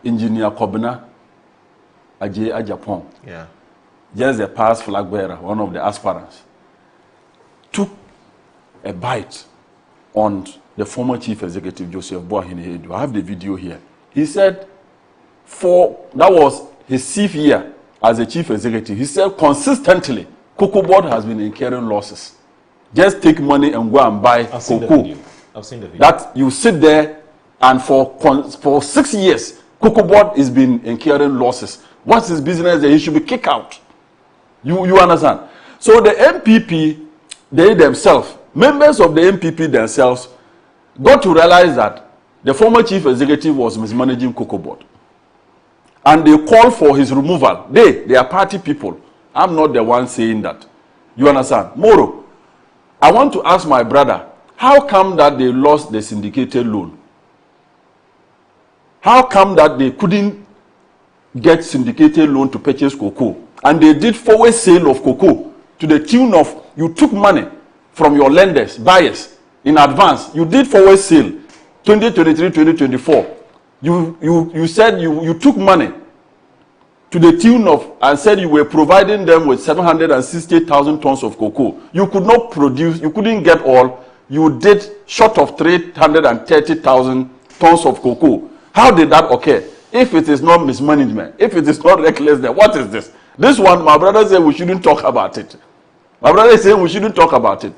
Engineer Kobina Ajay Ajapong, just the past flag bearer, one of the aspirants, took a bite on the former chief executive, Joseph Boahene. I have the video here. He said, that was his 6th year as a chief executive. He said consistently, Cocoa Board has been incurring losses. Just take money and go and buy cocoa. I've seen the video. That you sit there and for 6 years, Cocoa Board has been incurring losses. What's his business? He should be kicked out. You understand? So the MPP, they themselves, members of the MPP themselves, got to realize that the former chief executive was mismanaging Cocoa Board. And they called for his removal. They are party people. I'm not the one saying that. You understand? Moro, I want to ask my brother, how come that they lost the syndicated loan? How come that they couldn't get syndicated loan to purchase cocoa? And they did forward sale of cocoa to the tune of, you took money from your lenders, buyers, in advance. You did forward sale, 2023, 2024. You said you took money to the tune of, and said you were providing them with 760,000 tons of cocoa. You could not produce, you couldn't get all you did short of 330,000 tons of cocoa. How did that occur? If it is not mismanagement, if it is not recklessness, what is this? This one, my brother said we shouldn't talk about it. My brother is saying we shouldn't talk about it.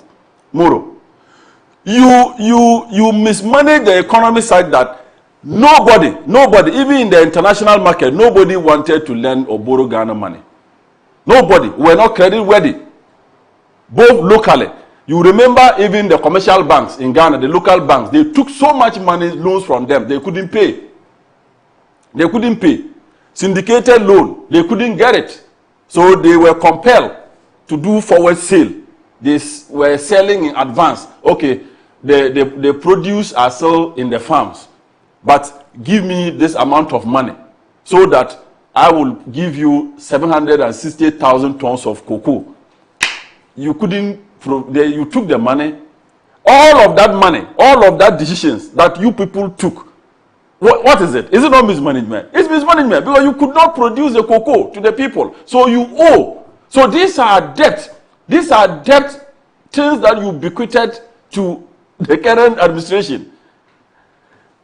Moro, you mismanage the economy side that nobody, even in the international market, nobody wanted to lend or borrow Ghana money. Nobody. We're not credit worthy. Both locally. You remember even the commercial banks in Ghana, the local banks, they took so much money, loans from them, they couldn't pay. They couldn't pay. Syndicated loan, they couldn't get it. So they were compelled to do forward sale. They were selling in advance. Okay, the produce are still in the farms, but give me this amount of money so that I will give you 760,000 tons of cocoa. You couldn't, you took the money. All of that money, all of that decisions that you people took, what is it? Is it not mismanagement? It's mismanagement because you could not produce the cocoa to the people. So you owe. So these are debt. These are debt things that you bequeathed to the current administration.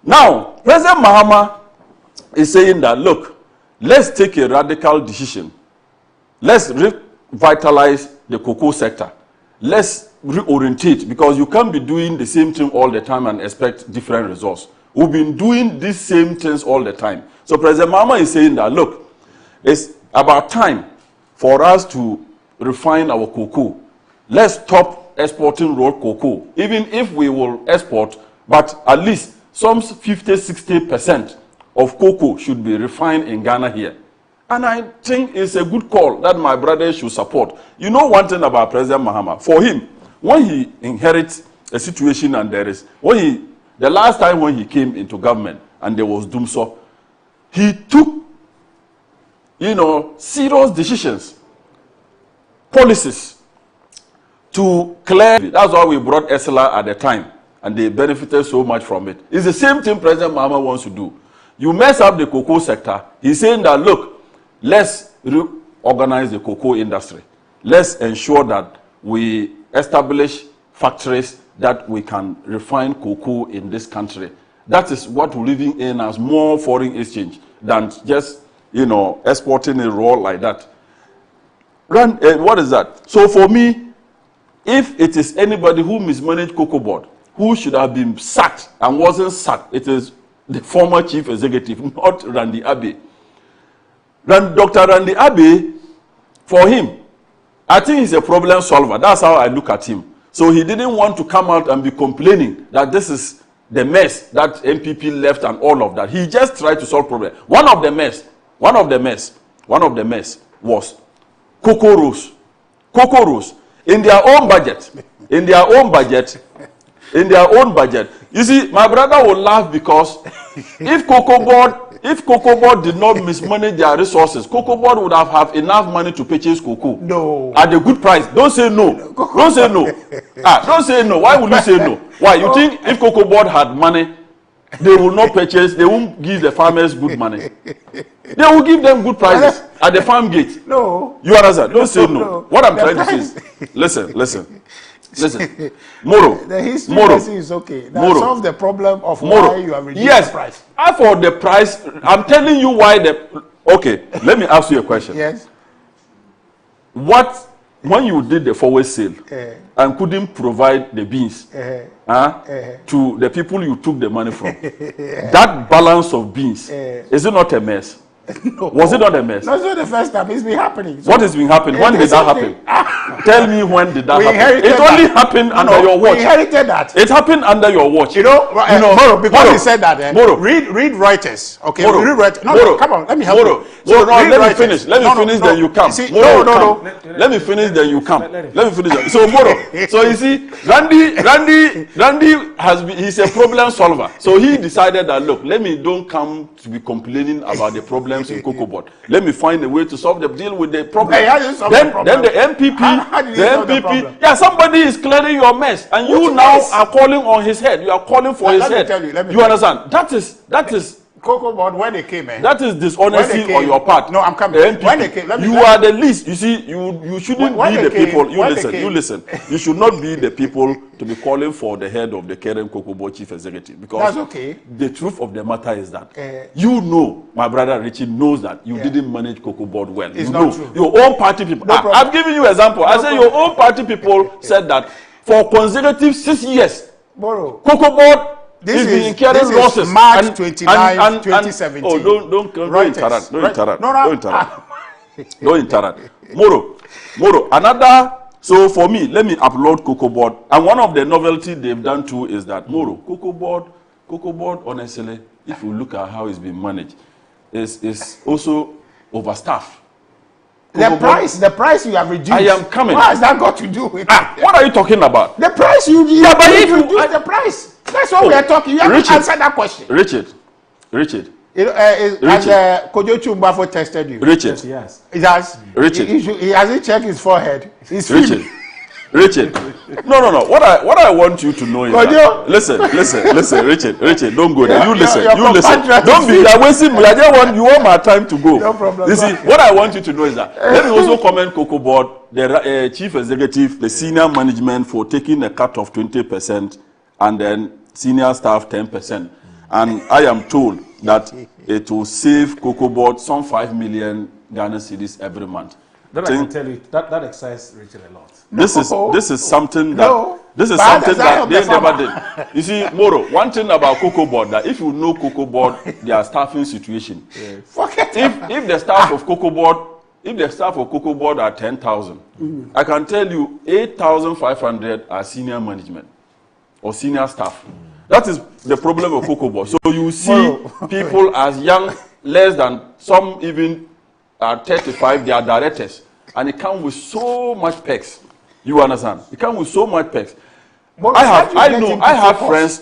Now, President Mahama is saying that, look, let's take a radical decision. Let's revitalize the cocoa sector. Let's reorientate, because you can't be doing the same thing all the time and expect different results. We've been doing these same things all the time. So President Mahama is saying that, look, it's about time for us to refine our cocoa. Let's stop exporting raw cocoa. Even if we will export, but at least some 50-60% of cocoa should be refined in Ghana here. And I think it's a good call that my brother should support. You know one thing about President Mahama, for him, when he inherits a situation and the last time when he came into government and there was doomsday, he took, serious decisions, policies to clear. That's why we brought Esla at the time, and they benefited so much from it. It's the same thing President Mahama wants to do. You mess up the cocoa sector, he's saying that, look, let's reorganize the cocoa industry. Let's ensure that we establish factories that we can refine cocoa in this country. That is what we're living in as more foreign exchange than just, exporting it raw like that. What is that? So for me, if it is anybody who mismanaged Cocoa Board, who should have been sacked and wasn't sacked, it is the former chief executive, not Randy Abbey. Dr. Randy Abbey, for him, I think he's a problem solver. That's how I look at him. So he didn't want to come out and be complaining that this is the mess that MPP left and all of that. He just tried to solve problems. One of the mess was cocoa rows. Cocoa rows. In their own budget. You see, my brother will laugh because if Cocoa Board did not mismanage their resources, Cocoa Board would have enough money to purchase cocoa. No. At a good price. Don't say no. Don't say no. Don't say no. Why would you say no? Why? You think if Cocoa Board had money, they will not purchase, they won't give the farmers good money. They will give them good prices at the farm gate. No. You understand? Don't say no. What I'm trying to say is, listen. Moro. The history is okay. That solves the problem of why you have reduced the price. As for the price, I'm telling you why okay, let me ask you a question. Yes. When you did the forward sale and couldn't provide the beans to the people you took the money from, that balance of beans, is it not a mess? No. Was it not a mess? No, it's not the first time. It's been happening. So what has been happening? When did that happen? Tell me when did that happen? It only happened under your watch. We inherited that. It happened under your watch. Moro, because he said that. Read Reuters. Okay, Moro, read Reuters. No, come on, let me help you. So let me finish. Let me finish, then you come. No. Let me finish, then you come. Let me finish. So Moro, so you see, Randy he's a problem solver. So he decided that, look, don't come to be complaining about the problems in Cocoa Board. Let me find a way to deal with the problem. Then the MPP, somebody is clearing your mess, and you now are calling on his head. You are calling for his head. You understand? That is Cocoa Board, when they came in. That is dishonesty on your part. No, I'm coming. When they came, you are the least. You see, you shouldn't be the people. You listen. You should not be the people to be calling for the head of the Keren Cocoa Board chief executive. Because that's okay. The truth of the matter is that you know, my brother Richie knows that you didn't manage Cocoa Board well. It's you not know. true. Your own party people. I've given you an example. I say your own party people said that for consecutive 6 years, Cocoa Board this is losses. March 29, 2017. Oh, don't interrupt. Don't interrupt. Moro, another. So for me, let me upload Cocoa Board. And one of the novelty they've done too is that Cocoa Board, honestly, if you look at how it's been managed, is also overstaffed. The price you have reduced. I am coming. What has that got to do with it? What are you talking about? The price you but if you reduce the price. That's what we are talking. You have to answer that question. Richard. Has Kojo Chumbafo tested you? Richard. Yes. He has. Richard. He hasn't checked his forehead. He's Richard. No. What I want you to know is that, listen, Richard, don't go there. You listen. Don't be there wasting me. You want my time to go. No problem. You see, what I want you to know is that let me also commend Cocoa Board, the chief executive, the senior management for taking a cut of 20% and then senior staff 10%. And I am told that it will save Cocoa Board some 5 million Ghana cedis every month. That I can tell you, that excites Richard a lot. This is something that they never did. You see, Moro, one thing about Cocoa Board, that if you know Cocoa Board, their staffing situation. If the staff of Cocoa Board are 10,000, I can tell you 8,500 are senior management or senior staff. That is the problem of Cocoa Board. So you see people as young, less than some even are 35, they are directors. And it comes with so much perks. You understand? It comes with so much perks. I have friends.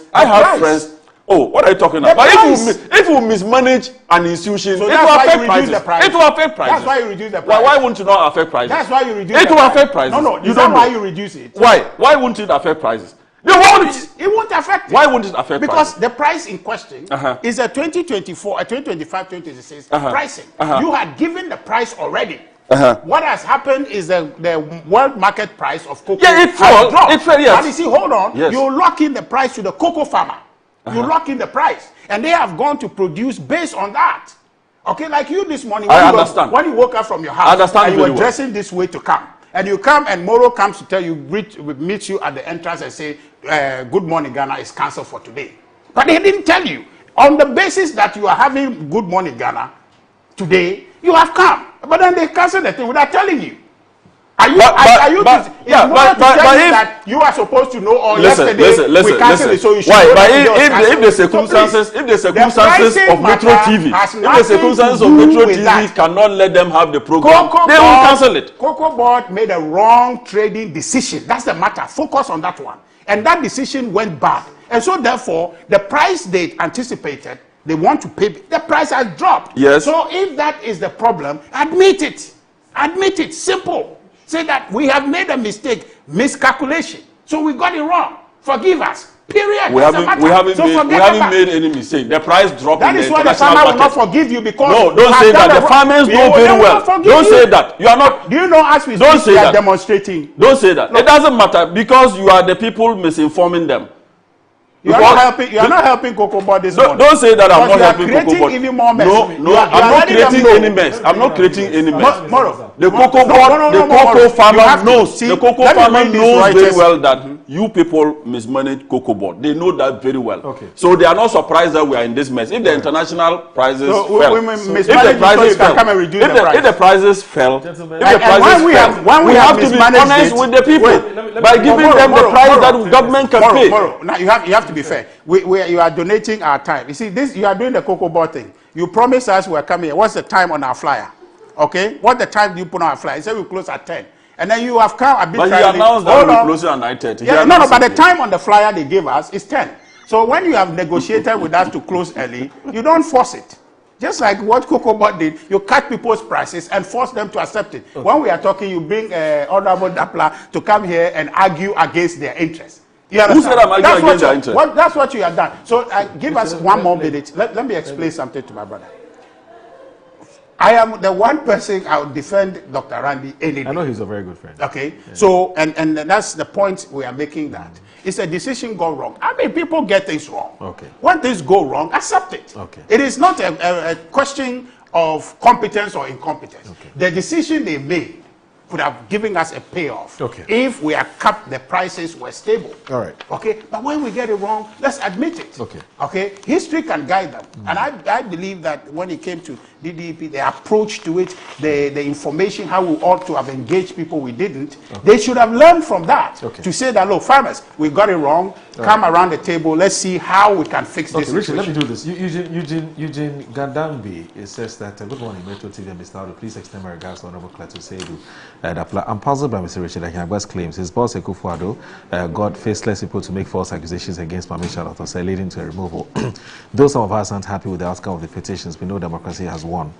Oh, what are you talking about? If you mismanage an institution, so it will affect prices. It will affect prices. That's why you reduce the price. Why wouldn't it not affect prices? That's why you reduce it. It will affect prices. No, you don't know why you reduce it. Why? Why wouldn't it affect prices? It won't affect it. Why won't it affect because prices? The price in question is a 2024, a 2025, 2026 pricing. You had given the price already. What has happened is the world market price of cocoa it fell. It fell, yes. And you see, hold on, yes. You lock in the price to the cocoa farmer. You lock in the price. And they have gone to produce based on that. Okay, like you this morning, when you woke up from your house and you were dressing this way to come. And you come and Moro comes to tell you, meet you at the entrance and say, good morning, Ghana is cancelled for today. But they didn't tell you. On the basis that you are having good morning, Ghana, today, you have come. But then they cancel the thing without telling you. That you are supposed to know, or yesterday we canceled it, so you should know. But if the circumstances of Metro TV cannot let them have the program, they will cancel it. Cocoa Board made a wrong trading decision. That's the matter. Focus on that one. And that decision went bad. And so therefore, the price they anticipated, they want to pay, the price has dropped. Yes. So if that is the problem, admit it. Admit it. Simple. Say that we have made a mistake, miscalculation. So we got it wrong. Forgive us. Period. We haven't made any mistake. The price dropped. That is why the farmer will not forgive you, because no, don't say that. The farmers know very well. Don't say that. You are not. Do you know as we speak, we are demonstrating? Don't say that. It doesn't matter, because you are the people misinforming them. You are not helping Cocoa Board this morning. Don't say that I'm not helping Cocoa Board. Even more mess. No, I'm not creating any mess. I'm not creating any mess. The Cocoa Board, the cocoa farmer knows. The cocoa farmer knows very well that you people mismanage Cocoa Board. They know that very well. Okay. So they are not surprised that we are in this mess. If the international prices fell, if the prices fell, we have to be honest with the people by giving them the price that the government can pay. Now you have to be fair. You are donating our time. You see, this you are doing the Cocoa Board thing. You promised us we are coming here. What's the time on our flyer? Okay, what the time do you put on our flyer? You said we close at 10. And then you have come a bit. But he announced that we close at 9:30. Yeah, no, but the time on the flyer they gave us is 10. So when you have negotiated with us to close early, you don't force it. Just like what Cocoa Board did, you cut people's prices and force them to accept it. Okay. When we are talking, you bring Honorable Dapla to come here and argue against their interests. You understand? Who said I'm arguing against their interest? That's what you have done. So give us one more minute. Let me explain something to my brother. I am the one person I would defend Dr. Randy any day. I know he's a very good friend. Okay, yeah. So and that's the point we are making, that it's a decision gone wrong. I mean, people get things wrong. Okay. When things go wrong, accept it. Okay. It is not a question of competence or incompetence. Okay. The decision they made could have given us a payoff if we had kept the prices were stable. All right. Okay, but when we get it wrong, let's admit it. Okay. Okay, history can guide them, and I believe that when it came to DDP, the approach to it, the information, how we ought to have engaged people, we didn't. They should have learned from that to say that, look, farmers, we got it wrong. Come around the table. Let's see how we can fix this. Richard, let me do this. Eugene Gandambi, it says that good morning, Metro TV and Mr. Audu. Please extend my regards to Honorable Klaatu Seidu. I'm puzzled by Mr. Richard Akinagba's claims. His boss, Ekufuado, got faceless people to make false accusations against Mami Charlotte, leading to a removal. Though some of us aren't happy with the outcome of the petitions, we know democracy has won.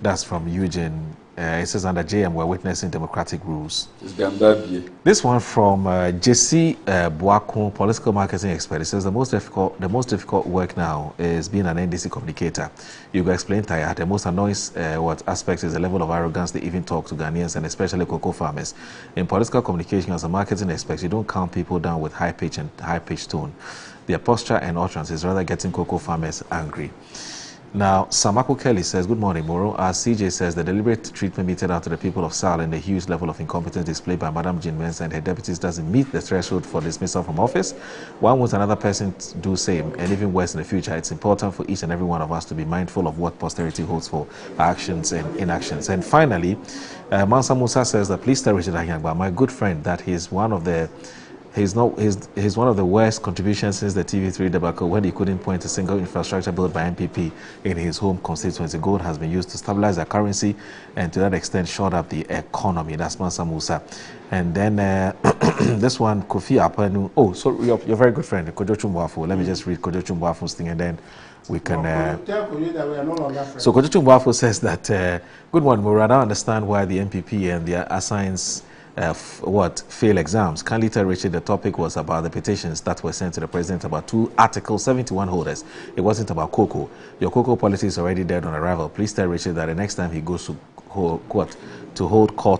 That's from Eugene. It says under JM, we're witnessing democratic rules. This one from JC Buakun, political marketing expert. It says the most difficult work now is being an NDC communicator. You go explain Taya. The most annoying aspect is the level of arrogance they even talk to Ghanaians and especially cocoa farmers. In political communication, as a marketing expert, you don't calm people down with high pitch and high pitched tone. Their posture and utterance is rather getting cocoa farmers angry. Now, Samako Kelly says, good morning, Moro. As CJ says, the deliberate treatment meted out to the people of Sal and the huge level of incompetence displayed by Madam Jean Mensah and her deputies doesn't meet the threshold for dismissal from office. One wants another person to do same, and even worse in the future. It's important for each and every one of us to be mindful of what posterity holds for our actions and inactions. And finally, Mansa Musa says that please tell Richard Akinagba, my good friend, that he's one of the worst contributions since the TV3 debacle, when he couldn't point a single infrastructure built by MPP in his home constituency. Gold has been used to stabilize the currency and to that extent shore up the economy. That's Mansa Musa. And then this one, Kofi Apanu. Oh, so your very good friend, Kojo Chumbuafo. Let me just read Kojo Chumbuafo's thing and then we can... So Kojo Chumbuafo says that, good morning, Mura. I don't understand why the MPP and their assigns fail exams. Kindly tell Richard the topic was about the petitions that were sent to the president about 2 Article 71 holders. It wasn't about cocoa. Your cocoa policy is already dead on arrival. Please tell Richard that the next time he goes to hold court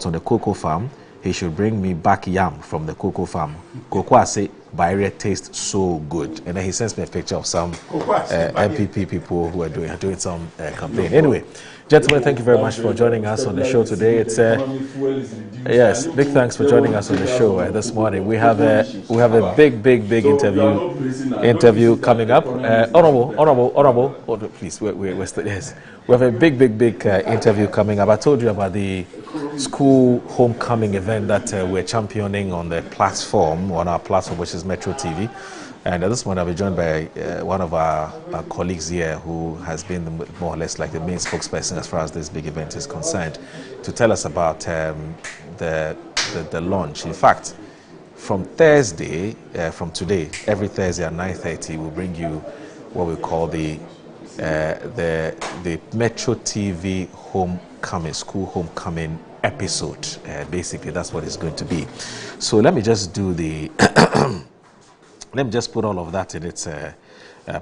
on the cocoa farm, he should bring me back yam from the cocoa farm. Cocoa, I say, by tastes so good. And then he sends me a picture of some MPP people who are doing some campaign. Anyway, gentlemen, thank you very much for joining us on the show today. It's yes, big thanks for joining us on the show this morning. We have a big interview coming up. Honorable, please, we're still, yes. We have a big interview coming up. I told you about the school homecoming event that we're championing on our platform, which is Metro TV. And this morning I'll be joined by one of our colleagues here who has been more or less like the main spokesperson as far as this big event is concerned, to tell us about the launch. In fact, from Thursday, from today, every Thursday at 9:30, we'll bring you what we call the Metro TV homecoming, school homecoming episode. Basically, that's what it's going to be. So let me just do the... Let me just put all of that in its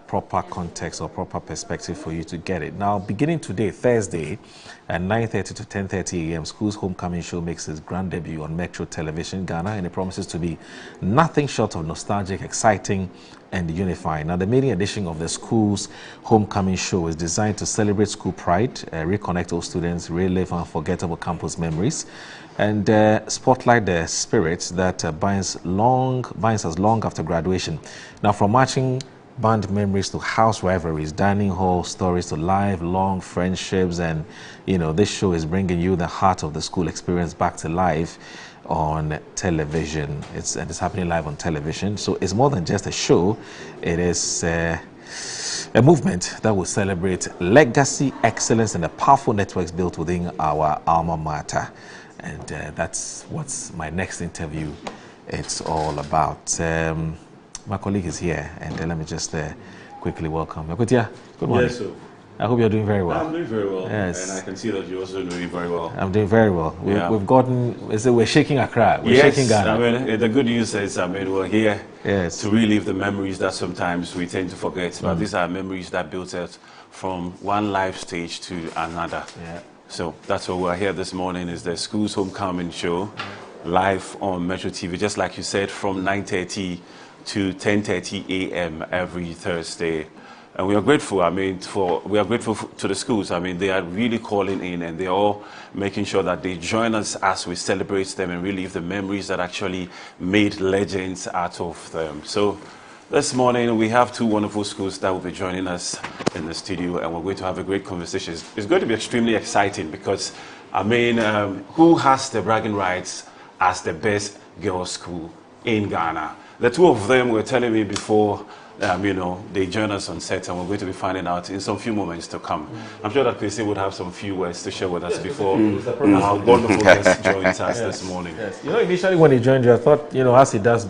proper context or proper perspective for you to get it. Now, beginning today, Thursday, at 9:30 to 10:30 a.m., School's Homecoming Show makes its grand debut on Metro Television Ghana, and it promises to be nothing short of nostalgic, exciting, and unifying. Now, the maiden edition of the School's Homecoming Show is designed to celebrate school pride, reconnect all students, relive unforgettable campus memories, and spotlight the spirit that binds us long after graduation. Now, from marching band memories to house rivalries, dining hall stories to lifelong friendships, and this show is bringing you the heart of the school experience back to life on television. It's happening live on television, so it's more than just a show. It is a movement that will celebrate legacy, excellence, and the powerful networks built within our alma mater. And that's what's my next interview it's all about. My colleague is here, and let me just quickly welcome. Good morning. Yes, sir. I hope you're doing very well. I'm doing very well. Yes. And I can see that you're also doing very well. I'm doing very well. We've gotten, we're shaking Accra. We're shaking Ghana. I mean, the good news is, I mean, we're here to relive the memories that sometimes we tend to forget. But these are memories that built us from one life stage to another. Yeah. So that's why we're here this morning, is the School's Homecoming Show, live on Metro TV, just like you said, from 9:30 to 10:30 a.m. every Thursday. And we are grateful, I mean, we are grateful to the schools. I mean, they are really calling in, and they're all making sure that they join us as we celebrate them and relive the memories that actually made legends out of them. So this morning, we have two wonderful schools that will be joining us in the studio, and we're going to have a great conversation. It's going to be extremely exciting because, I mean, who has the bragging rights as the best girls' school in Ghana? The two of them were telling me before, you know, they join us on set, and we're going to be finding out in some few moments to come. I'm sure that Chrissy would have some few words to share with us before our wonderful guest joins us this morning. Yes. You know, initially when he joined you, I thought, you know, as he does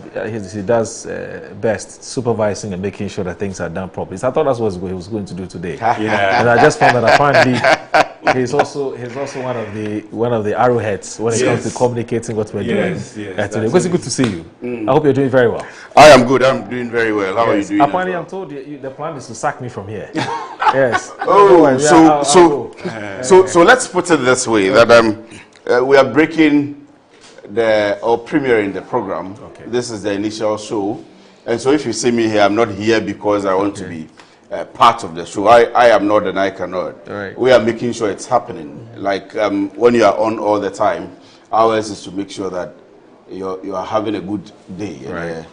best, supervising and making sure that things are done properly. So I thought that's what he was going to do today. And I just found that apparently he's also one of the arrowheads when it comes to communicating what we're doing today. It's good to see you. I hope you're doing very well. I am good. I'm doing very well. How are you doing? Apparently, I'm told the plan is to sack me from here. Yes. Oh, so let's put it this way: that we are breaking or premiering the program. Okay. This is the initial show, and so if you see me here, I'm not here because I want to be part of the show. I am not, and I cannot. Right. We are making sure it's happening. Like when you are on all the time, ours is to make sure that you are having a good day. Right. And,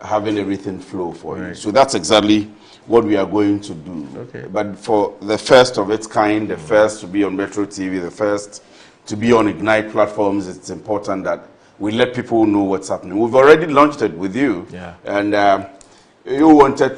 having everything flow for you. So that's exactly what we are going to do. Okay. But for the first of its kind, the first to be on Metro TV, the first to be on Ignite platforms, it's important that we let people know what's happening. We've already launched it with you. Yeah. And you wanted